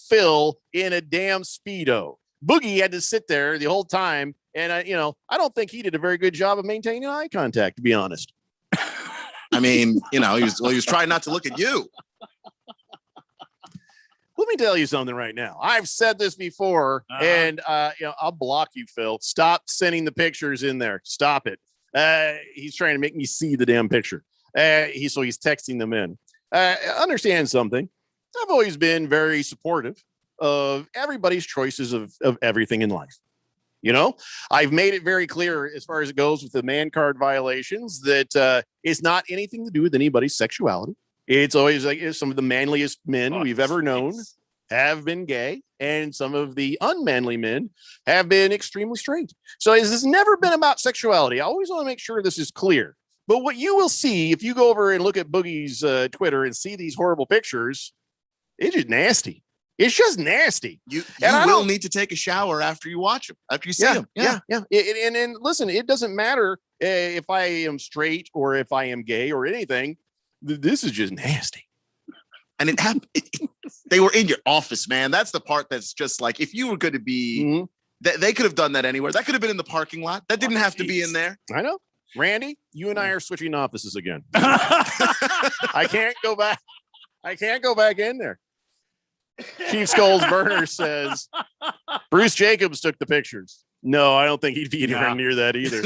Phil in a damn Speedo. Boogie had to sit there the whole time. And, I don't think he did a very good job of maintaining eye contact, to be honest. I mean, he was trying not to look at you. Let me tell you something right now. I've said this before, and I'll block you, Phil. Stop sending the pictures in there. Stop it. He's trying to make me see the damn picture. He's texting them in. Understand something. I've always been very supportive of everybody's choices of everything in life. I've made it very clear as far as it goes with the man card violations that it's not anything to do with anybody's sexuality. It's always like some of the manliest men we've ever known have been gay, and some of the unmanly men have been extremely straight. So this has never been about sexuality. I always want to make sure this is clear. But what you will see if you go over and look at Boogie's Twitter and see these horrible pictures, it's just nasty. It's just nasty. You will need to take a shower after you watch them, after you see them. Yeah. And listen, it doesn't matter if I am straight or if I am gay or anything. This is just nasty. And it happened. They were in your office, man. That's the part that's just like, if you were going to be, they could have done that anywhere. That could have been in the parking lot. That didn't have to be in there. I know. Randy, you and I are switching offices again. I can't go back. I can't go back in there. Chief Skulls Burner says Bruce Jacobs took the pictures. No, I don't think he'd be anywhere near that either.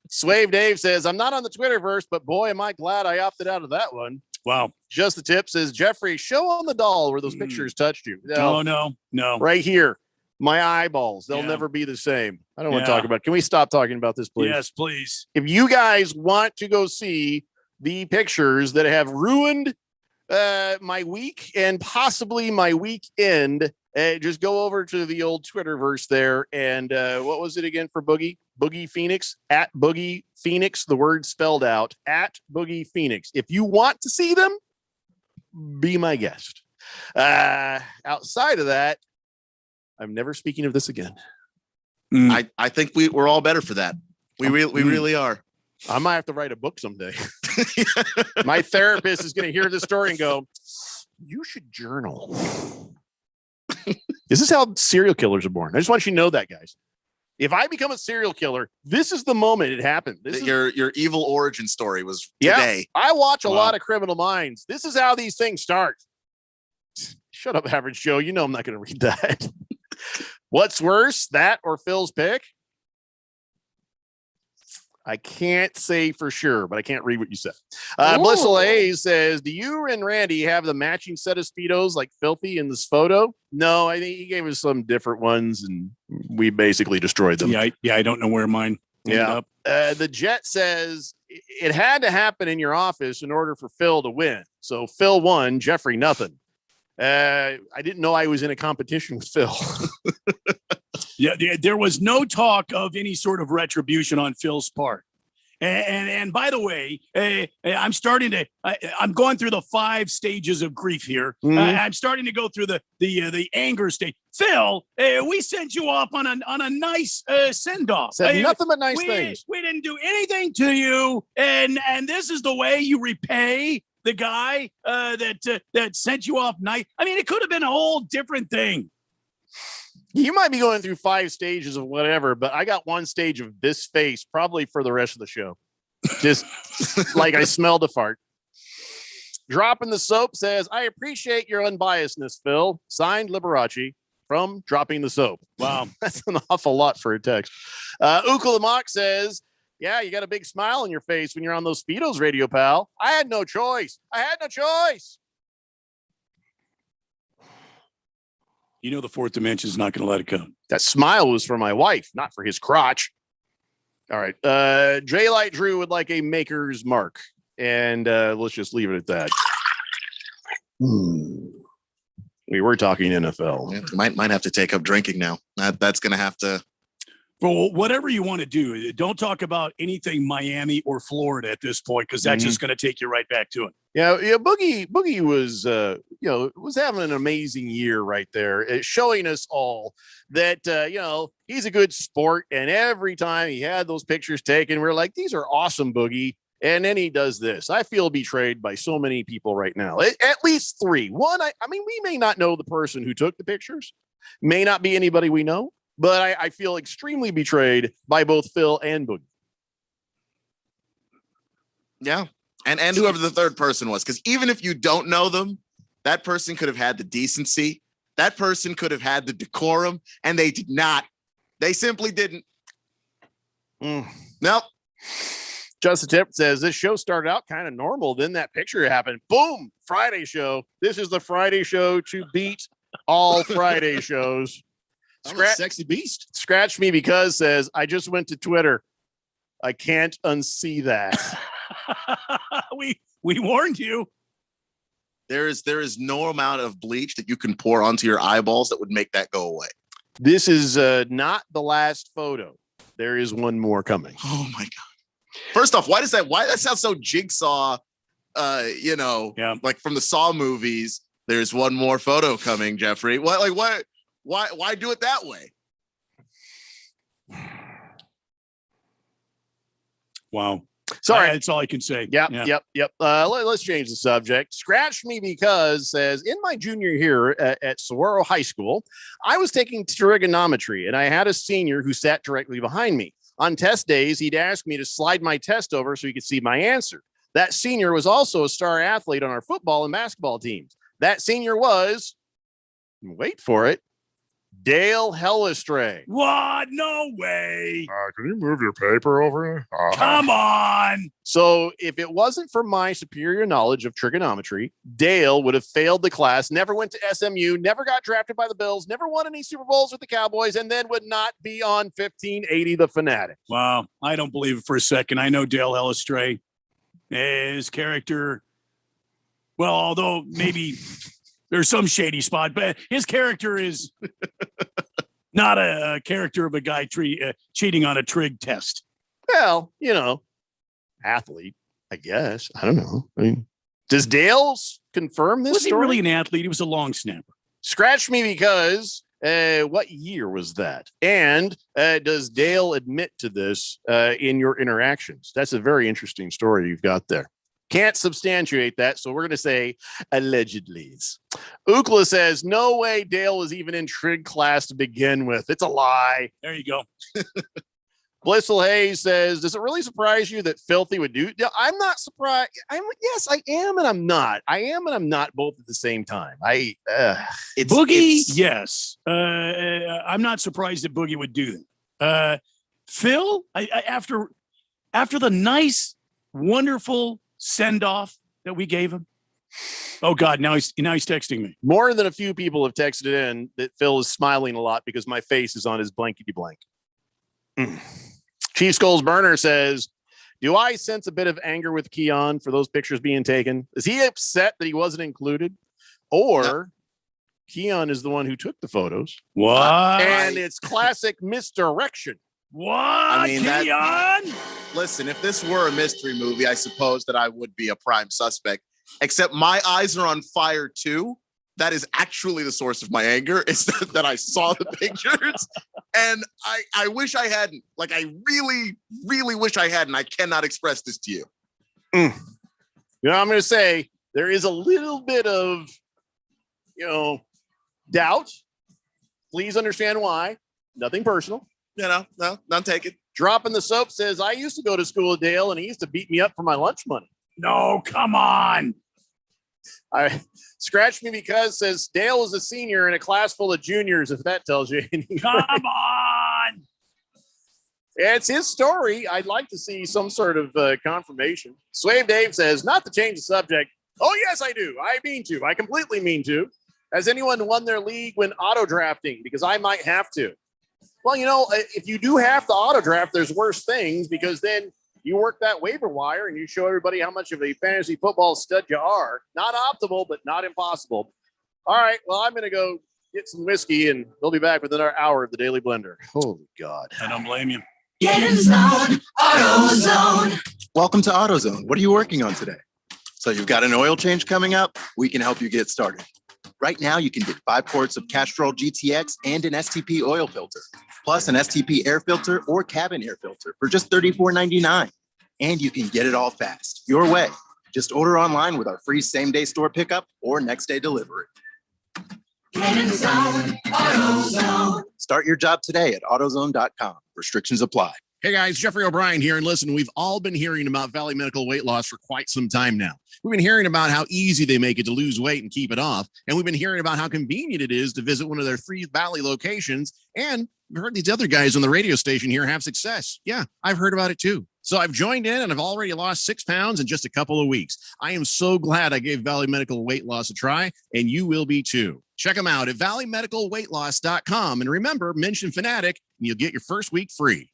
Swave Dave says, I'm not on the Twitterverse, but boy, am I glad I opted out of that one. Wow. Just the Tip says, Jeffrey, show on the doll where those pictures touched you. No. Right here. My eyeballs. They'll never be the same. I don't want to talk about it. Can we stop talking about this, please? Yes, please. If you guys want to go see the pictures that have ruined my week and possibly my weekend, just go over to the old Twitterverse there. And what was it again for Boogie? Boogie Phoenix, at Boogie Phoenix, the word spelled out, at Boogie Phoenix. If you want to see them, be my guest. Outside of that, I'm never speaking of this again. I think we're all better for that. We really are. I might have to write a book someday. My therapist is going to hear this story and go, you should journal. This is how serial killers are born. I just want you to know that, guys. If I become a serial killer, this is the moment it happened. Your evil origin story was today. I watch a lot of Criminal Minds. This is how these things start. Shut up, Average Joe. You know I'm not going to read that. What's worse, that or Phil's pick? I can't say for sure, but I can't read what you said. Blissful A says, do you and Randy have the matching set of Speedos like Filthy in this photo? No, I think he gave us some different ones and we basically destroyed them. I don't know where mine ended up. The Jet says it had to happen in your office in order for Phil to win. So Phil won, Jeffrey nothing. I didn't know I was in a competition with Phil. There was no talk of any sort of retribution on Phil's part. And by the way, I'm starting to. I'm going through the 5 stages of grief here. I'm starting to go through the anger stage. Phil, we sent you off on a nice send off. Said nothing but nice things. We didn't do anything to you, and this is the way you repay the guy that sent you off night. I mean, it could have been a whole different thing. You might be going through 5 stages of whatever, but I got 1 stage of this face probably for the rest of the show. Just like I smelled a fart. Dropping the Soap says, I appreciate your unbiasedness, Phil. Signed, Liberace. from dropping the soap. Wow. That's an awful lot for a text. Ukulamak says, yeah, you got a big smile on your face when you're on those Speedos, Radio Pal. I had no choice. You know the fourth dimension is not going to let it go. That smile was for my wife, not for his crotch. All right. J Light Drew would like a maker's mark. And let's just leave it at that. We were talking NFL. Yeah, might have to take up drinking now. That's going to have to. Well, whatever you want to do, don't talk about anything Miami or Florida at this point, because that's just going to take you right back to it. Yeah. Boogie was, was having an amazing year right there. It's showing us all that, he's a good sport. And every time he had those pictures taken, we're like, these are awesome, Boogie. And then he does this. I feel betrayed by so many people right now. At least three. One, I mean, we may not know the person who took the pictures, may not be anybody we know, but I feel extremely betrayed by both Phil and Boogie. Yeah. And whoever the third person was, because even if you don't know them, that person could have had the decency. That person could have had the decorum, and they did not. They simply didn't. Nope. Justin Tip says this show started out kind of normal. Then that picture happened. Boom. Friday show. This is the Friday show to beat all Friday shows. Sexy beast. Scratch me because says I just went to Twitter. I can't unsee that. We warned you. There is no amount of bleach that you can pour onto your eyeballs that would make that go away. This is not the last photo. There is one more coming. Oh my God. First off, why that sounds so Jigsaw, like from the Saw movies. There's one more photo coming, Jeffrey. Why do it that way? Wow. Sorry. That's all I can say. Yep. Let's change the subject. Scratch me because says in my junior year at Saguaro High School, I was taking trigonometry and I had a senior who sat directly behind me. On test days, he'd ask me to slide my test over so he could see my answer. That senior was also a star athlete on our football and basketball teams. That senior was, wait for it, Dale Hellestray. What? No way. Can you move your paper over? Come on. So if it wasn't for my superior knowledge of trigonometry, Dale would have failed the class, never went to SMU, never got drafted by the Bills, never won any Super Bowls with the Cowboys, and then would not be on 1580 The Fanatic. Wow. I don't believe it for a second. I know Dale Hellestray. His character, well, although maybe there's some shady spot, but his character is not a character of a guy cheating on a trig test. Well, athlete, I guess. I don't know. I mean, does Dale's confirm this Was story? he really an athlete? He was a long snapper. Scratch me because what year was that? And does Dale admit to this in your interactions? That's a very interesting story you've got there. Can't substantiate that, so we're going to say allegedly. Ookla says, no way Dale was even in trig class to begin with. It's a lie. There you go. Blissful Hayes says, does it really surprise you that Filthy would do? I'm not surprised. Yes, I am and I'm not. I am and I'm not both at the same time. Boogie, yes. I'm not surprised that Boogie would do that. Phil, after the nice, wonderful send-off that we gave him. Oh God, now he's texting me. More than a few people have texted in that Phil is smiling a lot because my face is on his blankety blank. Chief Skulls Burner says, do I sense a bit of anger with Keon for those pictures being taken? Is he upset that he wasn't included? Or Keon is the one who took the photos? What? And it's classic misdirection. What? I mean, Keon? Listen, if this were a mystery movie, I suppose that I would be a prime suspect. Except my eyes are on fire too. That is actually the source of my anger. Is that I saw the pictures, and I wish I hadn't. Like, I really, really wish I hadn't. I cannot express this to you. I'm going to say there is a little bit of, doubt. Please understand why. Nothing personal. No, none taken. Dropping the soap says, I used to go to school with Dale and he used to beat me up for my lunch money. No, come on. I scratch me because says Dale was a senior in a class full of juniors, if that tells you anything. Come on. It's his story. I'd like to see some sort of confirmation. Swave Dave says, not to change the subject. Oh, yes, I do. I mean to. I completely mean to. Has anyone won their league when auto drafting? Because I might have to. Well, you know, if you do have to auto draft, there's worse things because then you work that waiver wire and you show everybody how much of a fantasy football stud you are. Not optimal, but not impossible. All right. Well, I'm going to go get some whiskey and we'll be back with another hour of the Daily Blender. Holy God. I don't blame you. Get in zone, AutoZone. Welcome to AutoZone. What are you working on today? So you've got an oil change coming up? We can help you get started. Right now, you can get 5 quarts of Castrol GTX and an STP oil filter, plus an STP air filter or cabin air filter for just $34.99. And you can get it all fast, your way. Just order online with our free same-day store pickup or next-day delivery. Get in zone, AutoZone. Start your job today at AutoZone.com. Restrictions apply. Hey guys, Jeffrey O'Brien here. And listen, we've all been hearing about Valley Medical weight loss for quite some time now. We've been hearing about how easy they make it to lose weight and keep it off. And we've been hearing about how convenient it is to visit one of their 3 Valley locations. And we've heard these other guys on the radio station here have success. Yeah, I've heard about it too. So I've joined in and I've already lost 6 pounds in just a couple of weeks. I am so glad I gave Valley Medical weight loss a try, and you will be too. Check them out at valleymedicalweightloss.com. And remember, mention Fanatic and you'll get your first week free.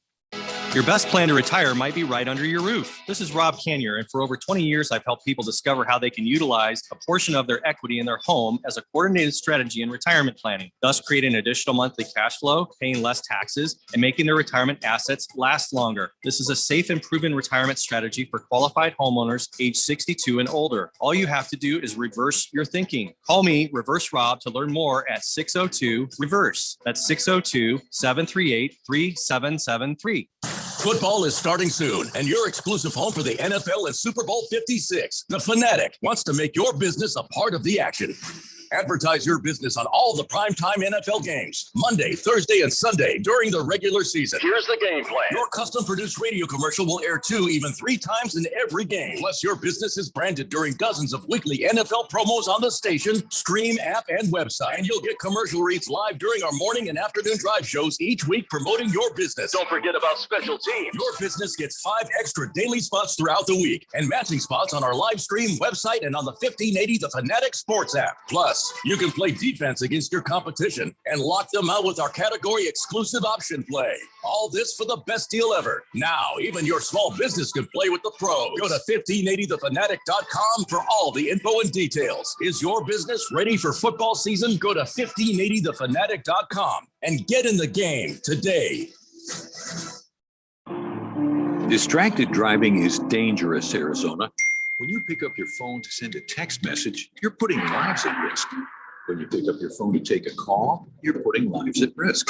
Your best plan to retire might be right under your roof. This is Rob Canyer, and for over 20 years, I've helped people discover how they can utilize a portion of their equity in their home as a coordinated strategy in retirement planning, thus creating additional monthly cash flow, paying less taxes, and making their retirement assets last longer. This is a safe and proven retirement strategy for qualified homeowners age 62 and older. All you have to do is reverse your thinking. Call me, Reverse Rob, to learn more at 602-REVERSE. That's 602-738-3773. Football is starting soon, and your exclusive home for the NFL and Super Bowl 56. The Fanatic wants to make your business a part of the action. Advertise your business on all the primetime NFL games, Monday, Thursday, and Sunday during the regular season. Here's the game plan. Your custom-produced radio commercial will air 2, even 3 times in every game. Plus, your business is branded during dozens of weekly NFL promos on the station, stream, app, and website. And you'll get commercial reads live during our morning and afternoon drive shows each week promoting your business. Don't forget about special teams. Your business gets 5 extra daily spots throughout the week and matching spots on our live stream website and on the 1580 The Fanatic Sports app. Plus, you can play defense against your competition and lock them out with our category exclusive option play. All this for the best deal ever. Now, even your small business can play with the pros. Go to 1580thefanatic.com for all the info and details. Is your business ready for football season? Go to 1580thefanatic.com and get in the game today. Distracted driving is dangerous, Arizona. When you pick up your phone to send a text message, you're putting lives at risk. When you pick up your phone to take a call, you're putting lives at risk.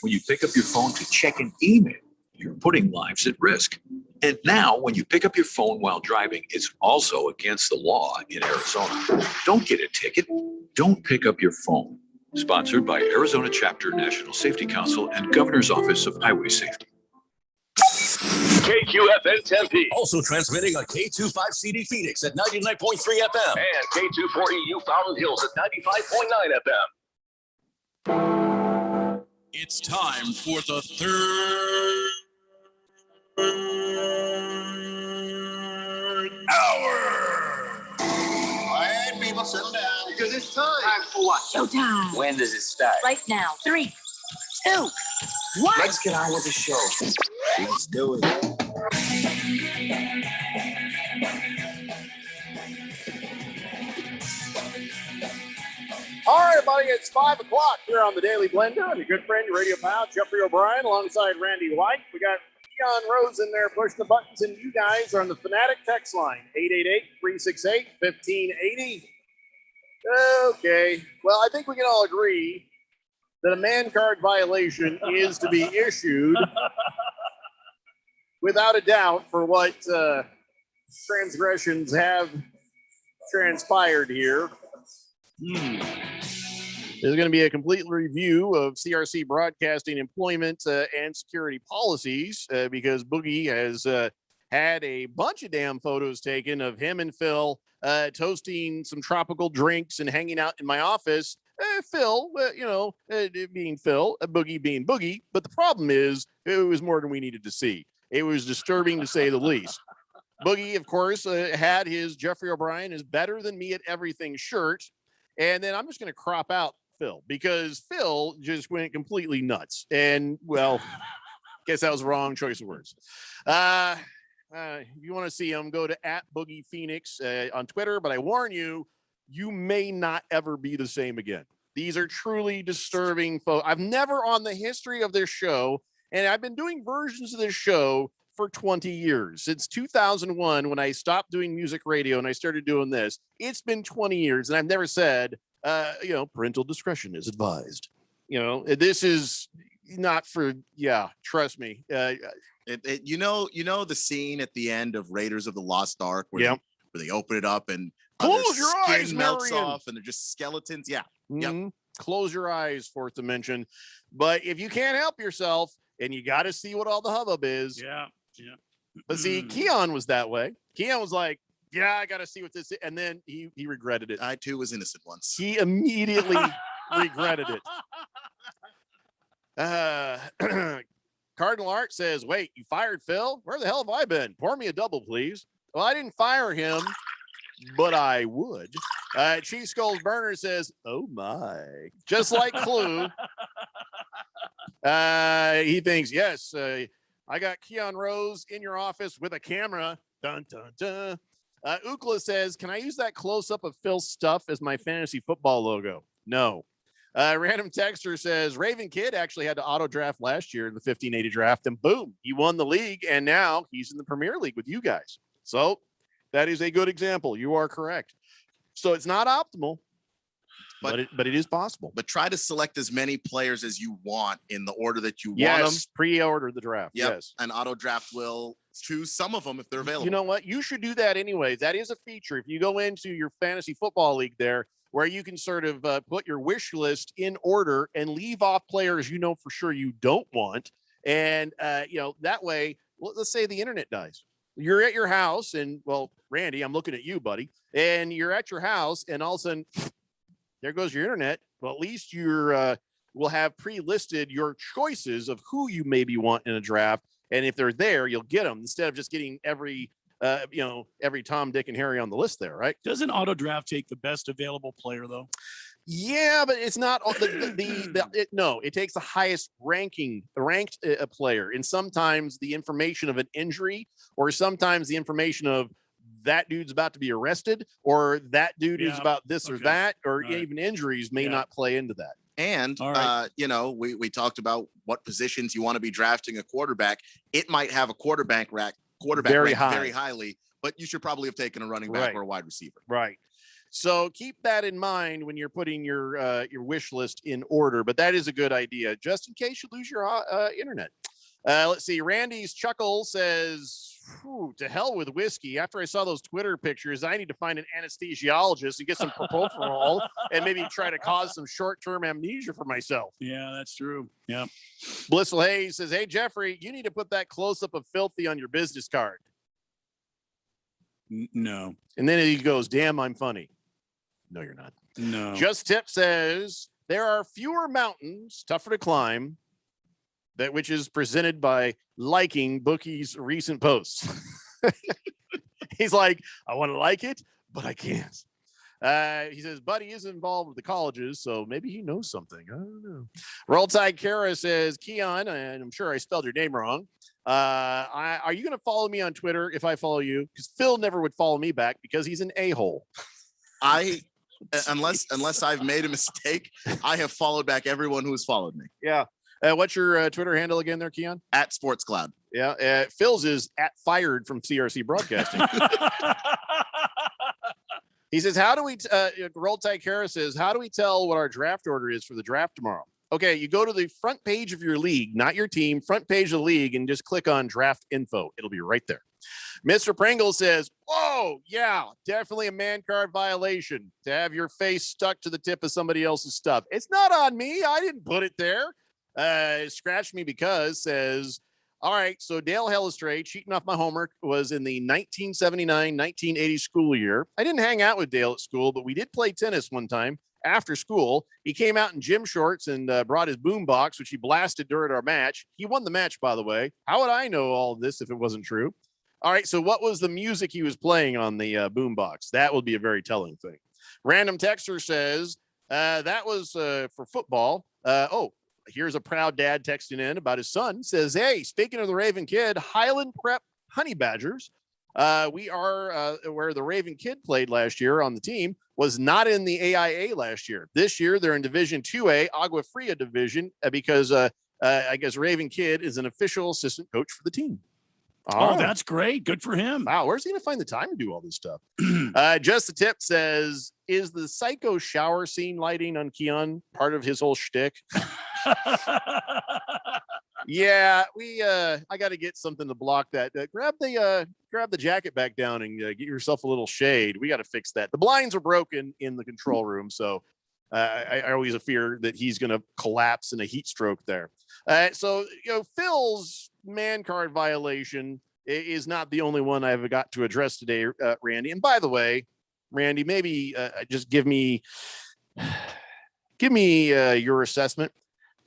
When you pick up your phone to check an email, you're putting lives at risk. And now, when you pick up your phone while driving, it's also against the law in Arizona. Don't get a ticket. Don't pick up your phone. Sponsored by Arizona Chapter National Safety Council and Governor's Office of Highway Safety. KQFN Tempe. Also transmitting on K25CD Phoenix at 99.3 FM and K24EU Fountain Hills at 95.9 FM. It's time for the third hour. All right, people, settle down because it's time. Time for what? Showtime. When does it start? Right now. 3, 2, 1. Let's get on with the show. Let's do it. All right, everybody, it's 5 o'clock here on the Daily Blender. I'm your good friend, your radio pal, Jeffrey O'Brien, alongside Randy White. We got Leon Rose in there pushing the buttons, and you guys are on the Fanatic text line, 888-368-1580. Okay, well, I think we can all agree that a man card violation is to be issued without a doubt for what transgressions have transpired here. There's going to be a complete review of CRC broadcasting employment and security policies because Boogie has had a bunch of damn photos taken of him and Phil toasting some tropical drinks and hanging out in my office. Phil, being Phil, Boogie being Boogie. But the problem is, it was more than we needed to see. It was disturbing to say the least. Boogie, of course, had his Jeffrey O'Brien is better than me at everything shirt. And then I'm just going to crop out Phil because Phil just went completely nuts. And, well, guess that was the wrong choice of words. If you want to see him, go to @BoogiePhoenix on Twitter. But I warn you, you may not ever be the same again. These are truly disturbing photos. I've never on the history of this show, and I've been doing versions of this show for 20 years. Since 2001, when I stopped doing music radio and I started doing this, it's been 20 years, and I've never said, parental discretion is advised. This is not for, trust me. You know the scene at the end of Raiders of the Lost Ark where they open it up and close your eyes, melts Marion. off and they're just skeletons. Yeah. Mm-hmm. Close your eyes, fourth dimension. But if you can't help yourself and you got to see what all the hubbub is. Yeah. But see, Keon was that way. Keon was like, I got to see what this is. And then he regretted it. I too was innocent once. He immediately regretted it. Cardinal Art says, wait, you fired Phil? Where the hell have I been? Pour me a double, please. Well, I didn't fire him, but I would. Chief Skulls Burner says, oh my. Just like Clue. He thinks, yes, I got Keon Rose in your office with a camera. Dun, dun, dun. Ukla says, can I use that close-up of Phil's stuff as my fantasy football logo? No. Random Texter says, Raven Kid actually had to auto draft last year in the 1580 draft, and boom, he won the league, and now he's in the Premier League with you guys. So that is a good example. You are correct. So it's not optimal, but it is possible. But try to select as many players as you want in the order that you want them. Pre-order the draft. Yep. Yes. And auto draft will choose some of them if they're available. You know what? You should do that anyway. That is a feature. If you go into your fantasy football league there, where you can sort of put your wish list in order and leave off players you know for sure you don't want. And, that way, let's say the internet dies. You're at your house and, well, Randy, I'm looking at you, buddy. And you're at your house and all of a sudden, there goes your internet. Well, at least will have pre-listed your choices of who you maybe want in a draft. And if they're there, you'll get them instead of just getting every Tom, Dick, and Harry on the list there, right? Doesn't auto draft take the best available player though? Yeah, but it's not no. It takes the highest ranked player, and sometimes the information of an injury, or sometimes the information of that dude's about to be arrested, or that dude is about this or that, or even injuries may not play into that. And, we talked about what positions you want to be drafting a quarterback. It might have a quarterback very highly, but you should probably have taken a running back or a wide receiver. Right. So keep that in mind when you're putting your wish list in order. But that is a good idea, just in case you lose your internet. Let's see. Randy's Chuckle says, to hell with whiskey. After I saw those Twitter pictures, I need to find an anesthesiologist and get some propofol and maybe try to cause some short-term amnesia for myself. Yeah, that's true. Yeah. Blissful Hayes says, hey, Jeffrey, you need to put that close-up of Filthy on your business card. No. And then he goes, damn, I'm funny. No, you're not. No. Just Tip says, there are fewer mountains, tougher to climb, which is presented by liking Bookie's recent posts. He's like, I want to like it, but I can't. He says, Buddy is involved with the colleges, so maybe he knows something. I don't know. Roll Tide Kara says, Keon, and I'm sure I spelled your name wrong. Are you going to follow me on Twitter if I follow you? Because Phil never would follow me back because he's an a-hole. Unless I've made a mistake, I have followed back everyone who has followed me. Yeah. What's your Twitter handle again there, Keon? @SportsCloud. Yeah. Phil's is @fired from CRC Broadcasting. He says, how do we, Roll Tide Kara says, how do we tell what our draft order is for the draft tomorrow? Okay, you go to the front page of your league, not your team, front page of the league, and just click on draft info. It'll be right there. Mr. Pringle says, whoa, yeah, definitely a man card violation to have your face stuck to the tip of somebody else's stuff. It's not on me. I didn't put it there. Scratch Me Because says, All right. So Dale Hellestrade, cheating off my homework, was in the 1979-1980 school year. I didn't hang out with Dale at school, but we did play tennis one time after school. He came out in gym shorts and brought his boom box, which he blasted during our match. He won the match, by the way. How would I know all of this if it wasn't true? All right. So what was the music he was playing on the boom box? That would be a very telling thing. Random texter says that was for football. Here's a proud dad texting in about his son. Says, hey, speaking of the Raven Kid, Highland Prep Honey Badgers. We are where the Raven Kid played last year on the team was not in the AIA last year. This year, they're in Division 2A, Agua Fria Division, because I guess Raven Kid is an official assistant coach for the team. That's great. Good for him. Wow, where's he going to find the time to do all this stuff? Just the tip says, is the psycho shower scene lighting on Keon part of his whole shtick? Yeah, I got to get something to block that. Grab the jacket back down and get yourself a little shade. We got to fix that. The blinds are broken in the control room, so I always fear that he's going to collapse in a heat stroke there. So Phil's man card violation is not the only one I've got to address today, Randy. And by the way, Randy, maybe just give me your assessment.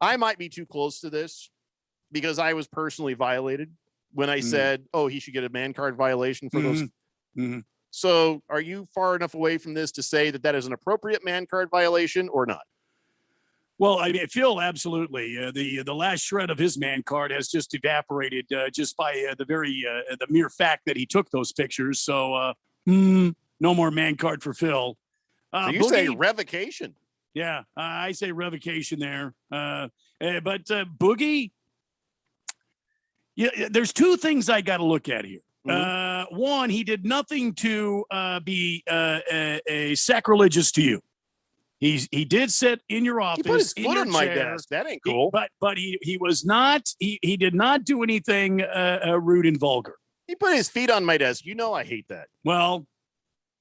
I might be too close to this because I was personally violated when I said, he should get a man card violation for those. Mm-hmm. So are you far enough away from this to say that is an appropriate man card violation or not? Well, I mean, Phil, absolutely. The last shred of his man card has just evaporated just by the mere fact that he took those pictures. So no more man card for Phil. So you say revocation? Yeah, I say revocation there. But Boogie, there's two things I got to look at here. One, he did nothing to be sacrilegious to you. He did sit in your office. He put his in foot your on my chair. desk. That ain't cool. But he was not. He did not do anything rude and vulgar. He put his feet on my desk. I hate that. Well,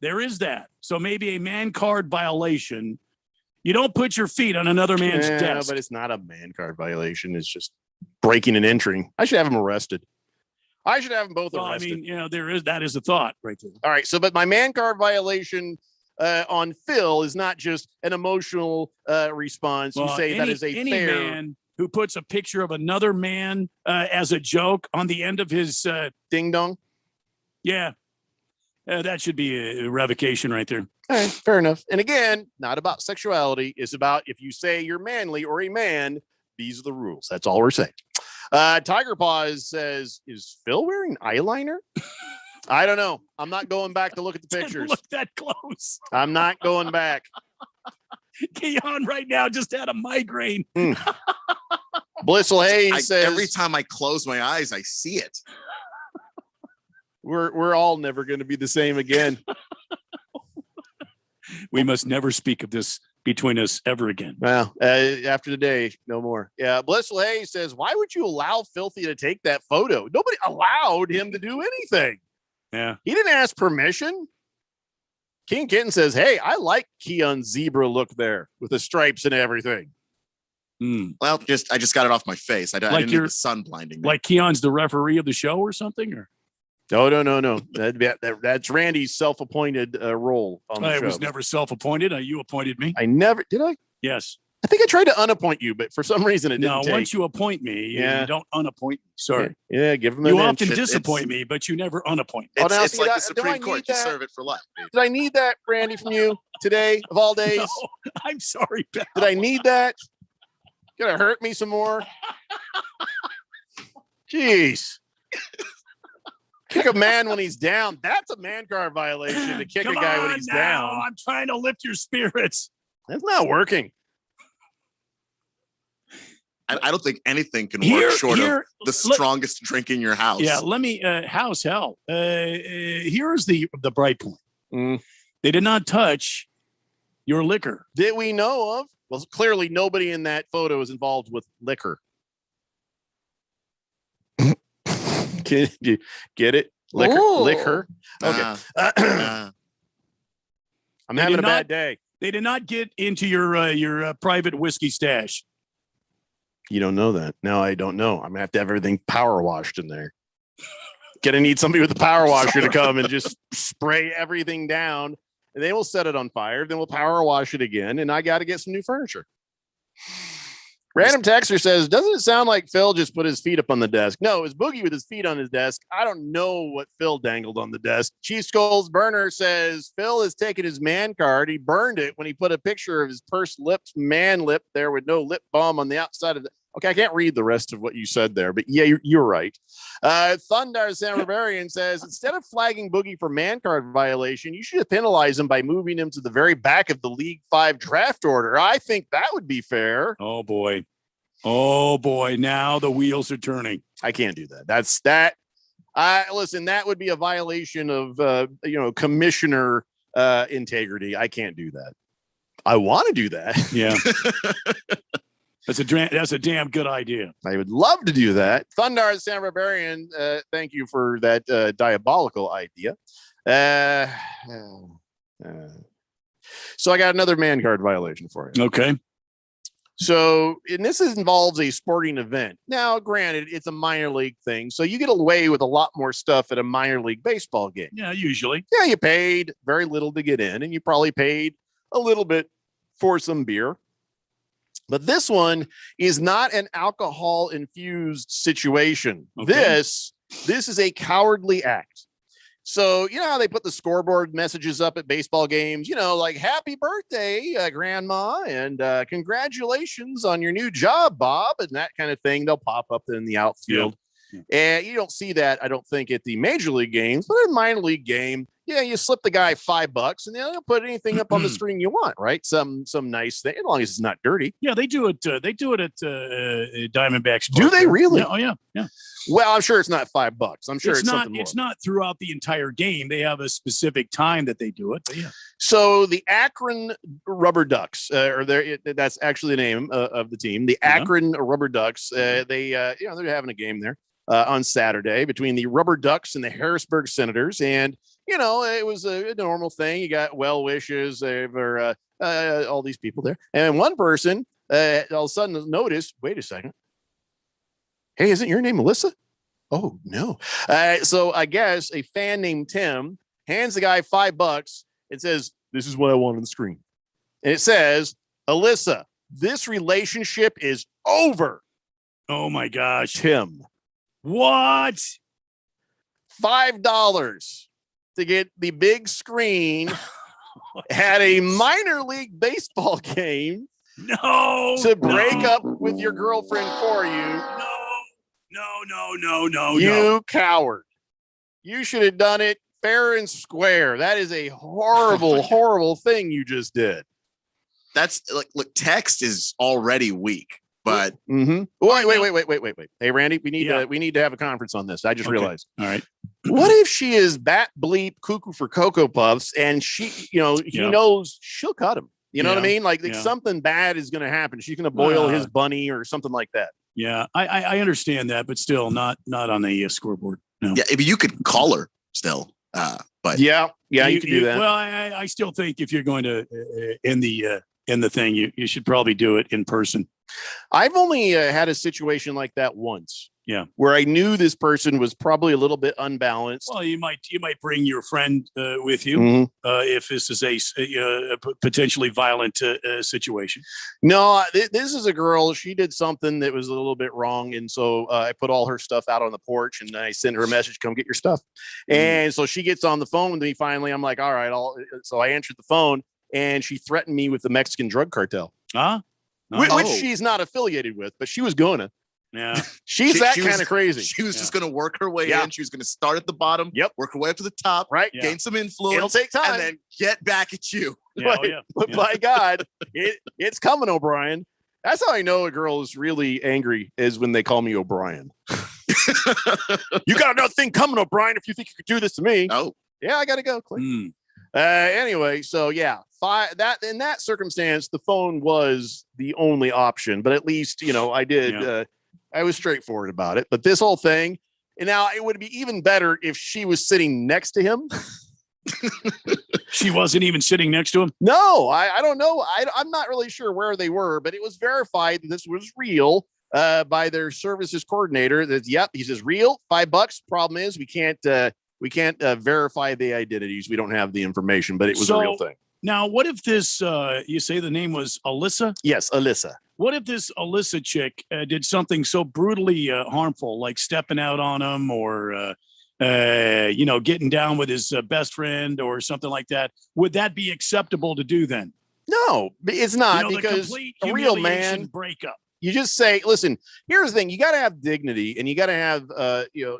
there is that. So maybe a man card violation. You don't put your feet on another man's desk. But it's not a man card violation. It's just breaking and entering. I should have him arrested. I should have them both arrested. I mean, that is a thought right there. All right. So, but my man card violation on Phil is not just an emotional response. You say that is any fair man who puts a picture of another man as a joke on the end of his ding dong. Yeah, that should be a revocation right there. All right, fair enough. And again, not about sexuality. It's about if you say you're manly or a man, these are the rules. That's all we're saying. Tiger Paws says, is Phil wearing eyeliner? I don't know. I'm not going back to look at the pictures. Look that close. I'm not going back. Keon right now just had a migraine. Blissful Hayes says, every time I close my eyes, I see it. We're all never going to be the same again. We must never speak of this between us ever again. Well, after today, no more. Yeah. Blissful Hayes says, why would you allow Filthy to take that photo? Nobody allowed him to do anything. Yeah. He didn't ask permission. King Kitten says, hey, I like Keon's zebra look there with the stripes and everything. Well, I just got it off my face. I didn't need the sun blinding me. Like Keon's the referee of the show or something? Or No. That's Randy's self-appointed role on the show. I was never self-appointed. You appointed me. I never did. I? Yes. I think I tried to unappoint you, but for some reason it didn't. No, once you appoint me, you don't unappoint me. Sorry. Yeah, give them. You often disappoint me, but you never unappoint me. It's like the Supreme Court. You serve it for life. Did I need that, Randy, from you today of all days? No, I'm sorry, pal. Did I need that? Gonna hurt me some more? Jeez. Kick a man when he's down. That's a man card violation to kick a guy when he's down. I'm trying to lift your spirits. That's not working. I don't think anything can work short of the strongest drink in your house. Yeah, let me house hell. Here's the bright point. They did not touch your liquor that we know of. Well, clearly nobody in that photo is involved with liquor. Can you get it? Liquor. Okay. I'm having a bad day. They did not get into your private whiskey stash. You don't know that. No, I don't know. I'm gonna have everything power washed in there. Gonna need somebody with a power washer to come and just spray everything down, and they will set it on fire. Then we'll power wash it again, and I got to get some new furniture. Random texter says, doesn't it sound like Phil just put his feet up on the desk? No, it was Boogie with his feet on his desk. I don't know what Phil dangled on the desk. Chief Skulls Burner says, Phil has taken his man card. He burned it when he put a picture of his pursed lips, man lip there with no lip balm on the outside of the. Okay, I can't read the rest of what you said there, but yeah, you're right. Thundar San Barbarian says, instead of flagging Boogie for man card violation, you should penalize him by moving him to the very back of the League 5 draft order. I think that would be fair. Oh, boy. Oh, boy. Now the wheels are turning. I can't do that. Listen, that would be a violation of, commissioner integrity. I can't do that. I want to do that. Yeah. That's a damn good idea. I would love to do that. Thundar San Barbarian, thank you for that diabolical idea. So I got another man card violation for you. Okay. So, and this involves a sporting event. Now, granted, it's a minor league thing, so you get away with a lot more stuff at a minor league baseball game. Yeah, usually. Yeah, you paid very little to get in, and you probably paid a little bit for some beer. But this one is not an alcohol-infused situation. Okay. This is a cowardly act. So, you know how they put the scoreboard messages up at baseball games, like happy birthday, grandma, and congratulations on your new job, Bob, and that kind of thing. They'll pop up in the outfield. Yeah. And you don't see that, I don't think, at the major league games, but in a minor league game, yeah, you slip the guy $5 and they'll put anything up on the screen you want, right? Some nice thing, as long as it's not dirty. Yeah, they do it. They do it at Diamondbacks. Do they really? Yeah, oh yeah, yeah. Well, I'm sure it's not $5. I'm sure it's not. something more. It's not throughout the entire game. They have a specific time that they do it. But yeah. So the Akron Rubber Ducks, that's actually the name of the team. The Akron Rubber Ducks. They're having a game there on Saturday between the Rubber Ducks and the Harrisburg Senators, and it was a normal thing. You got well wishes for all these people there, and one person all of a sudden noticed, wait a second. Hey, isn't your name Melissa? Oh, no. So I guess a fan named Tim hands the guy $5 and says, this is what I want on the screen. And it says, Alyssa, this relationship is over. Oh, my gosh. Tim. What? $5 to get the big screen at a minor league baseball game. No. To break up with your girlfriend for you. No. You coward. You should have done it fair and square. That is a horrible, horrible thing you just did. That's look, text is already weak, but wait. Hey, Randy, we need to have a conference on this. I just realized. All right. What if she is bat bleep cuckoo for Cocoa Puffs and she, he knows she'll cut him. You know what I mean? Like something bad is going to happen. She's going to boil his bunny or something like that. Yeah, I understand that, but still not on the scoreboard. No. Yeah, you could call her still, but yeah, you could do that. Well, I still think if you're going to end the thing, you should probably do it in person. I've only had a situation like that once. Yeah, where I knew this person was probably a little bit unbalanced. Well, you might bring your friend with you if this is a potentially violent situation. No, this is a girl. She did something that was a little bit wrong, and so I put all her stuff out on the porch, and I sent her a message, "Come get your stuff." And so she gets on the phone with me. Finally, I'm like, "All right." So I answered the phone, and she threatened me with the Mexican drug cartel. Huh? Which she's not affiliated with, but she was going to. Yeah, she's that kind of crazy. She was just going to work her way in. She was going to start at the bottom, work her way up to the top, right? Gain some influence. It'll take time, and then get back at you. But by God, it's coming, O'Brien. That's how I know a girl is really angry, is when they call me O'Brien. You got another thing coming, O'Brien. If you think you could do this to me, yeah, I got to go. Click. Anyway, so yeah, in that circumstance, the phone was the only option. But at least I did. I was straightforward about it. But this whole thing, and now it would be even better if she was sitting next to him. She wasn't even sitting next to him? No, I don't know. I'm not really sure where they were, but it was verified that this was real. by their services coordinator. That yep, he says real $5. Problem is we can't verify the identities. We don't have the information, but it was a real thing. Now, what if this? You say the name was Alyssa? Yes, Alyssa. What if this Alyssa chick did something so brutally harmful, like stepping out on him, or getting down with his best friend, or something like that? Would that be acceptable to do then? No, it's not, because a real man breakup. You just say, listen, here's the thing. You got to have dignity, and you got to have, the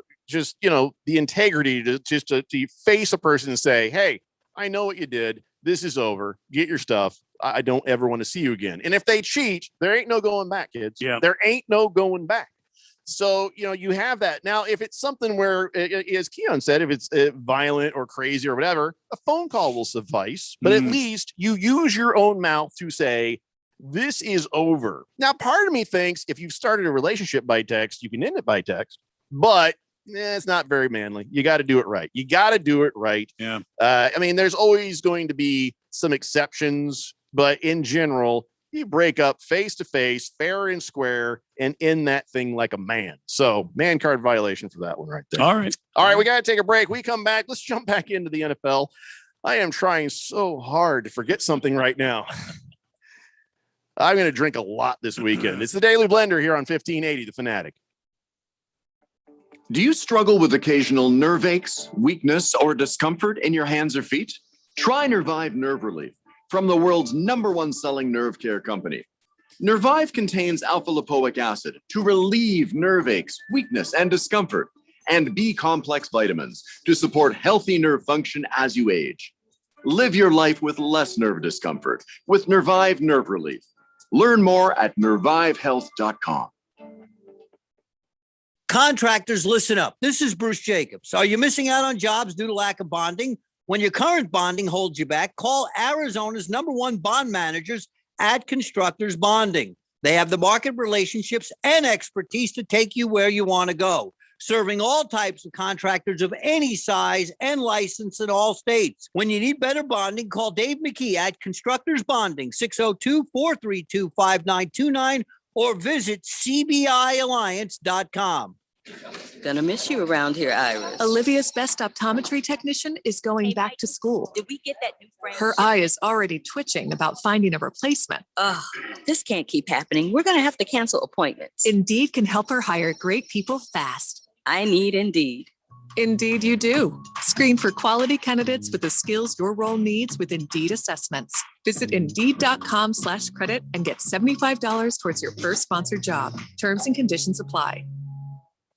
integrity to face a person and say, hey, I know what you did. This is over. Get your stuff. I don't ever want to see you again. And if they cheat, there ain't no going back, kids. Yeah. There ain't no going back. So, you have that. Now, if it's something where, as Keon said, if it's violent or crazy or whatever, a phone call will suffice. But at least you use your own mouth to say, this is over. Now, part of me thinks if you've started a relationship by text, you can end it by text. But it's not very manly. You got to do it right. You got to do it right. Yeah. There's always going to be some exceptions, but in general, you break up face to face, fair and square, and end that thing like a man. So, man card violation for that one right there. All right. We got to take a break. We come back. Let's jump back into the NFL. I am trying so hard to forget something right now. I'm going to drink a lot this weekend. It's the Daily Blender here on 1580 The Fanatic. Do you struggle with occasional nerve aches, weakness, or discomfort in your hands or feet? Try Nervive Nerve Relief from the world's #1 selling nerve care company. Nervive contains alpha-lipoic acid to relieve nerve aches, weakness, and discomfort, and B-complex vitamins to support healthy nerve function as you age. Live your life with less nerve discomfort with Nervive Nerve Relief. Learn more at nervivehealth.com. Contractors, listen up. This is Bruce Jacobs. Are you missing out on jobs due to lack of bonding? When your current bonding holds you back, call Arizona's #1 bond managers at Constructors Bonding. They have the market relationships and expertise to take you where you want to go, serving all types of contractors of any size and license in all states. When you need better bonding, call Dave McKee at Constructors Bonding, 602-432-5929, or visit cbialliance.com. Gonna miss you around here, Iris. Olivia's best optometry technician is going back to school. Did we get that new frame? Her eye is already twitching about finding a replacement. Oh, this can't keep happening. We're gonna have to cancel appointments. Indeed can help her hire great people fast. I need Indeed. Indeed you do. Screen for quality candidates with the skills your role needs with Indeed assessments. Visit Indeed.com/credit and get $75 towards your first sponsored job. Terms and conditions apply.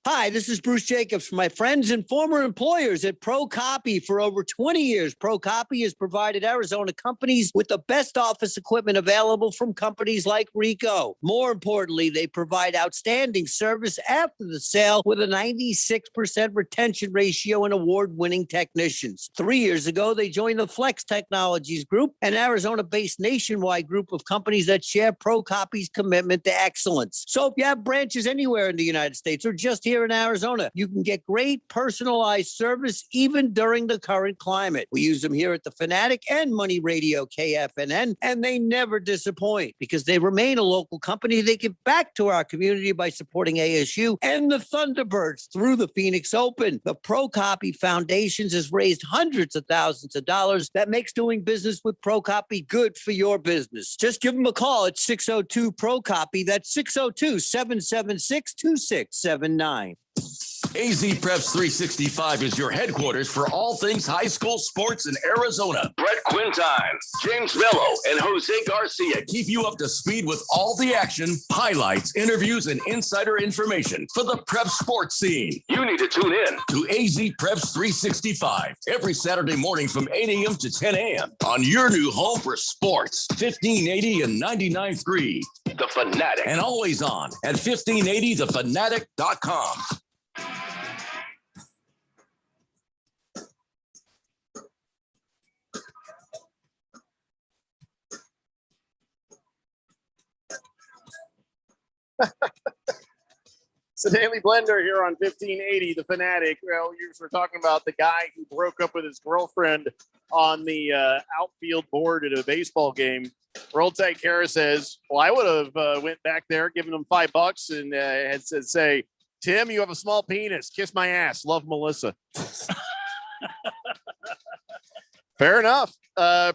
Hi, this is Bruce Jacobs from my friends and former employers at ProCopy. For over 20 years, ProCopy has provided Arizona companies with the best office equipment available from companies like Ricoh. More importantly, they provide outstanding service after the sale with a 96% retention ratio and award-winning technicians. 3 years ago, they joined the Flex Technologies Group, an Arizona-based nationwide group of companies that share ProCopy's commitment to excellence. So if you have branches anywhere in the United States or just here in Arizona, you can get great personalized service even during the current climate. We use them here at the Fanatic and Money Radio KFNN, and they never disappoint because they remain a local company. They give back to our community by supporting ASU and the Thunderbirds through the Phoenix Open. The ProCopy Foundations has raised hundreds of thousands of dollars. That makes doing business with ProCopy good for your business. Just give them a call at 602-PROCOPY. That's 602-776-2679. AZ Preps 365 is your headquarters for all things high school sports in Arizona. Brett Quintine, James Mello, and Jose Garcia keep you up to speed with all the action, highlights, interviews, and insider information for the prep sports scene. You need to tune in to AZ Preps 365 every Saturday morning from 8 a.m. to 10 a.m. on your new home for sports, 1580 and 99.3. The Fanatic. And always on at 1580thefanatic.com. It's the Daily Blender here on 1580 The Fanatic. Well, we're talking about the guy who broke up with his girlfriend on the outfield board at a baseball game. Roll Tide Kara says, well, I would have went back there, given them $5 and had said, say, Tim, you have a small penis. Kiss my ass. Love, Melissa. Fair enough.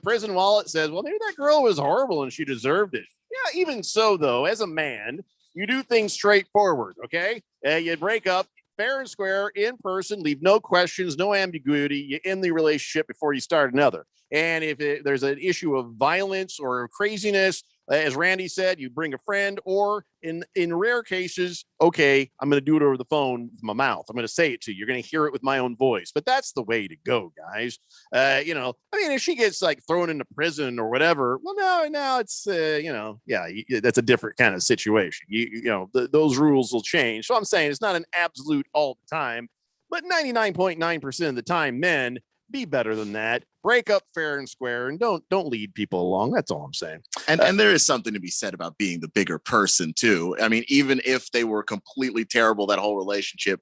Prison Wallet says, well, maybe that girl was horrible and she deserved it. Yeah, even so, though, as a man, you do things straightforward, okay? You break up fair and square in person, leave no questions, no ambiguity. You end the relationship before you start another. And if there's an issue of violence or craziness, as Randy said, you bring a friend, or in rare cases, okay, I'm going to do it over the phone with my mouth. I'm going to say it to you. You're going to hear it with my own voice. But that's the way to go, guys. If she gets like thrown into prison or whatever, well, no, it's that's a different kind of situation. Those rules will change. So I'm saying it's not an absolute all the time, but 99.9% of the time, men be better than that. Break up fair and square, and don't lead people along. That's all I'm saying. And there is something to be said about being the bigger person too. I mean, even if they were completely terrible, that whole relationship,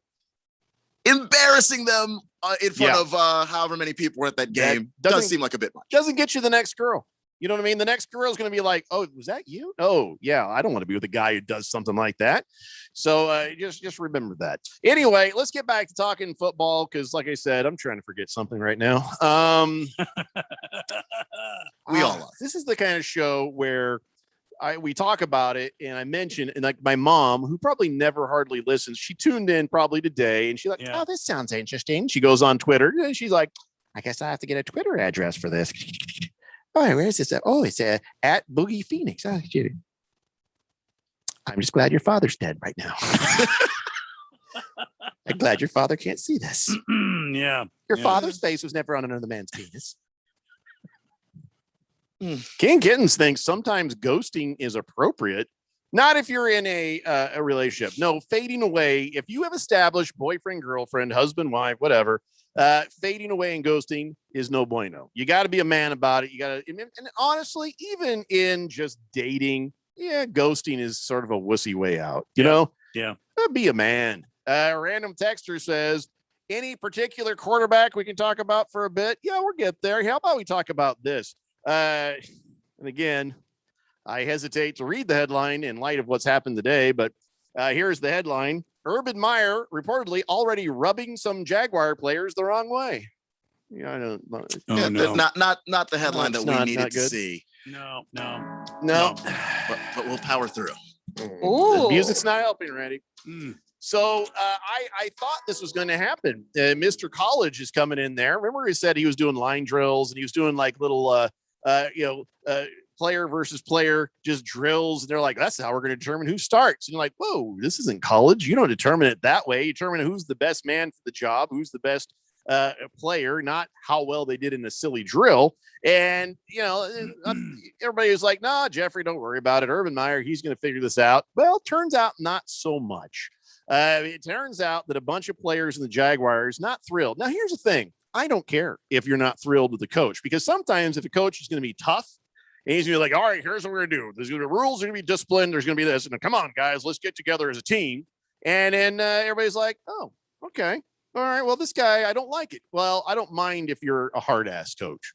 embarrassing them in front of however many people were at that game does seem like a bit much. Doesn't get you the next girl. You know what I mean? The next girl is going to be like, oh, was that you? Oh, yeah. I don't want to be with a guy who does something like that. So just remember that. Anyway, let's get back to talking football because, like I said, I'm trying to forget something right now. We all are. This is the kind of show where we talk about it, and I mentioned, and like my mom, who probably never hardly listens, she tuned in probably today, and she's like, oh, this sounds interesting. She goes on Twitter, and she's like, I guess I have to get a Twitter address for this. Oh, where is this? Oh, it's at Boogie Phoenix. Oh, I'm just glad your father's dead right now. I'm glad your father can't see this. Yeah. Your father's face was never on another man's penis. King Kittens thinks sometimes ghosting is appropriate. Not if you're in a relationship. No, fading away. If you have established boyfriend, girlfriend, husband, wife, whatever, fading away and ghosting is no bueno. You got to be a man about it. You got to, and honestly, even in just dating, ghosting is sort of a wussy way out, you know? Yeah. Be a man. Random texter says, any particular quarterback we can talk about for a bit? Yeah, we'll get there. How about we talk about this? And again, I hesitate to read the headline in light of what's happened today, but here's the headline. Urban Meyer reportedly already rubbing some Jaguar players the wrong way. Yeah, I don't know. Not the headline that we needed to see. No. But we'll power through. The music's not helping, Randy. So I thought this was going to happen. Mr. College is coming in there. Remember, he said he was doing line drills and he was doing like little, player versus player, just drills. And they're like, that's how we're going to determine who starts. And you're like, whoa, this isn't college. You don't determine it that way. You determine who's the best man for the job, who's the best player, not how well they did in a silly drill. And, everybody was like, nah, Jeffrey, don't worry about it. Urban Meyer, he's going to figure this out. Well, turns out not so much. It turns out that a bunch of players in the Jaguars not thrilled. Now, here's the thing. I don't care if you're not thrilled with the coach, because sometimes if a coach is going to be tough, and he's going to be like, all right, here's what we're going to do. There's going to be rules, are going to be disciplined. There's going to be this. And come on, guys, let's get together as a team. And then everybody's like, oh, okay. All right. Well, this guy, I don't like it. Well, I don't mind if you're a hard ass coach.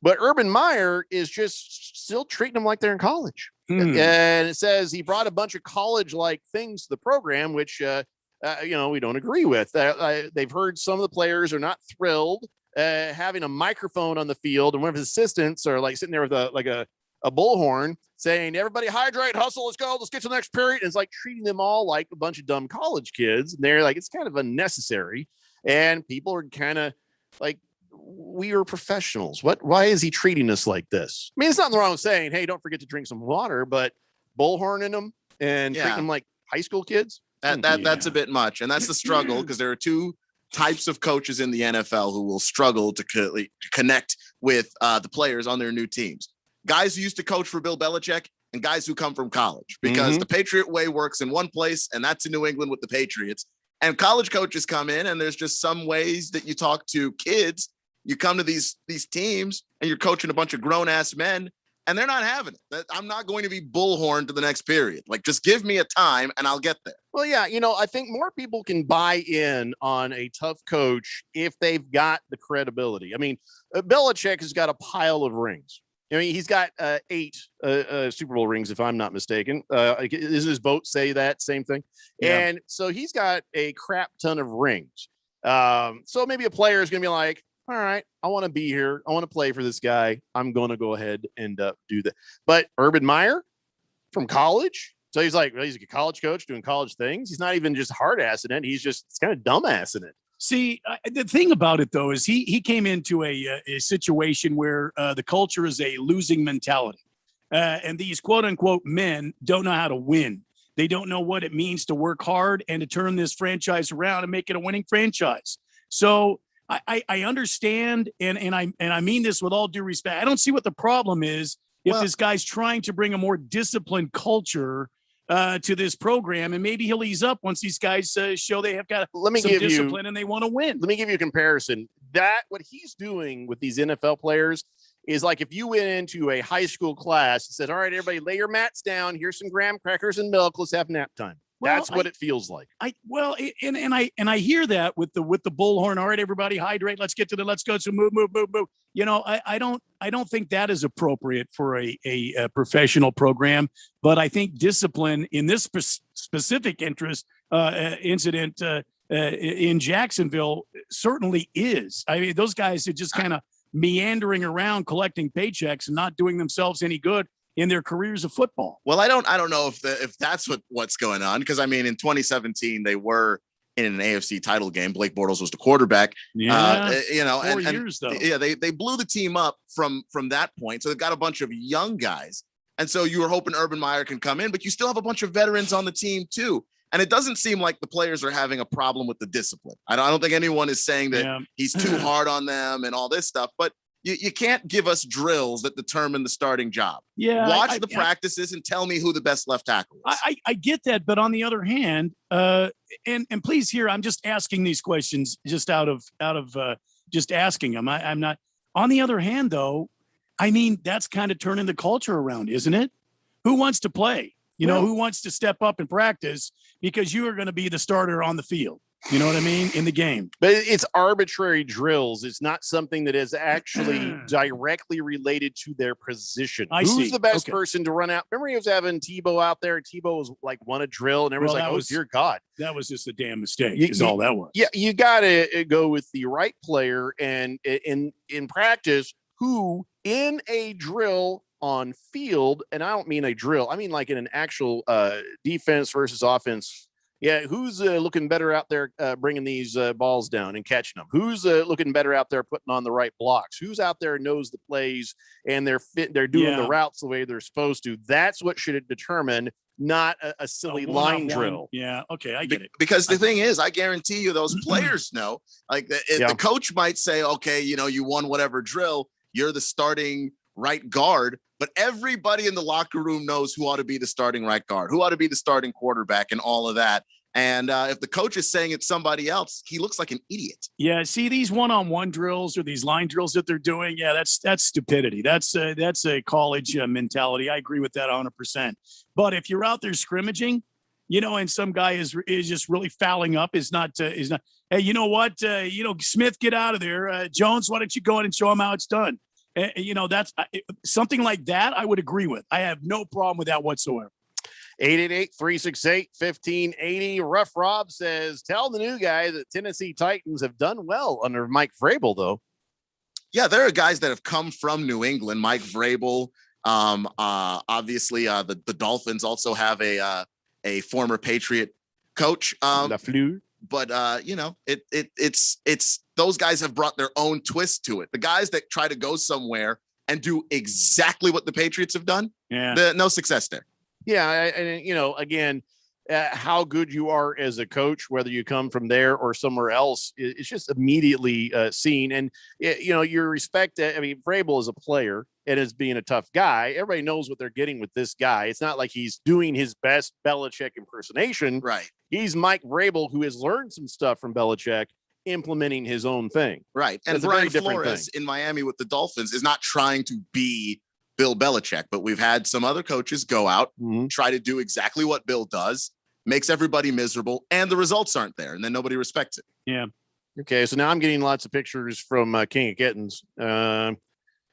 But Urban Meyer is just still treating them like they're in college. And it says he brought a bunch of college-like things to the program, which, we don't agree with. They've heard some of the players are not thrilled having a microphone on the field, and one of his assistants are like sitting there with a bullhorn saying, everybody hydrate, hustle, let's go, let's get to the next period. And it's like treating them all like a bunch of dumb college kids. And they're like, it's kind of unnecessary. And people are kind of like, we are professionals. Why is he treating us like this? I mean, it's nothing wrong with saying, hey, don't forget to drink some water, but bullhorning them and treating them like high school kids. That's a bit much. And that's the struggle, because there are two types of coaches in the NFL who will struggle to connect with the players on their new teams. Guys who used to coach for Bill Belichick and guys who come from college, because the Patriot way works in one place, and that's in New England with the Patriots. And college coaches come in, and there's just some ways that you talk to kids. You come to these teams and you're coaching a bunch of grown ass men, and they're not having it. I'm not going to be bullhorned to the next period. Like, just give me a time and I'll get there. Well, yeah, I think more people can buy in on a tough coach if they've got the credibility. I mean, Belichick has got a pile of rings. I mean, he's got 8 Super Bowl rings, if I'm not mistaken. Doesn't his boat say that same thing? Yeah. And so he's got a crap ton of rings. So maybe a player is going to be like, all right, I want to be here. I want to play for this guy. I'm going to go ahead and do that. But Urban Meyer from college. So he's like, well, he's a college coach doing college things. He's not even just hard assing it. He's kind of dumb assing it. See, the thing about it, though, is he came into a situation where the culture is a losing mentality. And these quote unquote men don't know how to win. They don't know what it means to work hard and to turn this franchise around and make it a winning franchise. So I understand. And I mean this with all due respect. I don't see what the problem is if this guy's trying to bring a more disciplined culture to this program, and maybe he'll ease up once these guys show they have got some discipline and they want to win. Let me give you a comparison. That what he's doing with these NFL players is like if you went into a high school class and said, all right, everybody lay your mats down. Here's some graham crackers and milk. Let's have nap time. That's what it feels like. I hear that with the bullhorn. All right, everybody hydrate. Let's get to let's go. So move. You know, I don't think that is appropriate for a professional program, but I think discipline in this specific incident in Jacksonville certainly is. I mean, those guys are just kind of meandering around collecting paychecks and not doing themselves any good in their careers of football. Well, I don't know if that's what's going on, because I mean, in 2017 they were in an AFC title game. Blake Bortles was the quarterback. Yeah, you know, 4 years though. Yeah, they blew the team up from that point. So they've got a bunch of young guys, and so you were hoping Urban Meyer can come in, but you still have a bunch of veterans on the team too. And it doesn't seem like the players are having a problem with the discipline. I don't think anyone is saying that he's too hard on them and all this stuff, but you can't give us drills that determine the starting job. Yeah, watch the practices and tell me who the best left tackle is. I get that, but on the other hand, and please hear, I'm just asking these questions just out of just asking them. I'm not. On the other hand, though, I mean, that's kind of turning the culture around, isn't it? Who wants to play? You know, who wants to step up and practice because you are going to be the starter on the field? You know what I mean? In the game. But it's arbitrary drills. It's not something that is actually directly related to their position. Who's the best person to run out? Remember he was having Tebow out there. Tebow was like, won a drill and everyone's like, oh, dear God. That was just a damn mistake is all that was. Yeah, you got to go with the right player. And in practice, who in a drill on field, and I don't mean a drill, I mean like in an actual defense versus offense. Yeah, who's looking better out there bringing these balls down and catching them? Who's looking better out there putting on the right blocks? Who's out there knows the plays and they're doing the routes the way they're supposed to? That's what should determine, not a silly line drill. Yeah, okay, I get it. Because the thing is, I guarantee you those players know. Like the coach might say, okay, you know, you won whatever drill, you're the starting right guard, but everybody in the locker room knows who ought to be the starting right guard, who ought to be the starting quarterback, and all of that. And if the coach is saying it's somebody else, he looks like an idiot. Yeah, see these one-on-one drills or these line drills that they're doing. Yeah, that's stupidity. That's a college mentality. I agree with that 100%. But if you're out there scrimmaging, you know, and some guy is just really fouling up, is not. Hey, you know what? Smith, get out of there. Jones, why don't you go in and show him how it's done? You know, that's something like that I would agree with. I have no problem with that whatsoever. 888-368-1580. Rough Rob says, tell the new guy that Tennessee Titans have done well under Mike Vrabel, though. Yeah, there are guys that have come from New England. Mike Vrabel, obviously the Dolphins also have a former Patriot coach. LaFleur. But you know, it's those guys have brought their own twist to it. The guys that try to go somewhere and do exactly what the Patriots have done, no success there. Yeah, and you know, again, how good you are as a coach, whether you come from there or somewhere else, it's just immediately seen. And you know, your respect. I mean, Vrabel is a player and as being a tough guy. Everybody knows what they're getting with this guy. It's not like he's doing his best Belichick impersonation. Right. He's Mike Vrabel, who has learned some stuff from Belichick, implementing his own thing. Right. And Brian Flores in Miami with the Dolphins is not trying to be Bill Belichick, but we've had some other coaches go out, try to do exactly what Bill does, makes everybody miserable, and the results aren't there, and then nobody respects it. Yeah. Okay, so now I'm getting lots of pictures from King of Kittens.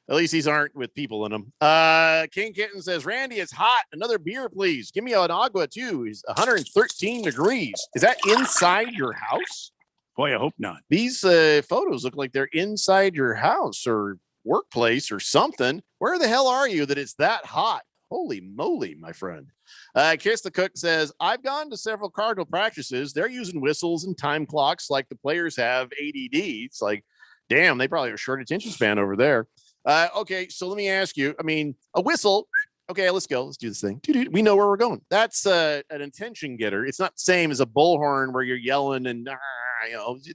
At least these aren't with people in them. King Kitten says, Randy, it's hot. Another beer, please. Give me an agua, too. It's 113 degrees. Is that inside your house? Boy, I hope not. These photos look like they're inside your house or workplace or something. Where the hell are you that it's that hot? Holy moly, my friend. Kiss the Cook says, I've gone to several Cardinal practices. They're using whistles and time clocks like the players have ADD. It's like, damn, they probably have a short attention span over there. Okay, so let me ask you, I mean, a whistle. Okay, let's go. Let's do this thing. We know where we're going. That's an attention getter. It's not the same as a bullhorn where you're yelling and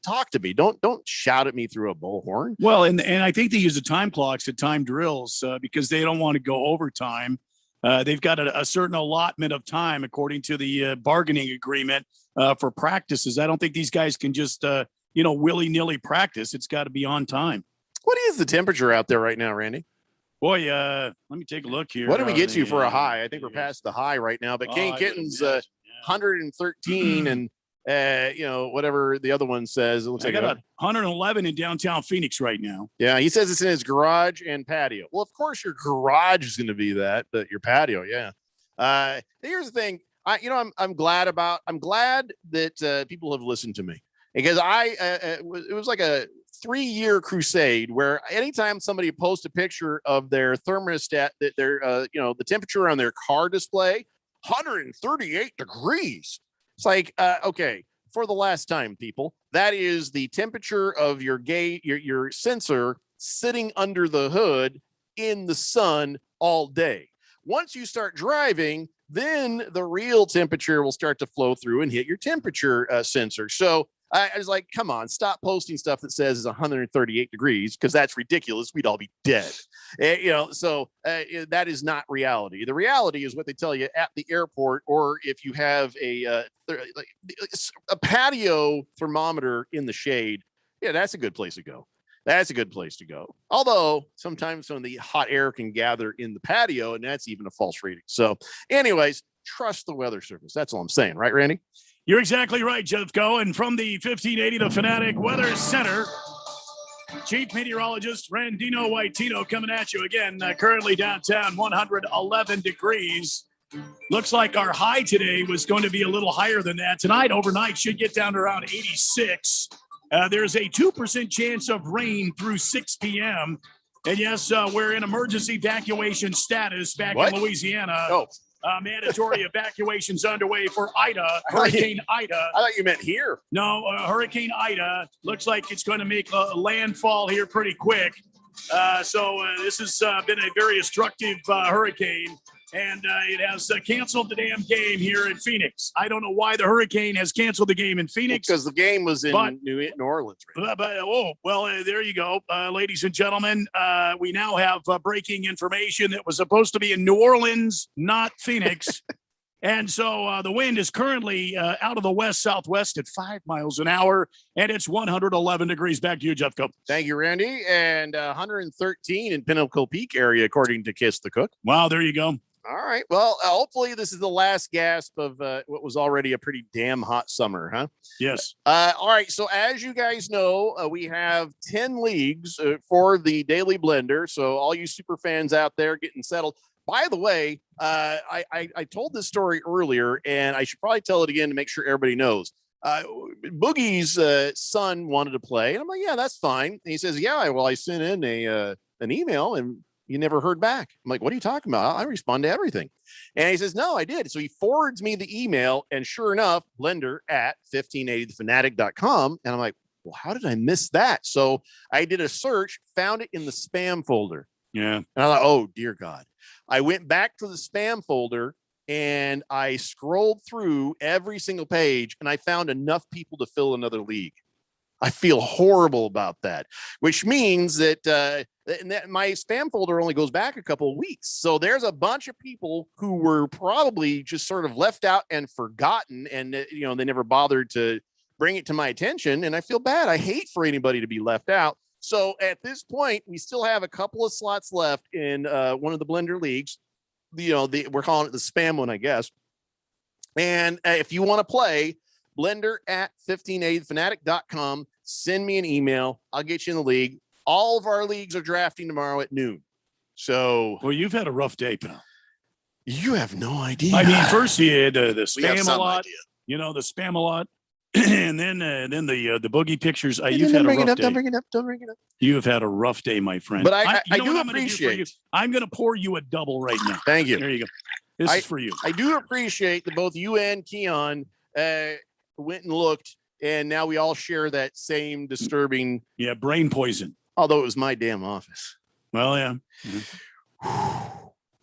talk to me. Don't shout at me through a bullhorn. Well, and I think they use the time clocks at time drills because they don't want to go overtime. They've got a certain allotment of time according to the bargaining agreement for practices. I don't think these guys can just willy-nilly practice. It's got to be on time. What is the temperature out there right now, Randy? Boy, let me take a look here. What did we get to for a high? I think we're past the high right now, but King Kitten's 113 and whatever the other one says. It looks I like got 111 in downtown Phoenix right now. Yeah, he says it's in his garage and patio. Well, of course your garage is going to be that, but your patio, yeah. Here's the thing. I'm glad that people have listened to me because it was like a 3-year crusade where anytime somebody posts a picture of their thermostat, that their the temperature on their car display, 138 degrees. It's like, okay, for the last time, people, that is the temperature of your sensor sitting under the hood in the sun all day. Once you start driving, then the real temperature will start to flow through and hit your temperature sensor. So I was like, come on, stop posting stuff that says it's 138 degrees because that's ridiculous. We'd all be dead. That is not reality. The reality is what they tell you at the airport, or if you have a patio thermometer in the shade. Yeah, that's a good place to go. That's a good place to go. Although sometimes some of the hot air can gather in the patio, and that's even a false reading. So anyways, trust the weather service. That's all I'm saying. Right, Randy? You're exactly right, Jeffco. And from the 1580 The Fanatic Weather Center, Chief Meteorologist Randino Waitino coming at you again. Currently downtown, 111 degrees. Looks like our high today was going to be a little higher than that. Tonight, overnight, should get down to around 86. There's a 2% chance of rain through 6 p.m. And yes, we're in emergency evacuation status back in Louisiana. Oh. Mandatory evacuations underway for Hurricane Ida. I thought you meant here. No, Hurricane Ida looks like it's going to make a landfall here pretty quick. So this has been a very destructive hurricane, and it has canceled the damn game here in Phoenix. I don't know why the hurricane has canceled the game in Phoenix. Because the game was in New Orleans. Right? There you go. Ladies and gentlemen, we now have breaking information that was supposed to be in New Orleans, not Phoenix. And so the wind is currently out of the west-southwest at 5 miles an hour, and it's 111 degrees. Back to you, Jeffco. Thank you, Randy. And 113 in Pinnacle Peak area, according to Kiss the Cook. Wow, there you go. All right. Well, hopefully this is the last gasp of what was already a pretty damn hot summer, huh? Yes. All right. So as you guys know, we have 10 leagues for the Daily Blender. So all you super fans out there getting settled. By the way, I told this story earlier, and I should probably tell it again to make sure everybody knows. Boogie's son wanted to play, and I'm like, yeah, that's fine. And he says, yeah, well, I sent in an email, and you never heard back. I'm like, what are you talking about? I respond to everything. And he says, no, I did. So he forwards me the email, and sure enough, blender at 1580thefanatic.com. And I'm like, well, how did I miss that? So I did a search, found it in the spam folder. Yeah. And I thought, oh, dear God. I went back to the spam folder and I scrolled through every single page, and I found enough people to fill another league. I feel horrible about that, which means that, my spam folder only goes back a couple of weeks. So there's a bunch of people who were probably just sort of left out and forgotten, and they never bothered to bring it to my attention. And I feel bad. I hate for anybody to be left out. So at this point, we still have a couple of slots left in one of the Blender leagues. We're calling it the spam one, I guess. And if you want to play, blender at 1580thefanatic.com. Send me an email. I'll get you in the league. all of our leagues are drafting tomorrow at noon. So, well, you've had a rough day, pal. You have no idea. I mean, first you had the We have spam a some lot, idea. the spam a lot, and then the boogie pictures. You've had a rough day. Don't bring it up. You have had a rough day, my friend. But I you know do what I'm gonna do for you? appreciate. I'm going to pour you a double right now. Thank you. There you go. This is for you. I do appreciate that both you and Keon went and looked, and now we all share that same disturbing. Yeah, brain poison. Although it was my damn office. Well, yeah.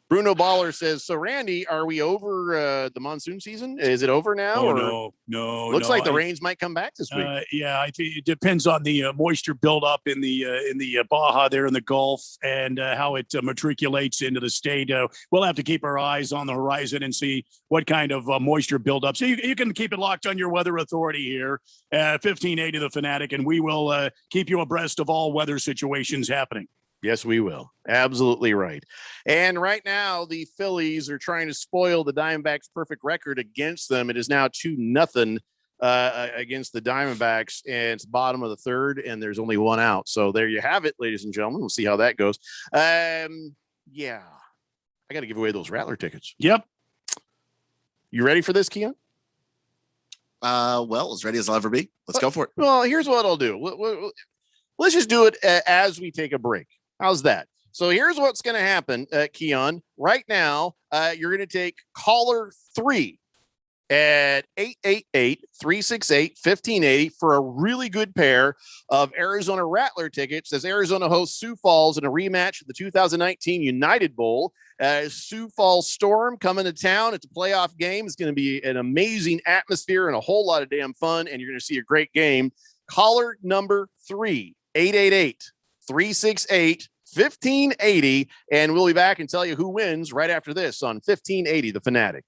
Bruno Baller says, so Randy, are we over the monsoon season? Is it over now? Oh, no. Looks like the rains might come back this week. Yeah, I think it depends on the moisture buildup in the Baja there in the Gulf and how it matriculates into the state. We'll have to keep our eyes on the horizon and see what kind of moisture buildup. So you can keep it locked on your weather authority here, 1580 The Fanatic, and we will keep you abreast of all weather situations happening. Yes, we will. Absolutely right. And right now, the Phillies are trying to spoil the Diamondbacks' perfect record against them. It is now 2-0 against the Diamondbacks, and it's bottom of the third, and there's only one out. So there you have it, ladies and gentlemen. We'll see how that goes. Yeah, I got to give away those Rattler tickets. Yep. You ready for this, Keon? Well, as ready as I'll ever be. Let's go for it. Well, here's what I'll do. Let's just do it as we take a break. How's that? So here's what's going to happen, Keon. Right now, you're going to take caller 3 at 888-368-1580 for a really good pair of Arizona Rattler tickets as Arizona hosts Sioux Falls in a rematch of the 2019 United Bowl. Sioux Falls Storm coming to town. It's a playoff game. It's going to be an amazing atmosphere and a whole lot of damn fun, and you're going to see a great game. Caller number 3, 888-368-1580, and we'll be back and tell you who wins right after this on 1580 The Fanatic.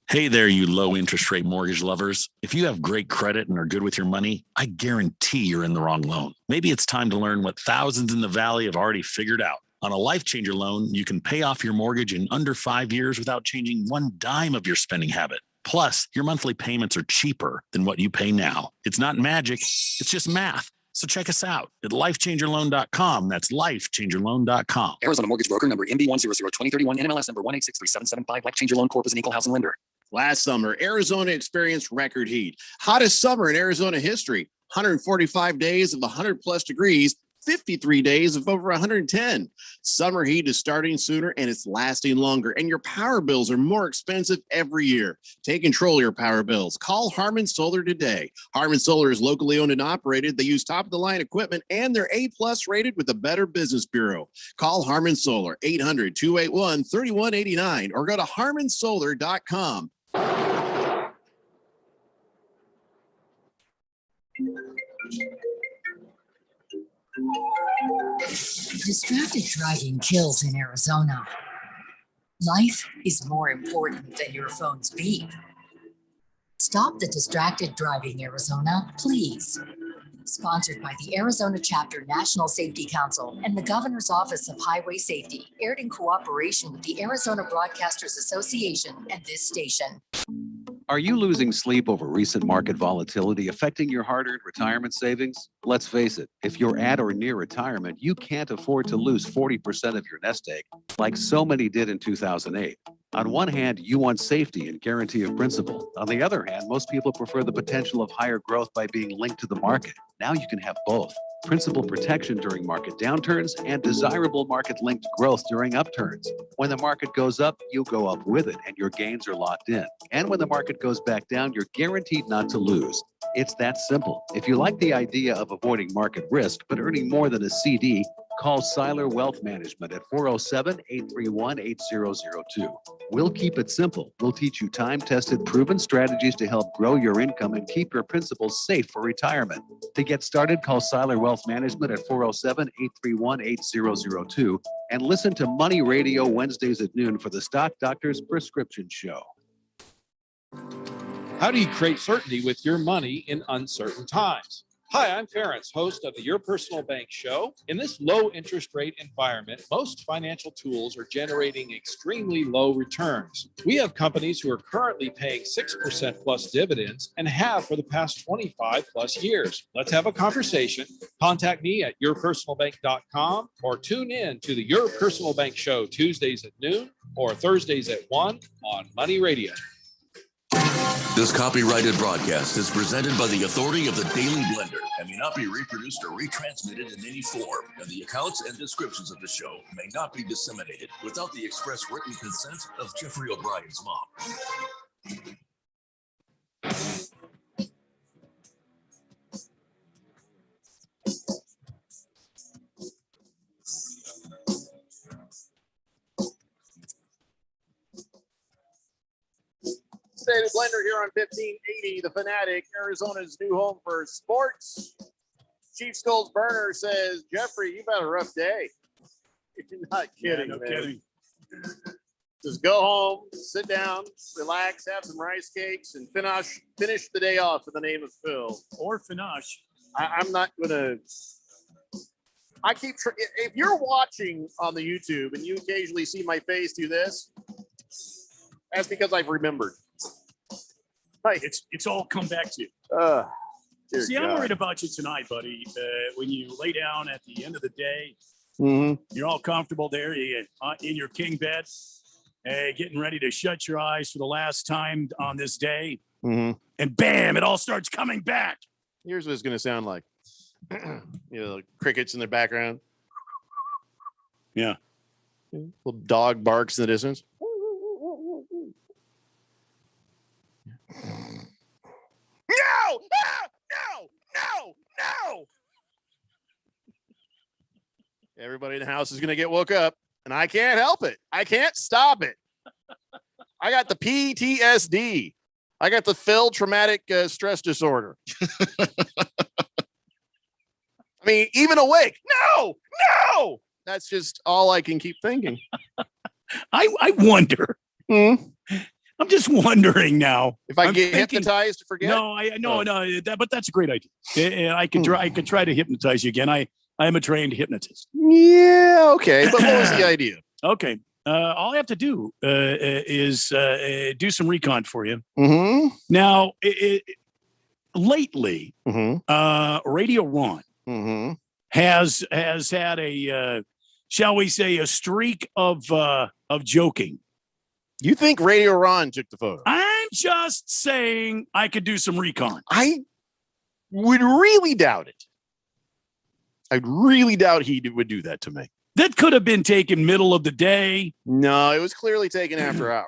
Hey there, you low interest rate mortgage lovers. If you have great credit and are good with your money, I guarantee you're in the wrong loan. Maybe it's time to learn what thousands in the Valley have already figured out. On a Life Changer loan, you can pay off your mortgage in under 5 years without changing one dime of your spending habit. Plus, your monthly payments are cheaper than what you pay now. It's not magic, it's just math. So check us out at lifechangerloan.com. That's lifechangerloan.com. Arizona Mortgage Broker number MB1002031, NMLS number 1863775. Life Changer Loan Corp is an equal housing lender. Last summer, Arizona experienced record heat. Hottest summer in Arizona history. 145 days of 100 plus degrees, 53 days of over 110. Summer heat is starting sooner and it's lasting longer. And your power bills are more expensive every year. Take control of your power bills. Call Harmon Solar today. Harmon Solar is locally owned and operated. They use top-of-the-line equipment and they're A-plus rated with the Better Business Bureau. Call Harmon Solar, 800-281-3189 or go to harmonsolar.com. Distracted driving kills in Arizona. Life is more important than your phone's beep. Stop the distracted driving, Arizona, please. Sponsored by the Arizona Chapter National Safety Council and the Governor's Office of Highway Safety, aired in cooperation with the Arizona Broadcasters Association and this station. Are you losing sleep over recent market volatility affecting your hard-earned retirement savings? Let's face it, if you're at or near retirement, you can't afford to lose 40% of your nest egg, like so many did in 2008. On one hand, you want safety and guarantee of principal. On the other hand, most people prefer the potential of higher growth by being linked to the market. Now you can have both. Principal protection during market downturns and desirable market-linked growth during upturns. When the market goes up, you go up with it and your gains are locked in. And when the market goes back down, you're guaranteed not to lose. It's that simple. If you like the idea of avoiding market risk but earning more than a CD, call Seiler Wealth Management at 407-831-8002. We'll keep it simple. We'll teach you time-tested, proven strategies to help grow your income and keep your principals safe for retirement. To get started, call Seiler Wealth Management at 407-831-8002 and listen to Money Radio Wednesdays at noon for the Stock Doctor's Prescription Show. How do you create certainty with your money in uncertain times? Hi, I'm Ference, host of the Your Personal Bank Show. In this low interest rate environment, most financial tools are generating extremely low returns. We have companies who are currently paying 6% plus dividends and have for the past 25 plus years. Let's have a conversation. Contact me at yourpersonalbank.com or tune in to the Your Personal Bank Show Tuesdays at noon or Thursdays at 1 on Money Radio. This copyrighted broadcast is presented by the authority of the Daily Blender and may not be reproduced or retransmitted in any form, and the accounts and descriptions of the show may not be disseminated without the express written consent of Jeffrey O'Brien's mom. Daily Blender here on 1580, The Fanatic, Arizona's new home for sports. Chief Skulls Burner says, Jeffrey, you've had a rough day. You're not kidding, no man. kidding. Just go home, sit down, relax, have some rice cakes, and finish the day off in the name of Phil. Or Finash. I'm not gonna. If you're watching on the YouTube and you occasionally see my face do this, that's because I've remembered. Right, it's all come back to you. Dear See, I'm God. worried about you tonight, buddy. When you lay down at the end of the day, Mhm. you're all comfortable there in your king bed, getting ready to shut your eyes for the last time on this day, Mhm. and bam, it all starts coming back. Here's what it's going to sound like. Crickets in the background. Yeah. Little dog barks in the distance. No! No! Everybody in the house is going to get woke up, and I can't help it. I can't stop it. I got the PTSD. I got the Phil traumatic stress disorder. I mean, even awake. No! That's just all I can keep thinking. I wonder. I'm just wondering now. If I get hypnotized to forget? No, but that's a great idea. I could try to hypnotize you again. I am a trained hypnotist. Yeah, okay. But what was the idea? Okay. All I have to do is do some recon for you. Mm-hmm. Now, lately, Radio Ron has had a, shall we say, a streak of joking. You think Radio Ron took the photo? I'm just saying I could do some recon. I would really doubt it. I'd really doubt he would do that to me. That could have been taken middle of the day. No, it was clearly taken after hours.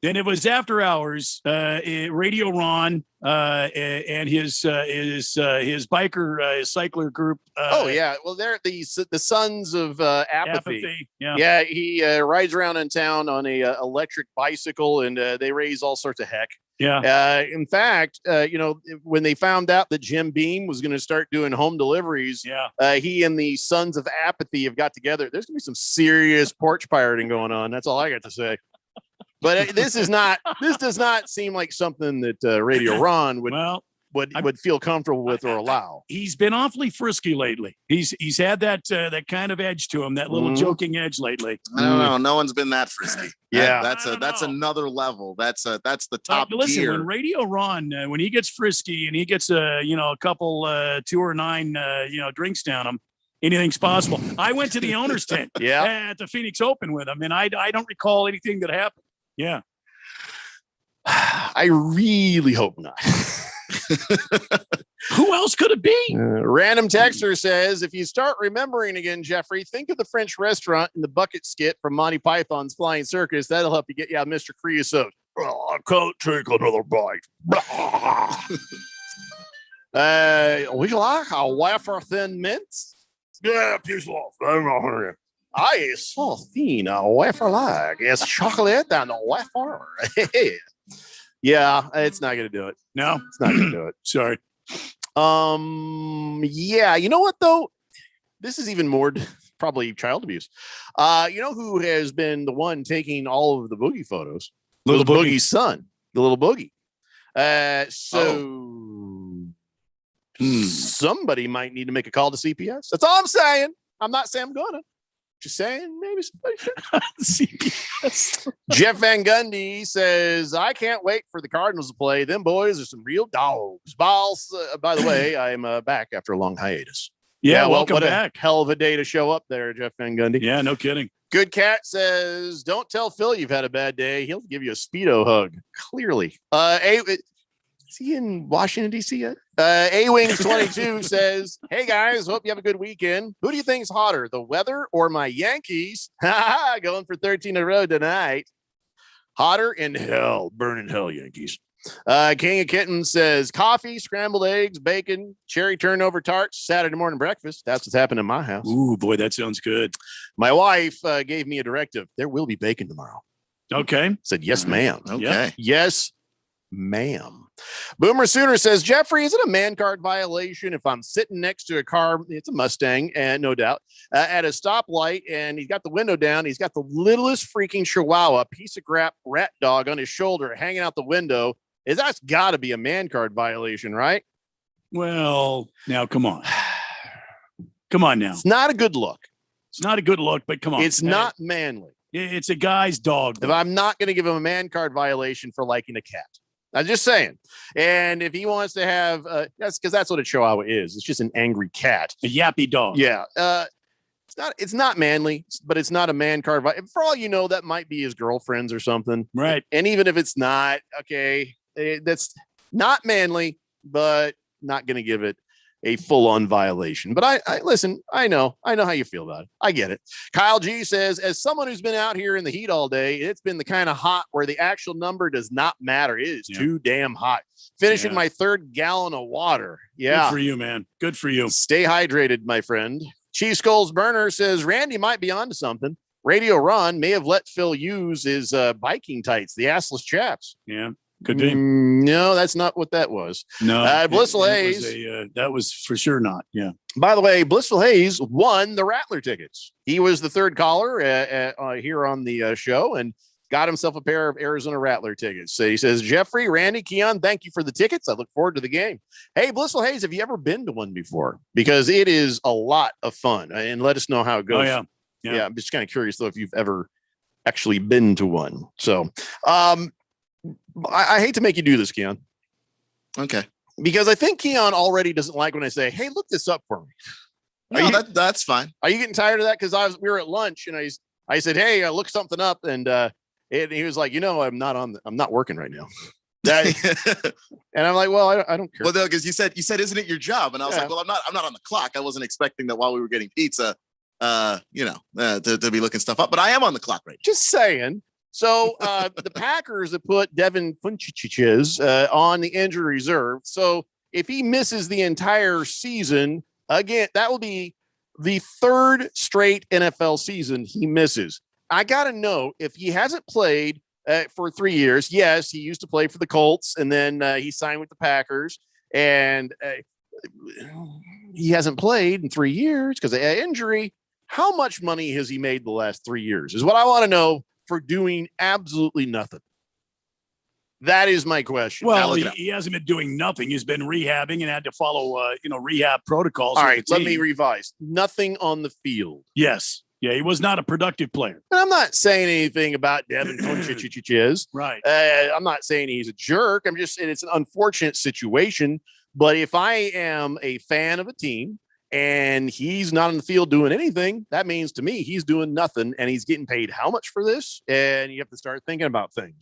Then it was after hours. Radio Ron and his biker cycler group. Oh yeah, well they're the sons of apathy. Yeah. He rides around in town on a electric bicycle, and they raise all sorts of heck. Yeah. In fact, when they found out that Jim Beam was going to start doing home deliveries, he and the Sons of Apathy have got together. There's going to be some serious porch pirating going on. That's all I got to say. But this does not seem like something that Radio Ron would feel comfortable with or allow. He's been awfully frisky lately. He's had that kind of edge to him, that little joking edge lately. I don't know. No one's been that frisky. Yeah, that's another level. That's the top listen, tier. when Radio Ron, when he gets frisky and he gets a couple 2 or 9 drinks down him, anything's possible. I went to the owner's tent at the Phoenix Open with him, and I don't recall anything that happened. Yeah. I really hope not. Who else could it be? Random texter says, if you start remembering again, Jeffrey, think of the French restaurant in the bucket skit from Monty Python's Flying Circus. That'll help you get you out of Mr. Creosote. Oh, I can't take another bite. Would you like a wafer thin mince? Yeah, piece off. I so thin a wafer like it's chocolate and a wafer. Yeah, it's not gonna do it. No, it's not gonna do it. Sorry. Yeah, you know what though? This is even more probably child abuse. You know who has been the one taking all of the Boogie photos? Little Boogie. Boogie's son, the Little Boogie. Somebody might need to make a call to CPS. That's all I'm saying. I'm not saying I'm gonna. Just saying, maybe somebody should. CPS. Jeff Van Gundy says, I can't wait for the Cardinals to play. Them boys are some real dogs. Balls. By the way, I'm back after a long hiatus. Yeah, welcome what back. A hell of a day to show up there, Jeff Van Gundy. Yeah, no kidding. Good Cat says, don't tell Phil you've had a bad day. He'll give you a Speedo hug. Clearly. Is he in Washington, D.C. yet? A-Wings 22 says, hey, guys, hope you have a good weekend. Who do you think's hotter, the weather or my Yankees? Going for 13 in a row tonight. Hotter in hell. Burning hell, Yankees. King of Kittens says, coffee, scrambled eggs, bacon, cherry turnover tarts, Saturday morning breakfast. That's what's happening in my house. Ooh, boy, that sounds good. My wife gave me a directive. There will be bacon tomorrow. Okay. Said, yes, ma'am. Okay. Yes, ma'am. Boomer Sooner says, Jeffrey, is it a man card violation if I'm sitting next to a car? It's a Mustang, and no doubt, at a stoplight, and he's got the window down. He's got the littlest freaking Chihuahua, piece of crap rat dog on his shoulder, hanging out the window. That's got to be a man card violation, right? Well, now come on. Come on now. It's not a good look. It's not a good look, but come on. It's not manly. It's a guy's dog. If I'm not going to give him a man card violation for liking a cat. I'm just saying. And if he wants to have, that's because that's what a Chihuahua is. It's just an angry cat. A yappy dog. Yeah. It's not manly, but it's not a man card. For all you know, that might be his girlfriend's or something. Right. And even if it's not, okay, that's not manly, but not going to give it a full-on violation. But I listen, I know how you feel about it. I get it. Kyle G says, as someone who's been out here in the heat all day, it's been the kind of hot where the actual number does not matter. It is too damn hot. Finishing my 3rd gallon of water. Yeah. Good for you, man. Good for you. Stay hydrated, my friend. Cheese Skulls Burner says, Randy might be onto something. Radio Ron may have let Phil use his biking tights, the assless chaps. Yeah. Could be. No, that's not what that was. No. Blissful Hayes. That was for sure not. Yeah. By the way, Blissful Hayes won the Rattler tickets. He was the 3rd caller here on the show and got himself a pair of Arizona Rattler tickets. So he says, Jeffrey, Randy, Keon, thank you for the tickets. I look forward to the game. Hey, Blissful Hayes, have you ever been to one before? Because it is a lot of fun. And let us know how it goes. Oh, yeah. I'm just kind of curious, though, if you've ever actually been to one. So, I hate to make you do this, Keon. Okay. Because I think Keon already doesn't like when I say, hey, look this up for me. No, that's fine. Are you getting tired of that? Because we were at lunch and I said, hey, look something up. And he was like, I'm not working right now. And I'm like, well, I don't care. Well, no, because you said, isn't it your job? And I was like, well, I'm not on the clock. I wasn't expecting that while we were getting pizza, to be looking stuff up, but I am on the clock right now. Just saying. So the Packers have put Devin Funchich on the injury reserve. So if he misses the entire season, again, that will be the 3rd straight NFL season he misses. I got to know if he hasn't played for 3 years. Yes, he used to play for the Colts, and then he signed with the Packers. And he hasn't played in 3 years because of injury. How much money has he made the last 3 years is what I want to know. For doing absolutely nothing. That is my question. Well, he hasn't been doing nothing. He's been rehabbing and had to follow, rehab protocols. All right, let me revise. Nothing on the field. Yes. Yeah, he was not a productive player. And I'm not saying anything about Devin Funchich. Right. I'm not saying he's a jerk. I'm just saying it's an unfortunate situation. But if I am a fan of a team, and he's not on the field doing anything, that means to me he's doing nothing, and he's getting paid how much for this? And you have to start thinking about things,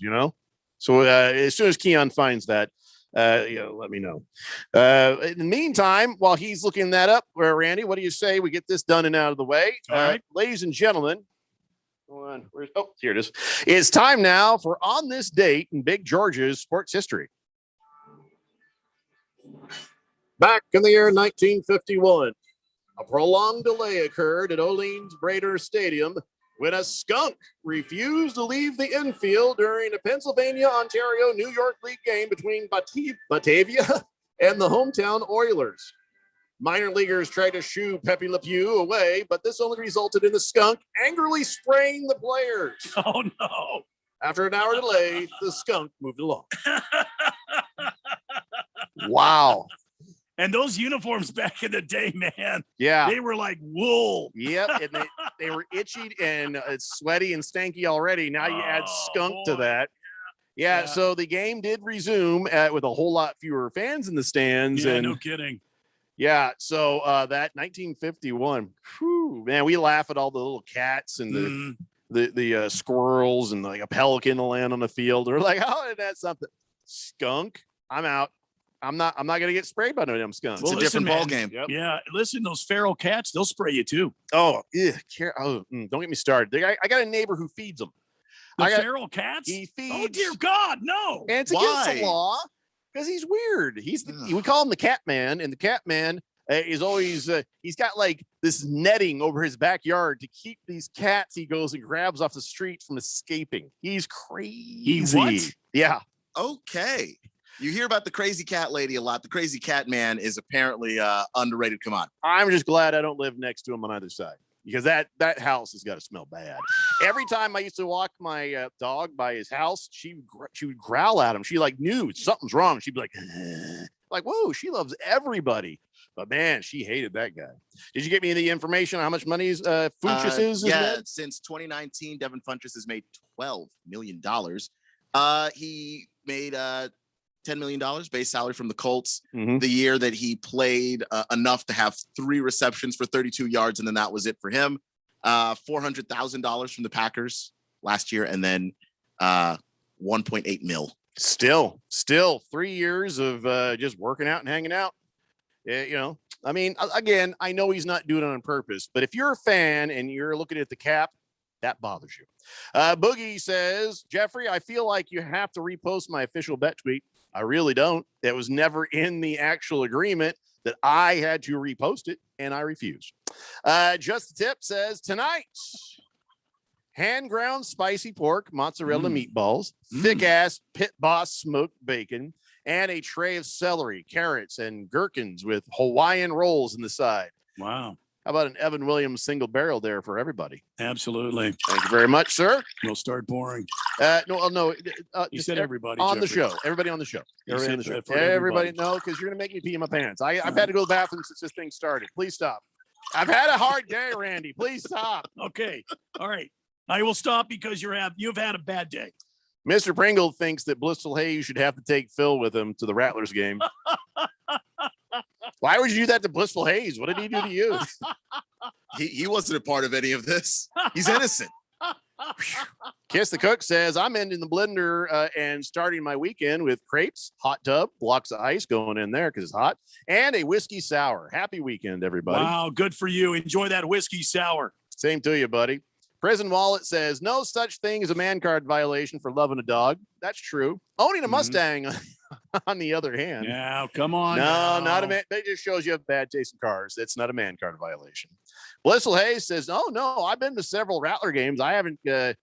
So as soon as Keon finds that, let me know. In the meantime, while he's looking that up, Randy, what do you say we get this done and out of the way? All right. Ladies and gentlemen, here it is. It's time now for On This Date in Big George's sports history. Back in the year 1951, a prolonged delay occurred at Olean's Brader Stadium when a skunk refused to leave the infield during a Pennsylvania-Ontario-New York League game between Batavia and the hometown Oilers. Minor leaguers tried to shoo Pepe Le Pew away, but this only resulted in the skunk angrily spraying the players. Oh, no. After an hour delay, the skunk moved along. Wow. And those uniforms back in the day, man, Yeah. they were like wool. Yep. And they were itchy and sweaty and stanky already. Now you add skunk to that. Yeah, so the game did resume with a whole lot fewer fans in the stands. Yeah, and no kidding. Yeah, so that 1951, whew, man, we laugh at all the little cats and the squirrels and like a pelican to land on the field. We're like, how did that something? Skunk, I'm out. I'm not gonna get sprayed by no damn skunk. Well, It's a different ball game. Yep. Yeah, listen, those feral cats, they'll spray you too. Oh, yeah. Don't get me started. I got a neighbor who feeds them. The feral cats? He feeds. Oh, dear God, no. And it's against the law because he's weird. We call him the cat man, and the cat man is always he's got like this netting over his backyard to keep these cats he goes and grabs off the street from escaping. He's crazy. what? Yeah. Okay. You hear about the crazy cat lady a lot. The crazy cat man is apparently underrated commodity. I'm just glad I don't live next to him on either side, because that house has got to smell bad. Every time I used to walk my dog by his house, she would growl at him. She like knew something's wrong. She'd be like, whoa, she loves everybody. But man, she hated that guy. Did you get me the information on how much money Funchess is? Yeah, since 2019, Devin Funchess has made $12 million. He made $10 million base salary from the Colts the year that he played enough to have 3 receptions for 32 yards, and then that was it for him. $400,000 from the Packers last year, and then 1.8 mil. Still 3 years of just working out and hanging out. I mean, again, I know he's not doing it on purpose, but if you're a fan and you're looking at the cap, that bothers you. Boogie says, Jeffrey, I feel like you have to repost my official bet tweet. I really don't. It was never in the actual agreement that I had to repost it, and I refused. Just the Tip says, tonight, hand ground spicy pork, mozzarella meatballs, thick ass Pit Boss smoked bacon, and a tray of celery, carrots, and gherkins with Hawaiian rolls in the side. Wow. How about an Evan Williams single barrel there for everybody? Absolutely. Thank you very much, sir. We'll start pouring. No. You said everybody on the Jeffrey. show. Everybody on the show. You Everybody said on the show. for Everybody, everybody. no, because you're gonna make me pee in my pants. I've had to go to the bathroom since this thing started. Please stop. I've had a hard day, Randy. Please stop. Okay. All right. I will stop because you've had a bad day. Mr. Pringle thinks that Blissful Hayes should have to take Phil with him to the Rattlers game. Why would you do that to Blissful Hayes? What did he do to you? He wasn't a part of any of this. He's innocent. Kiss the Cook says, I'm ending the blender and starting my weekend with crepes, hot tub, blocks of ice going in there because it's hot, and a whiskey sour. Happy weekend, everybody. Wow. Good for you. Enjoy that whiskey sour. Same to you, buddy. Prison Wallet says, no such thing as a man card violation for loving a dog. That's true. Owning a Mustang, on the other hand. Yeah, come on. No, now. not a man. That just shows you have bad taste in cars. It's not a man card violation. Blissful Hayes says, oh, no, I've been to several Rattler games. I haven't got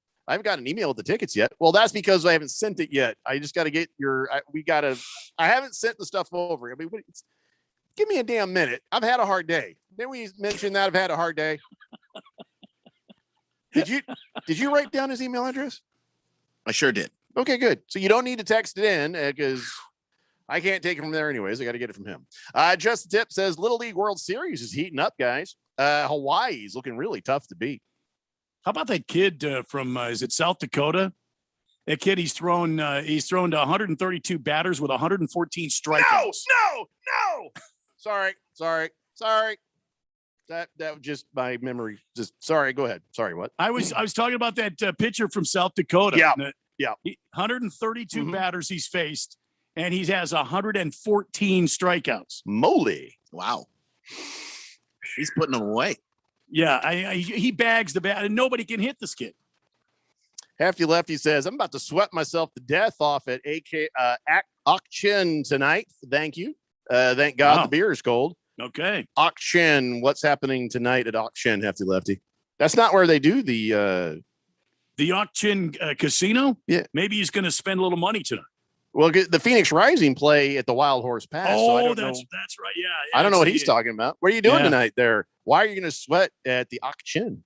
an email with the tickets yet. Well, that's because I haven't sent it yet. I just got to get I haven't sent the stuff over. I mean, give me a damn minute. I've had a hard day. Didn't we mention that I've had a hard day? Did you write down his email address? I sure did. Okay, good. So you don't need to text it in because I can't take it from there anyways. I got to get it from him. Just the Tip says Little League World Series is heating up, guys. Hawaii's looking really tough to beat. How about that kid from is it South Dakota? That kid, he's thrown to 132 batters with 114 strikeouts. No. Sorry. That was just my memory. Just sorry. Go ahead. Sorry. What? I was talking about that pitcher from South Dakota. Yeah. 132 batters he's faced, and he has 114 strikeouts. Moly. Wow. He's putting them away. Yeah, he bags the bat, and nobody can hit this kid. Hefty Lefty says, I'm about to sweat myself to death off at Auction tonight. Thank you. Thank God the beer is cold. Okay. Auction. What's happening tonight at Auction, Hefty Lefty? That's not where they do the Auction casino. Yeah. Maybe he's going to spend a little money tonight. Well, the Phoenix Rising play at the Wild Horse Pass. That's right. Yeah. I don't know what he's talking about. What are you doing tonight there? Why are you going to sweat at the Auction?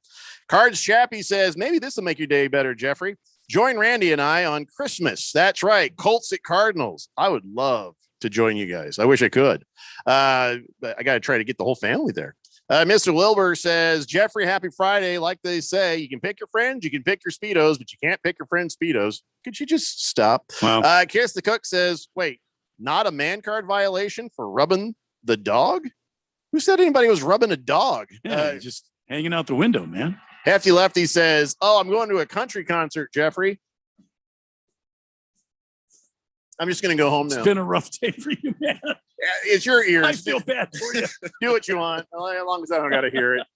Cards Chappie says, maybe this will make your day better, Jeffrey. Join Randy and I on Christmas. That's right. Colts at Cardinals. I would love to join you guys. I wish I could. But I got to try to get the whole family there. Mr. Wilbur says, Jeffrey, happy Friday. Like they say, you can pick your friends, you can pick your Speedos, but you can't pick your friend's Speedos. Could you just stop? Wow. Kiss the Cook says, wait, not a man card violation for rubbing the dog? Who said anybody was rubbing a dog? Yeah, just hanging out the window, man. Hefty Lefty says, oh, I'm going to a country concert, Jeffrey. I'm just going to go home now. It's been a rough day for you, man. It's your ears. I feel bad for you. Do what you want, as long as I don't got to hear it.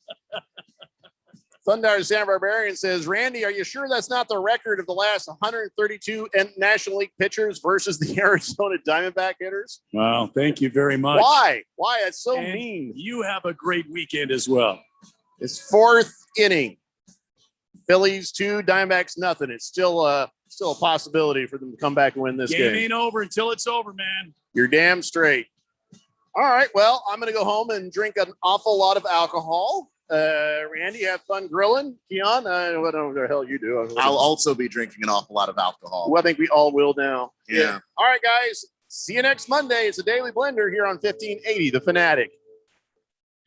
Thundar San Barbarian says, Randy, are you sure that's not the record of the last 132 National League pitchers versus the Arizona Diamondback hitters? Wow, thank you very much. Why? That's so And mean. You have a great weekend as well. It's fourth inning. Phillies 2, Diamondbacks nothing. It's still a possibility for them to come back and win this Game game. ain't over until it's over, man. You're damn straight. All right. Well, I'm going to go home and drink an awful lot of alcohol. Randy, have fun grilling. Keon, whatever the hell you do. I'll also be drinking an awful lot of alcohol. Well, I think we all will now. Yeah. All right, guys. See you next Monday. It's a Daily Blender here on 1580 The Fanatic.